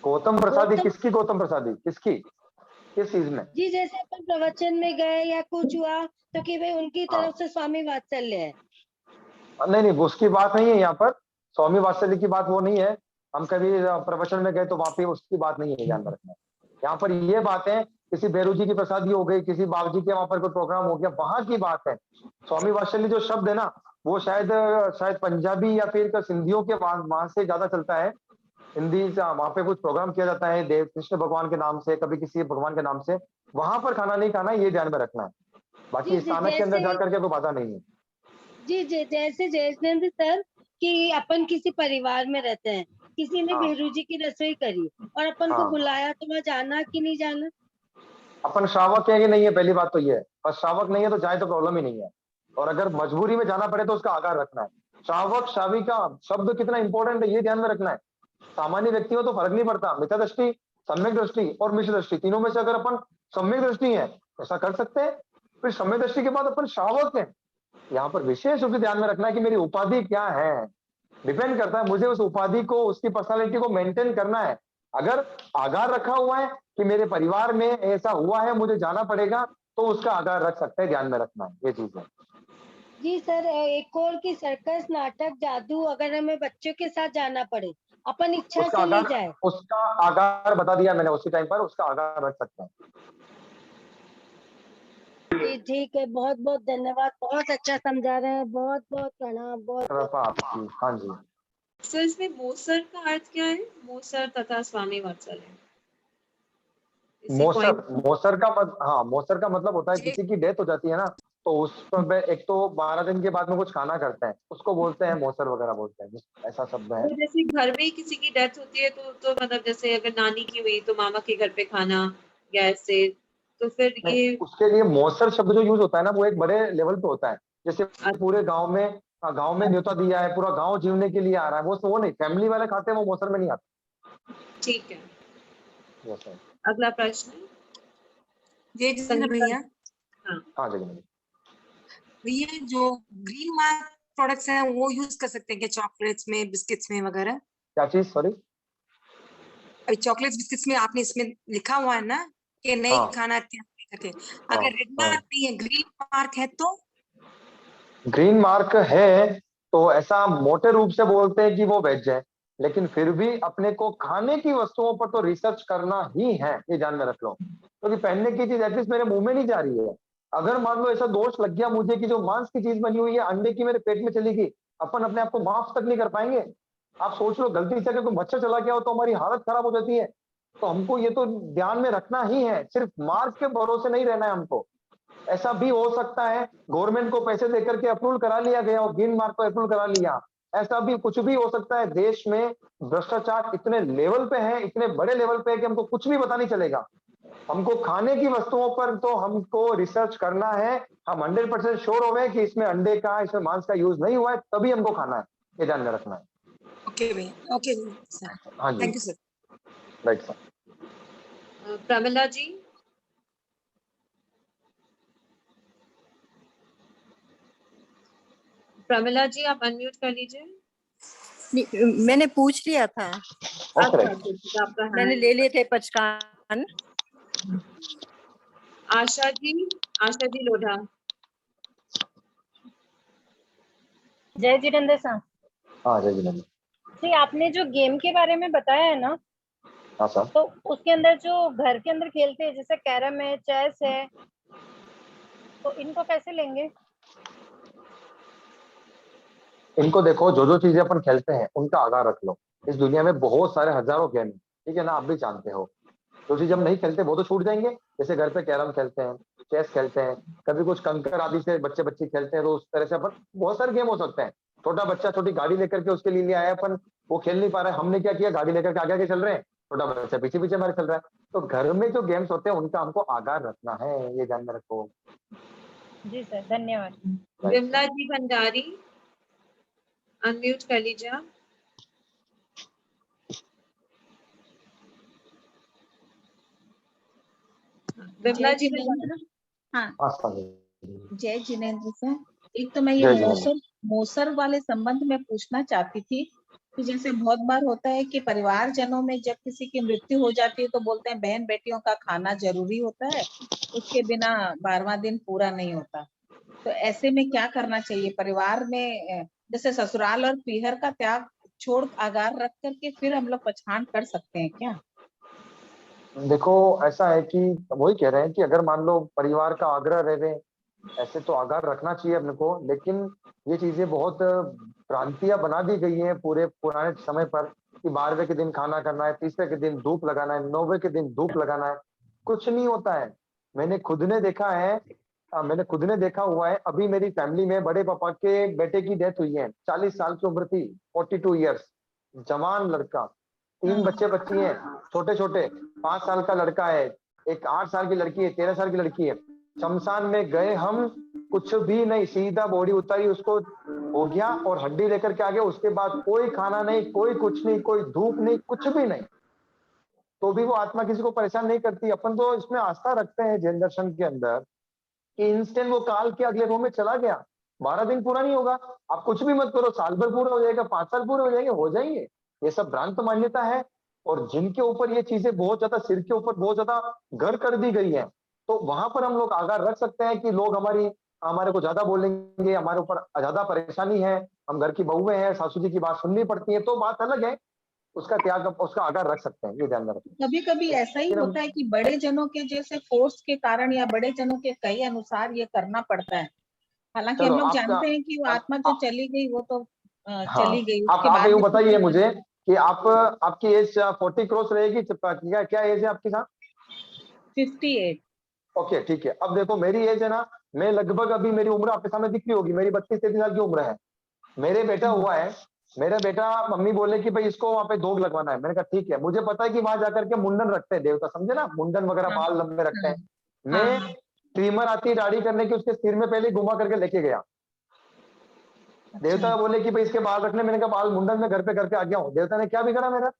गौतम प्रसादी गौतम- किसकी? गौतम प्रसादी किसकी? किस चीज में? जी जैसे अपन प्रवचन में गए या कुछ हुआ तो कि भाई उनकी हाँ। तरफ से स्वामी वात्सल्य है। नहीं नहीं, उसकी बात नहीं है यहाँ पर, स्वामी वात्सल्य की बात वो नहीं है। हम कभी प्रवचन में गए तो वहां पे उसकी बात नहीं है, ध्यान में रखना। यहाँ पर ये बात है, किसी बेरू जी की प्रसादी हो गई, किसी बाबू जी के वहां पर कोई प्रोग्राम हो गया, वहां की बात है। स्वामी वात्सल्य जो शब्द है ना, वो शायद पंजाबी या फिर सिंधियों के वहां से ज्यादा चलता है। हिंदी से वहां पे कुछ प्रोग्राम किया जाता है देव कृष्ण भगवान के नाम से, कभी किसी भगवान के नाम से, वहां पर खाना नहीं खाना, ये ध्यान में रखना है। बाकी जी, स्थानक के अंदर जैसे जाकर के कोई बाधा नहीं है। जैसे जयेंद्र सर कि अपन किसी परिवार में रहते हैं, किसी ने हाँ। भेरू जी की रसोई करी और अपन को हाँ। बुलाया तो वहाँ जाना कि नहीं जाना? अपन श्रावक है कि नहीं है, पहली बात तो ये है। पर श्रावक नहीं है तो जाए तो प्रॉब्लम ही नहीं है, और अगर मजबूरी में जाना पड़े तो उसका आगार रखना है। श्रावक श्रावी का शब्द कितना इंपॉर्टेंट है, ये ध्यान में रखना है। सामान्य व्यक्ति हो तो फर्क नहीं पड़ता, मिथ्या दृष्टि, सम्यक दृष्टि और मिश्र दृष्टि, तीनों में से अगर अपन सम्यक दृष्टि है ऐसा कर सकते हैं, फिर सम्यक दृष्टि के बाद अपन श्रावक है। यहाँ पर विशेष रूप से ध्यान में रखना है कि मेरी उपाधि क्या है, डिपेंड करता है मुझे उस उपाधि को, उसकी पर्सनालिटी को मेंटेन करना है। अगर आगार रखा हुआ है कि मेरे परिवार में ऐसा हुआ है, मुझे जाना पड़ेगा, तो उसका आगार रख सकते हैं, ध्यान में रखना है, ये चीज है। जी सर, एक और की सर्कस, नाटक, जादू अगर हमें बच्चों के साथ जाना पड़े, अपन इच्छा से नहीं जाए, उसका आगार बता दिया मैंने उसी टाइम पर, उसका आगार रख सकते हैं। जी ठीक है, बहुत बहुत धन्यवाद, बहुत अच्छा समझा रहे हैं, बहुत बहुत प्रणाम, बहुत कृपा आपकी। हाँ जी। सर इसमें मोसर का अर्थ क्या है? मोसर तथा स्वामी वात्सल्य। मोसर का हाँ, मोसर का मतलब होता है किसी की डेथ हो जाती है ना, तो उस पर एक तो 12 दिन के बाद में कुछ खाना करते हैं, उसको बोलते हैं मोसर वगैरह बोलते हैं, ऐसा शब्द है। तो जैसे घर में ही किसी की डेथ होती है तो मतलब जैसे अगर नानी की हुई तो मामा के घर पे खाना या ऐसे, तो फिर ये उसके लिए मोसर शब्द जो यूज होता है ना, वो एक बड़े लेवल पे होता है। जैसे पूरे गांव में न्योता दिया है, पूरा गांव जीवने के लिए आ रहा है, वो नहीं, फैमिली वाले खाते हैं, वो मोसर में नहीं आते। ठीक है। Yes sir. अगला प्रश्न जय जितेंद्र भैया। हाँ जगन भैया, जो ग्रीन मार्क प्रोडक्ट्स हैं वो यूज कर सकते हैं क्या चॉकलेट्स में, बिस्किट्स में वगैरह? क्या चीज? सॉरी। अभी चॉकलेट्स बिस्किट्स में आपने इसमें लिखा हुआ है ना कि नहीं खाना करके, अगर रेड मार्क नहीं है, ग्रीन मार्क है तो? ग्रीन मार्क है तो ऐसा मोटे रूप से बोलते हैं कि वो वेज है, लेकिन फिर भी अपने को खाने की वस्तुओं पर तो रिसर्च करना ही है, ये ध्यान में रख लो। क्योंकि पहनने की चीज एटलीस्ट मेरे मुंह में नहीं जा रही है। अगर मान लो ऐसा दोष लग गया मुझे कि जो मांस की चीज बनी हुई है अंडे की मेरे पेट में चली गई, अपन अपने आप को माफ तक नहीं कर पाएंगे। आप सोच लो, गलती से अगर कोई मच्छर चला गया हो तो हमारी हालत खराब हो जाती है। तो हमको ये तो ध्यान में रखना ही है, सिर्फ मार्क के भरोसे नहीं रहना है हमको। ऐसा भी हो सकता है गवर्नमेंट को पैसे देकर के अप्रूवल करा लिया गया और ग्रीन मार्क को अप्रूवल करा लिया, ऐसा भी कुछ भी हो सकता है। देश में भ्रष्टाचार इतने लेवल पे है, इतने बड़े लेवल पे है कि हमको कुछ भी पता नहीं चलेगा। हमको खाने की वस्तुओं पर तो हमको रिसर्च करना है, हम 100% श्योर हो गए कि इसमें अंडे का, इसमें मांस का यूज नहीं हुआ है, तभी हमको खाना है, ये ध्यान में रखना है। ओके भैया, ओके सर, हाँ जी, thank you sir. Right sir. Pramila ji. Pramila ji आप अनम्यूट कर लीजिए। मैंने पूछ लिया था। आपका मैंने ले लिए थे पचकान। आशा जी लोढ़ा। जय जितेंद्र सर। हाँ जय जितेंद्र जी, आपने जो गेम के बारे में बताया है ना, हाँ सर, तो उसके अंदर जो घर के अंदर खेलते हैं जैसे कैरम है, चेस है, तो इनको कैसे लेंगे? इनको देखो, जो जो चीजें अपन खेलते हैं उनका आगाह रख लो। इस दुनिया में बहुत सारे हजारों गेम, ठीक है ना, आप भी जानते हो। जो चीज हम नहीं खेलते वो तो छूट जाएंगे। जैसे घर पे कैरम खेलते हैं, चेस खेलते हैं, कभी कुछ कंकर आदि से बच्चे खेलते हैं, तो उस तरह से अपन बहुत सारे गेम हो सकते हैं। छोटा बच्चा छोटी गाड़ी लेकर के उसके लिए आया, अपन वो खेल नहीं पा रहा है, हमने क्या किया, गाड़ी लेकर के आगे आगे चल रहे हैं, छोटा बच्चा पीछे पीछे हमारे चल रहा है। तो घर में जो गेम्स होते हैं उनका हमको आगाह रखना है, ये ध्यान में रखो। जी सर, धन्यवाद। विमला जी भंडारी अनम्यूट कर लीजिए आप। विमला जी हाँ, जय जिनेन्द्र सर। एक तो मैं ये मोसर वाले संबंध में पूछना चाहती थी तो जैसे बहुत बार होता है कि परिवारजनों में जब किसी की मृत्यु हो जाती है तो बोलते हैं बहन बेटियों का खाना जरूरी होता है, उसके बिना 12वां दिन पूरा नहीं होता। तो ऐसे में क्या करना चाहिए परिवार में? जैसे ससुराल और पीहर का त्याग छोड़ आगार रख करके फिर हम लोग पछाण कर सकते हैं क्या? देखो ऐसा है कि वही कह रहे हैं कि अगर मान लो परिवार का आग्रह रहे, ऐसे तो आगार रखना चाहिए अपने को, लेकिन ये चीजें बहुत भ्रांतियां बना दी गई हैं पूरे पुराने समय पर कि 12वें के दिन खाना करना है, 30वें के दिन धूप लगाना है, 9वें के दिन धूप लगाना है। कुछ नहीं होता है। मैंने खुद ने देखा है, मैंने खुद ने देखा हुआ है। अभी मेरी फैमिली में बड़े पापा के बेटे की डेथ हुई है, 40 साल की उम्र थी, 42 ईयर्स, जवान लड़का, 3 बच्चे बच्ची हैं, छोटे छोटे, 5 साल का लड़का है, एक 8 साल की लड़की है, 13 साल की लड़की है। शमशान में गए हम, कुछ भी नहीं, सीधा बॉडी उतारी, उसको हो गया और हड्डी लेकर के आ गया। उसके बाद कोई खाना नहीं, कोई कुछ नहीं, कोई धूप नहीं, कुछ भी नहीं। तो भी वो आत्मा किसी को परेशान नहीं करती। अपन तो इसमें आस्था रखते हैं जैन दर्शन के अंदर कि इंस्टेंट वो काल के अगले रूम में चला गया, 12 दिन पूरा नहीं होगा। आप कुछ भी मत करो, साल भर पूरा हो जाएगा, 5 साल पूरे हो जाएंगे। ये सब भ्रांत मान्यता है। और जिनके ऊपर ये चीजें बहुत ज्यादा सिर के ऊपर बहुत ज्यादा घर कर दी गई है, तो वहां पर हम लोग आगाह रख सकते हैं कि लोग हमारे को ज्यादा बोलेंगे, हमारे ऊपर ज्यादा परेशानी है, हम घर की बहुएं हैं, सासू जी की बात सुननी पड़ती है, तो बात अलग है। उसका त्याग, उसका आगाह रख सकते हैं, ये ध्यान में रखें। कभी कभी ऐसा ही होता है कि बड़े जनों के जैसे फोर्स के कारण या बड़े जनों के कई अनुसार ये करना पड़ता है। हालांकि हम लोग जानते हैं कि वो आत्मा जो चली गई वो तो चली गई, उसके आप बाद यूँ बताइए मुझे कि आपकी एज 40 क्रॉस रहेगी, क्या एज है आपकी साहब? 58। ओके ठीक है। अब देखो मेरी एज है ना, मैं लगभग, अभी मेरी उम्र आपके सामने दिख रही होगी, मेरी 32-33 साल की उम्र है। मेरे बेटा हुआ है, मेरा बेटा, मम्मी बोले कि भाई इसको वहां पे धोग लगवाना है। मैंने कहा ठीक है। मुझे पता है कि वहां जाकर के मुंडन रखते हैं देवता, समझे ना, मुंडन वगैरह बाल लंबे रखते हैं। मैं ट्रिमर आती है दाढ़ी करने की, उसके सिर में पहले घुमा करके लेके गया। देवता बोले कि भाई इसके बाल रखने, मैंने कहा बाल मुंडन में घर पे करके आ गया हूँ। देवता ने क्या बिगड़ा मेरा?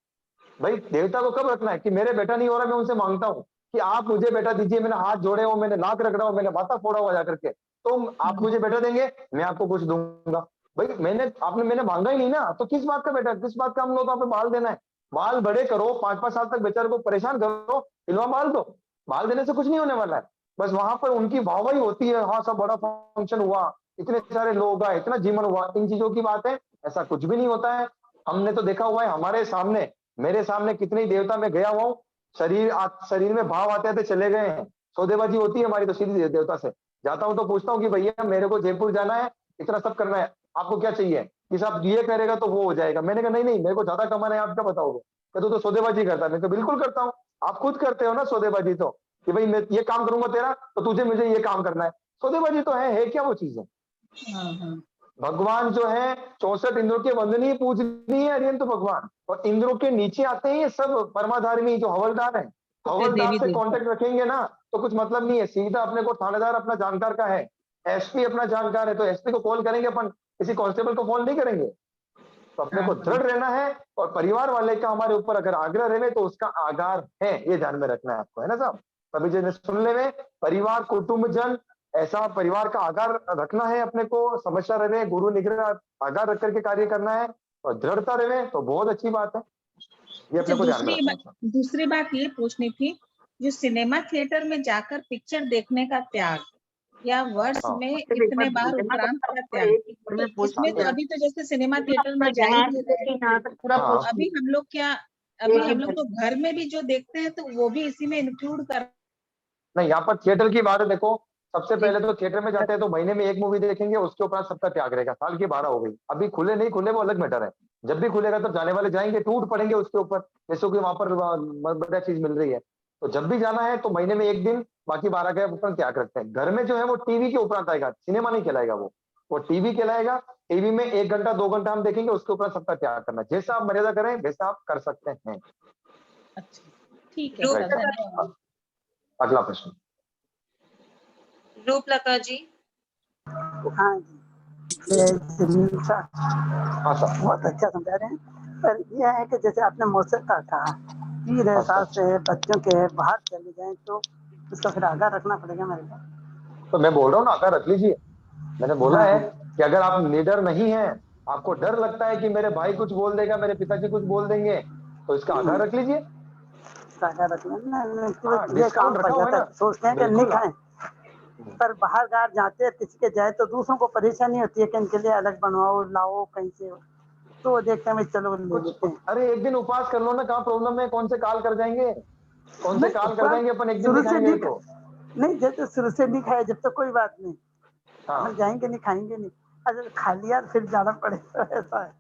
भाई देवता को कब रखना है कि मेरे बेटा नहीं हो रहा, मैं उनसे मांगता हूँ कि आप मुझे बेटा दीजिए। मैंने हाथ जोड़े हो, मैंने नाक रगड़ा हो, मैंने माथा फोड़ा हुआ जाकर के, तो आप मुझे बेटा देंगे, मैं आपको कुछ दूंगा। भाई मैंने मांगा ही नहीं ना, तो किस बात का बेटा, किस बात का हम लोग पे बाल देना है? बाल बड़े करो, 5-5 साल तक बेचारे को परेशान करो, इलवा बाल दो। बाल देने से कुछ नहीं होने वाला है। बस वहां पर उनकी वाहवाही होती है, हाँ सब बड़ा फंक्शन हुआ, इतने सारे लोग आए, इतना जीवन हुआ, इन चीजों की बात है। ऐसा कुछ भी नहीं होता है। हमने तो देखा हुआ है हमारे सामने, मेरे सामने कितने ही देवता में गया हुआ हूँ, शरीर में भाव आते आते चले गए हैं। सौदेबाजी होती है हमारी तो सीधी देवता से जाता हूँ, तो पूछता हूँ कि भैया मेरे को जयपुर जाना है, इतना सब करना है, आपको क्या चाहिए? कि साहब ये करेगा तो वो हो जाएगा। मैंने कहा नहीं मेरे को ज्यादा कमाना है, आप क्या बताओगे? तो सौदेबाजी करता है। मैं तो बिल्कुल करता हूँ, आप खुद करते हो ना सौदेबाजी, तो कि भाई मैं ये काम करूंगा तेरा, तो तुझे मुझे ये काम करना है। सौदेबाजी तो है क्या वो चीज है? भगवान जो है 64 इंद्रों के वंदनीय पूजनीय अरियंत भगवान, और इंद्रों के नीचे आते हैं ये सब परमाधार्मी जो हवलदार है। हवलदार से कांटेक्ट रखेंगे ना तो कुछ मतलब नहीं है। सीधा अपने को थानेदार अपना जानकार का है, एसपी अपना जानकार है, तो एसपी को कॉल करेंगे अपन, किसी कांस्टेबल को फोन नहीं करेंगे। तो अपने को दृढ़ रहना है, और परिवार वाले का हमारे ऊपर अगर आग्रह रहे तो उसका आगार है, ये ध्यान में रखना है आपको, है ना साहब? तभी जो सुनने में परिवार कुटुंब जन ऐसा परिवार का आगार रखना है, अपने को समस्या रहे, गुरु निग्रह आगार रख करके कार्य करना है, और दृढ़ता रहे तो बहुत अच्छी बात है। ये अपने को ध्यान में रखना है। दूसरी बात ये पूछनी थी, जो सिनेमा थिएटर में जाकर पिक्चर देखने का त्याग या वर्ष में इतने बार उपरांत का त्याग, तो इसमें तो अभी तो जैसे सिनेमा थिएटर में अभी हम लोग क्या, अभी हम लोग तो घर में भी जो देखते हैं तो वो भी इसी में इंक्लूड कर नहीं। यहाँ पर थिएटर की बात है, देखो सबसे पहले तो थिएटर में जाते हैं तो महीने में एक मूवी देखेंगे, उसके ऊपर सबका त्याग रहेगा। साल की 12 हो गई, अभी खुले नहीं खुले वो अलग मैटर है। जब भी खुलेगा तब जाने वाले जाएंगे, टूट पड़ेंगे उसके ऊपर, जैसे कि वहां पर बढ़िया चीज मिल रही है। तो जब भी जाना है तो महीने में एक दिन, बाकी 12 के ऊपर त्याग रखते हैं। घर में जो है वो टीवी के उपरांत आएगा, सिनेमा नहीं कहलाएगा, वो टीवी कहलाएगा। टीवी में 1 घंटा 2 घंटा हम देखेंगे, उसके ऊपर सबका त्याग करना। जैसा आप मर्यादा करें वैसा आप कर सकते हैं। अच्छा ठीक है। अगला प्रश्न रूपलता जी। हाँ जी, बहुत अच्छा समझा रहे हैं। पर यह है कि जैसे आपने मौसर का कहा, पीर है, सास है, बच्चों के है, बाहर चले जाए तो उसका फिर आगाह रखना पड़ेगा मेरे को। तो मैं बोल रहा हूँ ना, आगाह रख लीजिए। मैंने बोला है कि अगर आप लीडर नहीं है आपको डर लगता है कि मेरे भाई कुछ बोल देगा, मेरे पिताजी कुछ बोल देंगे, तो इसका आधार रख लीजिए। साझा रख लेना, हाँ, ये काम डिस्काउंट पड़ रखा हुआ है जाता ना। है, सोचते हैं कि नहीं बिल्कुल खाएं, पर बाहर गार जाते हैं किसी के जाए तो दूसरों को परेशानी होती है कि इनके लिए अलग बनवाओ, लाओ कहीं से, तो वो देखते हैं भाई चलो ले लेते हैं। अरे एक दिन उपवास कर लो ना, कहाँ प्रॉब्लम है, कौन से काल कर जाएंगे, कौन से नहीं, काल कर उपवास जाएंगे अपन एक दिन शुरू नहीं से खाएंगे नहीं तो। नहीं, जैसे शुरू से नहीं खाया जब तक कोई बात नहीं, हाँ, हम जाएंगे नहीं, खाएंगे नहीं, अगर खा लिया फिर जाना पड़ेगा, ऐसा है।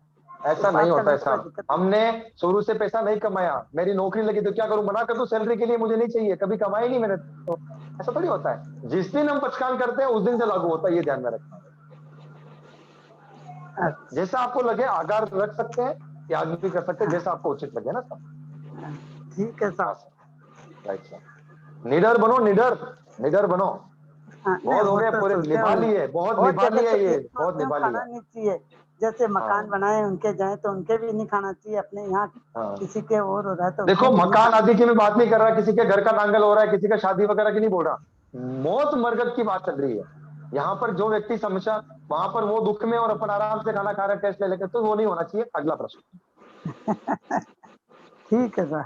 ऐसा उपवास नहीं होता करने है से कोई साहब। दिक्कत हमने शुरू से पैसा नहीं कमाया, मेरी नौकरी लगी तो क्या करूं, मना कर दूं सैलरी के लिए, मुझे नहीं चाहिए, कभी कमाई नहीं मैंने तो। ऐसा थोड़ी होता है, जिस दिन हम पचकान करते हैं उस दिन से लागू होता है, ये ध्यान में रखना। नहीं। जैसा आपको लगे आगार रख सकते हैं, त्याग भी कर सकते हैं, जैसा आपको उचित लगे ना सर। ठीक है साहब। राइट सर, निडर बनो, निडर निडर बनो। बहुत हो गए, पूरे निभा लिए, बहुत निभा लिए, ये बहुत निभा लिया। खाना नहीं चाहिए, जैसे मकान बनाए उनके जाए तो उनके भी नहीं खाना चाहिए, अपने यहाँ किसी के और हो रहा है तो देखो, उनके भी नहीं मकान खाना आदि की मैं बात नहीं कर रहा, किसी के घर का नांगल हो रहा है, किसी का शादी वगैरह की नहीं बोल रहा, मौत मरगत की बात चल रही है। यहाँ पर जो व्यक्ति समझा, वहां पर वो दुख में और अपन आराम से खाना खा रहे, टेस्ट ले लेकर, तो वो नहीं होना चाहिए। अगला प्रश्न। ठीक है सर।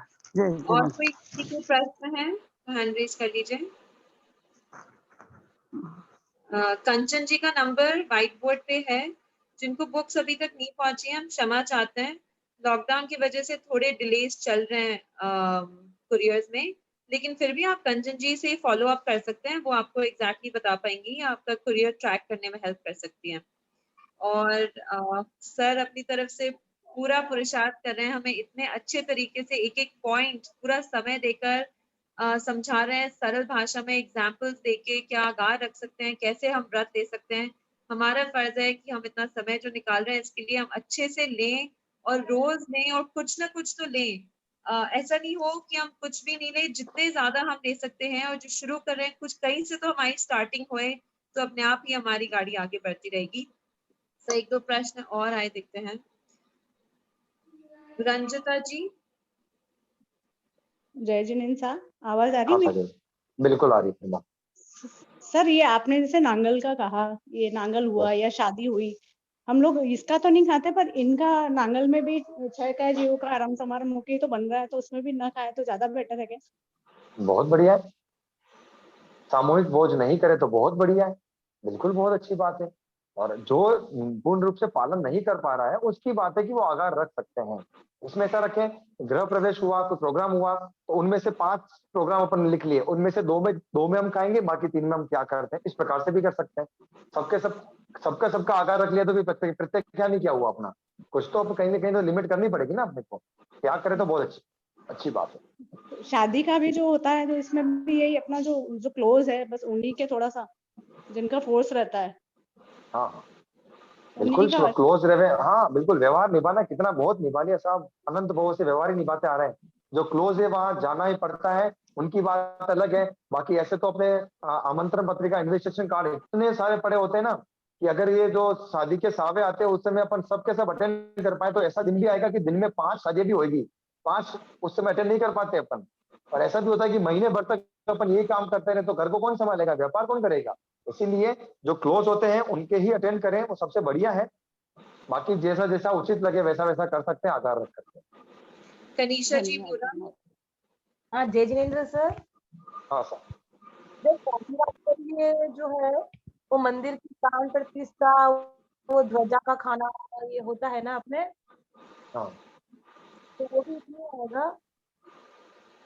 और कोई किसी के प्रश्न है तो हैंड रेज कर लीजिए। कंचन जी का नंबर व्हाइट बोर्ड पे है, जिनको बुक्स अभी तक नहीं पहुंची है हम क्षमा चाहते हैं, लॉकडाउन की वजह से थोड़े डिलेज चल रहे हैं कुरियर्स में, लेकिन फिर भी आप कंचन जी से फॉलो अप कर सकते हैं, वो आपको एग्जैक्टली बता पाएंगी, आपका कुरियर ट्रैक करने में हेल्प कर सकती हैं। और सर अपनी तरफ से पूरा पुरुषार्थ कर रहे हैं, हमें इतने अच्छे तरीके से एक एक पॉइंट पूरा समय देकर समझा रहे हैं, सरल भाषा में एग्जाम्पल्स देके क्या आगार रख सकते हैं, कैसे हम व्रत ले सकते हैं। हमारा फर्ज है कि हम इतना समय जो निकाल रहे हैं इसके लिए हम अच्छे से लें और रोज लें और कुछ ना कुछ तो लें। ऐसा नहीं हो कि हम कुछ भी नहीं लें, जितने ज्यादा हम ले सकते हैं और जो शुरू कर रहे हैं कुछ कहीं से तो हमारी स्टार्टिंग होए, तो अपने आप ही हमारी गाड़ी आगे बढ़ती रहेगी। तो एक दो प्रश्न और आए, देखते हैं। रंजिता जी। जय जिनेन्द्र, आवाज आ रही है? बिल्कुल आ रही है सर। ये आपने जैसे नांगल का कहा, ये नांगल हुआ या शादी हुई, हम लोग इसका तो नहीं खाते, पर इनका नांगल में भी 6 का जीव का आराम समारंभ मुखी तो बन रहा है, तो उसमें भी ना खाए तो ज्यादा बेटर है क्या? बहुत बढ़िया है, सामूहिक भोज नहीं करे तो बहुत बढ़िया है, बिल्कुल बहुत अच्छी बात है। और जो पूर्ण रूप से पालन नहीं कर पा रहा है उसकी बात है कि वो आगार रख सकते हैं। उसमें ऐसा रखें, गृह प्रवेश हुआ, कोई प्रोग्राम हुआ, तो उनमें से 5 प्रोग्राम अपन लिख लिए, उनमें से 2 में हम खाएंगे, बाकी 3 में हम क्या करते हैं, इस प्रकार से भी कर सकते हैं। सबका आगार रख लिया तो प्रत्येक क्या नहीं क्या हुआ अपना, कुछ तो कहीं ना कहीं तो लिमिट करनी पड़ेगी ना अपने को, क्या करे तो बहुत अच्छी बात है। शादी का भी जो होता है, तो इसमें भी यही अपना जो क्लोज है, बस उन्हीं के थोड़ा सा जिनका फोर्स रहता है। हाँ बिल्कुल क्लोज रहे। हाँ बिल्कुल, व्यवहार निभाना कितना बहुत निभा लिया साहब, अनंत भाव से व्यवहार ही निभाते आ रहे हैं। जो क्लोज है वहां जाना ही पड़ता है, उनकी बात अलग है। बाकी ऐसे तो अपने आमंत्रण पत्रिका, इन्विटेशन कार्ड इतने सारे पड़े होते हैं ना, कि अगर ये जो शादी के सावे आते हैं उस समय अपन सबके सब अटेंड कर पाए, तो ऐसा दिन भी आएगा कि दिन में 5 शादी भी होगी, 5 उस समय अटेंड नहीं कर पाते अपन। और ऐसा भी होता है कि महीने भर तक अपन यही काम करते रहे तो घर को कौन संभालेगा, व्यापार कौन करेगा। इसीलिए जो क्लोज होते हैं उनके ही अटेंड करें, वो सबसे बढ़िया है। बाकी जैसा जैसा उचित लगे वैसा वैसा कर सकते हैं, आधार रख सकते हैं। कनीषा जी बोला। हाँ जय जिनेन्द्र सर। हाँ सर। जो है वो मंदिर की प्राण प्रतिष्ठा, वो ध्वजा का खाना ये होता है ना अपने, हाँ तो वो भी इसमें आएगा।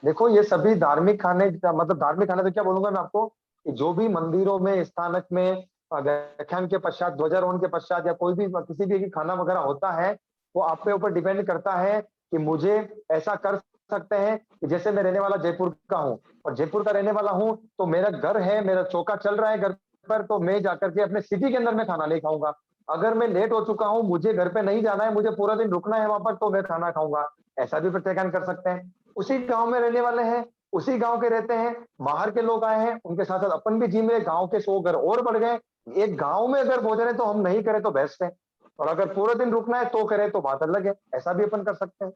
देखो ये सभी धार्मिक खाने, मतलब धार्मिक खाने तो क्या बोलूंगा मैं आपको, कि जो भी मंदिरों में, स्थानक में व्याख्यान के पश्चात, ध्वजारोहण के पश्चात, या कोई भी किसी भी खाना वगैरह होता है, वो आप पे ऊपर डिपेंड करता है कि मुझे ऐसा कर सकते हैं कि जैसे मैं रहने वाला जयपुर का हूँ और जयपुर का रहने वाला हूँ, तो मेरा घर है, मेरा चौका चल रहा है घर पर, तो मैं जाकर के अपने सिटी के अंदर में खाना नहीं खाऊंगा। अगर मैं लेट हो चुका हूँ, मुझे घर पे नहीं जाना है, मुझे पूरा दिन रुकना है वहां पर, तो मैं खाना खाऊंगा। ऐसा भी प्रत्याख्यान कर सकते हैं। उसी गांव में रहने वाले हैं, उसी गांव के रहते हैं, बाहर के लोग आए हैं, उनके साथ साथ अपन भी जी में, गांव के 100 घर और बढ़ गए। एक गांव में अगर भोजन है तो हम नहीं करें तो बेस्ट है, और अगर पूरा दिन रुकना है तो करें तो बात अलग है। ऐसा भी अपन कर सकते हैं।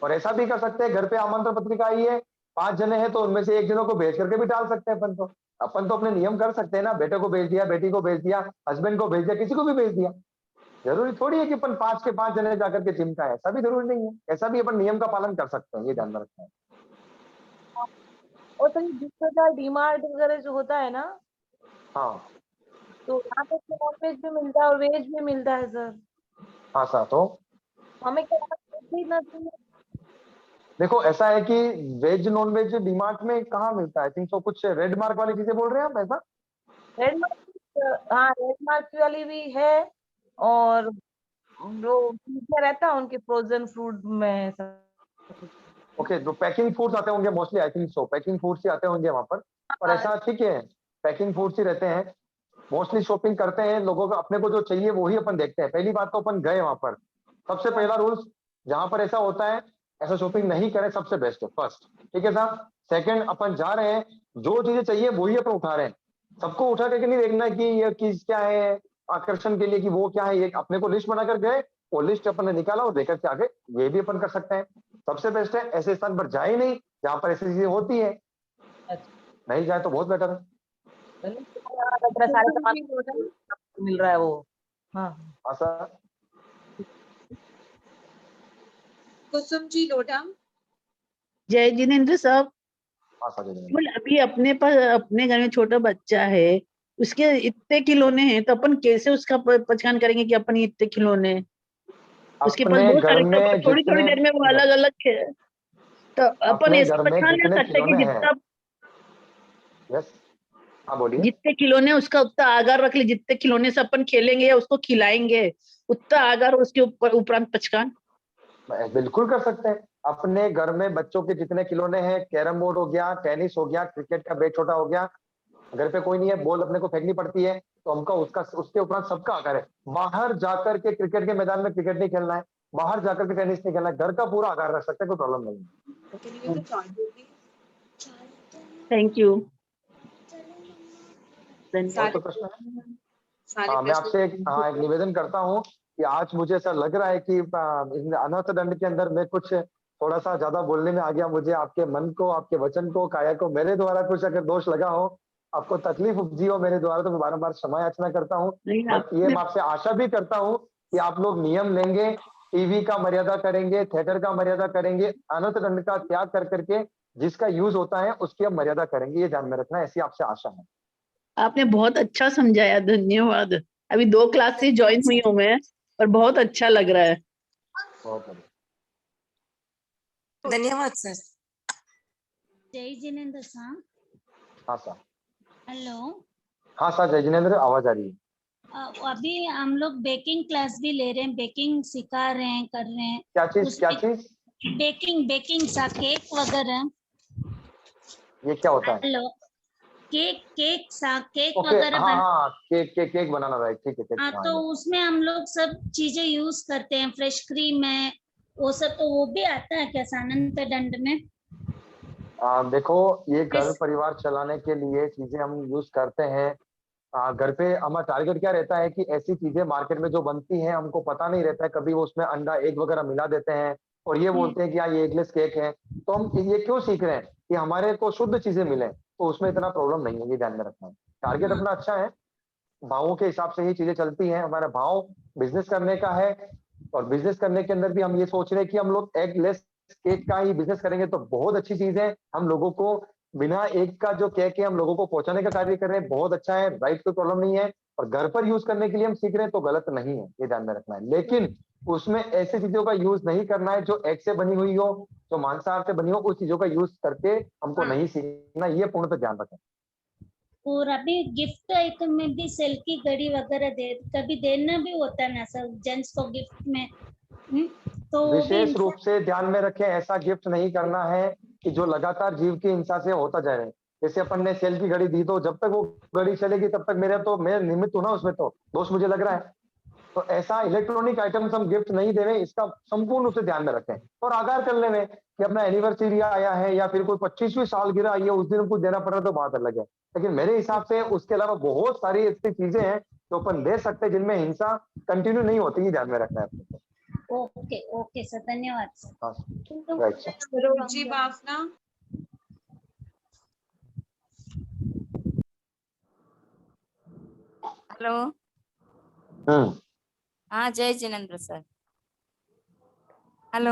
और ऐसा भी कर सकते हैं, घर पे आमंत्रण पत्रिका आई है, 5 जने हैं, तो उनमें से 1 जनों को भेज करके भी डाल सकते हैं। अपन तो अपने नियम कर सकते हैं ना, बेटे को भेज दिया, बेटी को भेज दिया, हस्बैंड को भेज दिया, किसी को भी भेज दिया, जरूरी थोड़ी है कि अपन 5 के 5 जने जाकर के जिम का है, ऐसा भी जरूरी नहीं है, ऐसा भी अपन नियम का पालन कर सकते हैं, ये ध्यान में रखना है। और तो जिसका डीमार्ट वगैरह जो होता है ना, हाँ तो यहाँ पे नॉन वेज भी मिलता है और वेज भी मिलता है सर। हाँ सर, तो हमें क्या खरीदना चाहिए? देखो ऐसा है कि वेज नॉन वेज डीमार्ट में कहाँ मिलता है, थिंक सो कुछ रेड मार्क वाली चीजें बोल रहे हैं आप ऐसा? रेड मार्क, हाँ रेड मार्क वाली भी है, और जो फ्रीजर रहता है उनके फ्रोजन फ्रूट में सब। ओके, जो पैकिंग फूड्स आते होंगे mostly, I think so packing foods ही आते होंगे वहां पर ऐसा ठीक है, पैकिंग फूड्स ही रहते हैं मोस्टली। शॉपिंग करते हैं लोगों को, अपने को जो चाहिए वो ही अपन देखते हैं। पहली बात तो अपन गए वहां पर, सबसे पहला रूल्स जहां पर ऐसा होता है ऐसा शॉपिंग नहीं करें, सबसे बेस्ट है फर्स्ट, ठीक है साहब। सेकंड, अपन जा रहे हैं जो चीजें चाहिए वही अपन उठा रहे हैं, सबको उठा करके नहीं देखना कि ये चीज क्या है आकर्षण के लिए कि वो क्या है, ये अपने को लिस्ट बनाकर गए, वो लिस्ट अपन ने निकाला और लेकर के आगे, ये भी अपन कर सकते हैं, सबसे बेस्ट है। ऐसे स्थान पर जाए नहीं जहां पर ऐसी चीजें होती है, नहीं जाए तो बहुत बेटर है। सारे सामान मिल रहा है वो। हाँ हाँ सर। कुसुम जी लोढ़ा। जय जिनेन्द्र साहब, हाँ सर, बोल अभी अपने पास अपने घर में छोटा बच्चा है, उसके इतने खिलौने हैं, तो अपन कैसे उसका पहचान करेंगे कि अपन इतने खिलौने हैं? उसके पास अपने बहुत घर सारे, में थोड़ी थोड़ी देर में वो अलग अलग है, तो अपन अपने ऐसे घर में पहचान ले जितने सकते हैं कि खिलौने हैं, जितना यस हाँ बोलिए। जितने खिलौने हैं, उसका उतना आगार रख ले, जितने खिलौने से अपन खेलेंगे या उसको खिलाएंगे उतना आगार, उसके ऊपर उपरांत पहचान। बिल्कुल कर सकते हैं। अपने घर में बच्चों के जितने खिलौने हैं, कैरम बोर्ड हो गया, टेनिस हो गया, क्रिकेट का बैट छोटा हो गया, घर पे कोई नहीं है, बॉल अपने को फेंकनी पड़ती है, तो हमका उसका उसके उपरांत सबका आकार है। बाहर जाकर के क्रिकेट के मैदान में क्रिकेट नहीं खेलना है, बाहर जाकर के टेनिस नहीं खेलना है, घर का पूरा आकार रख सकते हैं, कोई प्रॉब्लम नहीं है। Thank you. और कोई प्रश्न है? हाँ मैं आपसे एक निवेदन करता हूँ कि आज मुझे ऐसा लग रहा है कि अनर्थ दंड के अंदर मैं कुछ थोड़ा सा ज्यादा बोलने में आ गया, मुझे आपके मन को, आपके वचन को, काया को मेरे द्वारा कुछ अगर दोष लगा हो, आपको तकलीफ उपजी हो मेरे द्वारा, तो मैं बारम्बार क्षमा याचना करता हूँ। बट ये मैं आपसे आशा भी करता हूँ कि आप लोग नियम लेंगे, टीवी का मर्यादा करेंगे, थिएटर का मर्यादा करेंगे, अनर्थ दंड का त्याग कर करके जिसका यूज होता है उसकी हम मर्यादा करेंगे, ये ध्यान में रखना है, ऐसी आपसे आशा है। आपने बहुत अच्छा समझाया, धन्यवाद। अभी 2 क्लास से ज्वाइन हुई हूँ मैं, और बहुत अच्छा लग रहा है। धन्यवाद सर। जय जिनेन्द्र साहब। हाँ सर। हेलो। हाँ सर, जय जिनेन्द्र, आवाज आ रही है। अभी हम लोग बेकिंग क्लास भी ले रहे हैं, बेकिंग सिखा रहे हैं, कर रहे हैं। क्या चीज, क्या चीज? बेकिंग सा केक वगैरह। ये क्या होता है? हेलो, केक ओके, वगैरह हाँ केक बनाना, राइट, ठीक है। हाँ, तो उसमें हम लोग सब चीजें यूज करते हैं, फ्रेश क्रीम है वो सब, तो वो भी आता है क्या सानंद दंड में? देखो ये घर परिवार चलाने के लिए चीजें हम यूज करते हैं। घर पे हमारा टारगेट क्या रहता है कि ऐसी चीजें मार्केट में जो बनती हैं हमको पता नहीं रहता है, कभी वो उसमें अंडा एग वगैरह मिला देते हैं और ये बोलते हैं कि हाँ ये एगलेस केक है, तो हम ये क्यों सीख रहे हैं कि हमारे को शुद्ध चीजें मिले, तो उसमें इतना प्रॉब्लम नहीं है, ये ध्यान में रखना है। टारगेट अपना अच्छा है, भावों के हिसाब से ही चीजें चलती हैं, हमारा भाव बिजनेस करने का है, और बिजनेस करने के अंदर भी हम ये सोच रहे हैं कि हम लोग एगलेस केक का ही बिजनेस करेंगे तो बहुत अच्छी चीज है। हम लोगों को बिना एग का जो केक है हम लोगों को पहुंचाने का कार्य कर रहे हैं, बहुत अच्छा है, राइट, कोई प्रॉब्लम नहीं है। और घर पर यूज करने के लिए हम सीख रहे हैं तो गलत नहीं है, ये ध्यान में रखना है। लेकिन उसमें ऐसी चीजों का यूज नहीं करना है जो एग से बनी हुई हो, जो मांसाहार से बनी हो, उस चीजों का यूज करके हमको नहीं सीखना, ये पूर्णतः ध्यान रखें। और अभी गिफ्ट आइटम में भी सेल की घड़ी वगैरह कभी देना भी होता है ना सर, जेंट्स को गिफ्ट में। तो विशेष रूप से ध्यान में रखें, ऐसा गिफ्ट नहीं करना है कि जो लगातार जीव की हिंसा से होता जा रहा है। जैसे अपन ने सेल की घड़ी दी तो जब तक वो घड़ी चलेगी तब तक मैं निमित्त हूं ना उसमें, तो दोष मुझे लग रहा है। तो ऐसा इलेक्ट्रॉनिक आइटम्स हम गिफ्ट नहीं दे रहे, इसका संपूर्ण रूप से ध्यान में रखें। और आगार कर लेने कि अपना एनिवर्सरी आया है या फिर कोई 25वीं सालगिरह आई है, उस दिन कुछ देना पड़ रहा है तो बात अलग है, लेकिन मेरे हिसाब से उसके अलावा बहुत सारी ऐसी चीजें हैं जो अपन दे सकते हैं जिनमें हिंसा कंटिन्यू नहीं होती, ये ध्यान में रखना है अपने। ओके सर, धन्यवाद सर। Right sir. रोजी बाफना। हेलो। हाँ, जय जिनेंद्र सर। हेलो।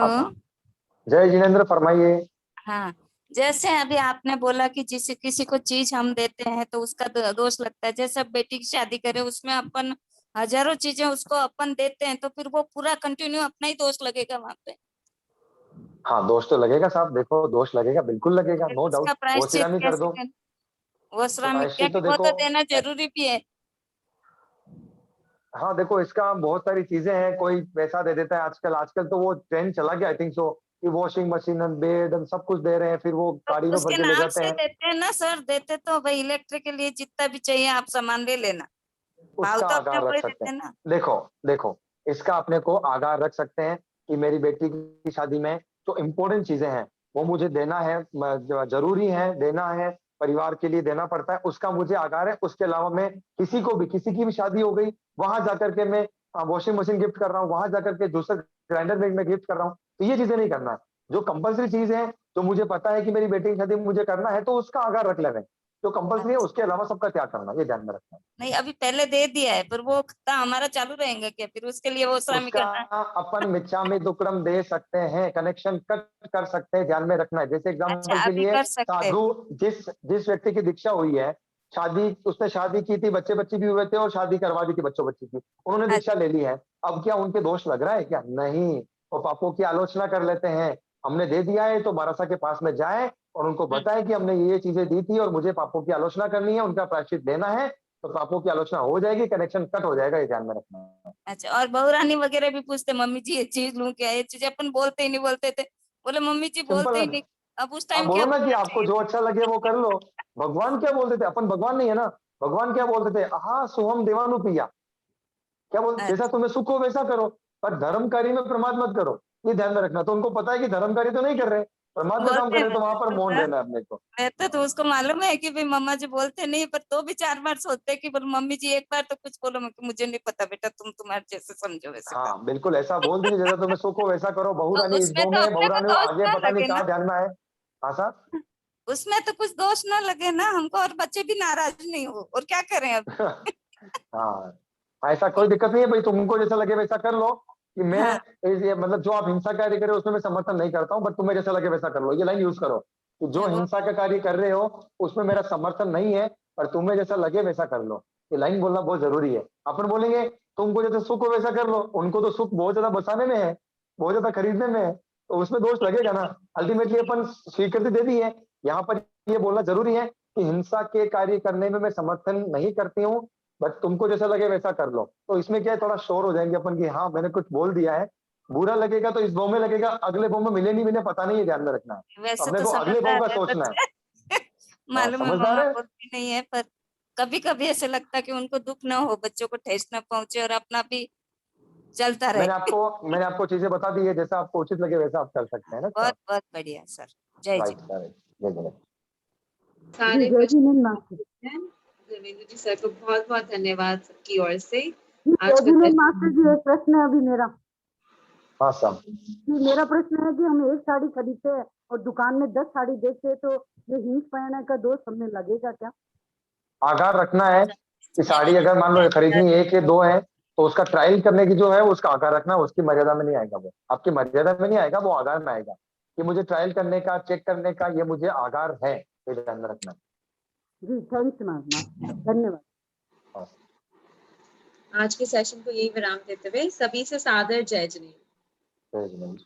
जय जिनेंद्र, फरमाइए। हाँ, जैसे अभी आपने बोला कि जिस किसी को चीज हम देते हैं तो उसका दोष लगता है। जैसे अब बेटी की शादी करे, उसमें अपन हजारों चीजें उसको अपन देते हैं, तो फिर वो पूरा कंटिन्यू अपना ही दोष लगेगा वहां पे। हाँ, दोष तो लगेगा साहब, देखो दोष लगेगा, बिल्कुल लगेगा, नो उसका डाउट। वो प्रायश्चित सिरामी कर कैसे दो। करें? वो श्रामिक क्या प्रायश्चित तो कि वो देखो, तो देना जरूरी भी है। हाँ देखो, इसका बहुत सारी चीजें हैं। कोई पैसा दे देता है आजकल। आजकल तो वो ट्रेंड चला गया, आई थिंक सो, कि washing machine and bed and सब कुछ दे रहे हैं, फिर वो तो गाड़ी में भर उसके के ले नाम जाते से हैं। देते हैं ना सर, देते तो भाई इलेक्ट्रिक के लिए जितना भी चाहिए आप सामान ले लेना, भाव उसका तो अपने आगार को रख ही सकते देते हैं। हैं ना। देखो देखो, इसका अपने को आगार रख सकते हैं कि मेरी बेटी की शादी में जो इम्पोर्टेंट चीजें हैं वो मुझे देना है, जरूरी है, देना है, परिवार के लिए देना पड़ता है, उसका मुझे आगार है। उसके अलावा मैं किसी को भी, किसी की भी शादी हो गई, वहां जाकर के मैं वॉशिंग मशीन गिफ्ट कर रहा हूँ, वहां जाकर के जूसर ग्राइंडर में गिफ्ट कर रहा हूँ, तो ये चीजें नहीं करना है। जो कंपल्सरी चीज है, जो मुझे पता है कि मेरी बेटी की शादी में मुझे करना है, तो उसका आगार रख लेना है। जो कंपल्सरी है उसके अलावा सबका त्याग करना, ये ध्यान में रखना है। नहीं, अभी पहले दे दिया है, पर वो खत्ता हमारा चालू रहेगा क्या? फिर उसके लिए वो श्रमिक उसका करना है। अपन मिच्छामी दुक्कड़म दे सकते हैं, कनेक्शन कट कर सकते हैं, ध्यान में रखना है। जैसे अच्छा, एग्जांपल के अभी लिए, कर सकते हैं। साधु जिस जिस व्यक्ति की दीक्षा हुई है, शादी उसने शादी की थी, बच्चे बच्ची भी हुए थे और शादी करवा दी थी बच्चों बच्ची की, उन्होंने दीक्षा ले ली है। अब क्या उनके दोष लग रहा है क्या? नहीं, वो पापों की आलोचना कर लेते हैं। हमने दे दिया है तो बारासा के पास में जाए और उनको बताए कि हमने ये चीजें दी थी और मुझे पापों की आलोचना करनी है, उनका प्रायश्चित देना है, तो पापों की आलोचना हो जाएगी, कनेक्शन कट हो जाएगा, ये ध्यान में रखना है। अच्छा, और बहुरानी वगैरह भी पूछते, मम्मी जी ये चीज लूं क्या? ये चीज अपन बोलते ही नहीं, बोलते थे, बोले मम्मी जी सिंपल बोलते ही है। नहीं। अब उस आप टाइम क्या बोलो ना कि बोलना आपको चाहिए? जो अच्छा लगे वो कर लो। भगवान क्या बोलते थे? अपन भगवान नहीं है ना। भगवान क्या बोलते थे? हाँ सुहम देवानु पिया। क्या बोलते? जैसा तुम्हें सुख हो वैसा करो, पर धर्म कार्य में प्रमाद मत करो, ये ध्यान में रखना। तो उनको पता है कि धर्म कार्य तो नहीं कर रहे, प्रमाद में काम बोलते कर हैं रहे, तो वहां पर मौन रहना है अपने को। रहता, तो उसको मालूम है कि भाई मम्मा जी बोलते नहीं, पर तो भी 4 बार सोचते हैं कि बोल मम्मी जी एक बार तो कुछ बोलो। मुझे नहीं पता बेटा, तुम तुम्हारे जैसे समझो वैसे कर। हाँ बिल्कुल, ऐसा बोल दीजिए, जैसा तुम्हें सुख हो वैसा करो। बहू तो रानी इस उसमें गो तो में, अपने बहू को रानी दोष आगे ना पता नहीं लगे कहाँ ना, ध्यान में आए। हाँ सर। उसमें तो कुछ दोष ना लगे ना हमको, और बच्चे भी नाराज नहीं हो, और क्या करें अब। हाँ, ऐसा कोई दिक्कत नहीं है भाई, तुमको जैसा लगे वैसा कर लो। कि मैं हाँ। मतलब जो आप हिंसा कार्य करे उसमें मैं समर्थन नहीं करता हूँ, बट तुम्हें जैसा लगे वैसा कर लो, ये लाइन यूज करो कि जो वो हिंसा का कार्य कर रहे हो उसमें मेरा समर्थन नहीं है, पर तुम्हें जैसा लगे वैसा कर लो। ये लाइन बोलना बहुत जरूरी है। अपन बोलेंगे तुमको जैसे सुख हो वैसा कर लो, उनको तो सुख बहुत ज्यादा बसाने में है, बहुत ज्यादा खरीदने में है, तो उसमें दोष लगेगा ना। अल्टीमेटली अपन स्वीकृति दे दी है। यहाँ पर ये बोलना जरूरी है कि हिंसा के कार्य करने में मैं समर्थन नहीं करती हूँ, बट तुमको जैसा लगे वैसा कर लो। तो इसमें क्या है, थोड़ा श्योर हो जाएंगे अपन कि हाँ मैंने कुछ बोल दिया है। बुरा लगेगा तो इस भाव में लगेगा, अगले भाव में मिले नहीं मिले पता नहीं है, ध्यान में रखना है। तो वैसे अपने तो को अगले भाव समझदार का है सोचना है। बच्चे। हाँ, मालूम है समझदार मम्मा है। बोलती नहीं है, पर कभी कभी ऐसे लगता है कि उनको दुख ना हो, बच्चों को ठेस ना पहुंचे, और अपना भी चलता रहे। मैंने आपको चीजें बता दी है, जैसा आपको उचित लगे वैसा आप कर सकते हैं ना सर। बहुत बहुत बढ़िया सर, जय जी। राइट सर, जय जय। सारे जय प्रश्न मास्टर हैं। धर्मेंद्र जी सर को बहुत बहुत धन्यवाद सबकी ओर से। जी, आज का जय सेशन मास्टर जी, एक प्रश्न है अभी मेरा। हाँ सर। जी, मेरा प्रश्न है कि हम एक साड़ी खरीदते हैं और दुकान में 10 साड़ी देखते हैं, तो ये हिंस पहनने का दोष हमें लगेगा क्या? आगार रखना है कि साड़ी अगर मान लो खरीदनी एक या दो है, तो उसका ट्रायल करने की जो है उसका आगार रखना, उसकी मर्यादा में नहीं आएगा, वो आपकी मर्यादा में नहीं आएगा, वो आगार में आएगा कि मुझे ट्रायल करने का, चेक करने का, ये मुझे आगार है, ये ध्यान में रखना। जी, थैंक्स मास्टर, धन्यवाद। आज के सेशन को यही विराम देते हुए सभी से सादर जय जिनेंद्र। जय जिनेंद्र।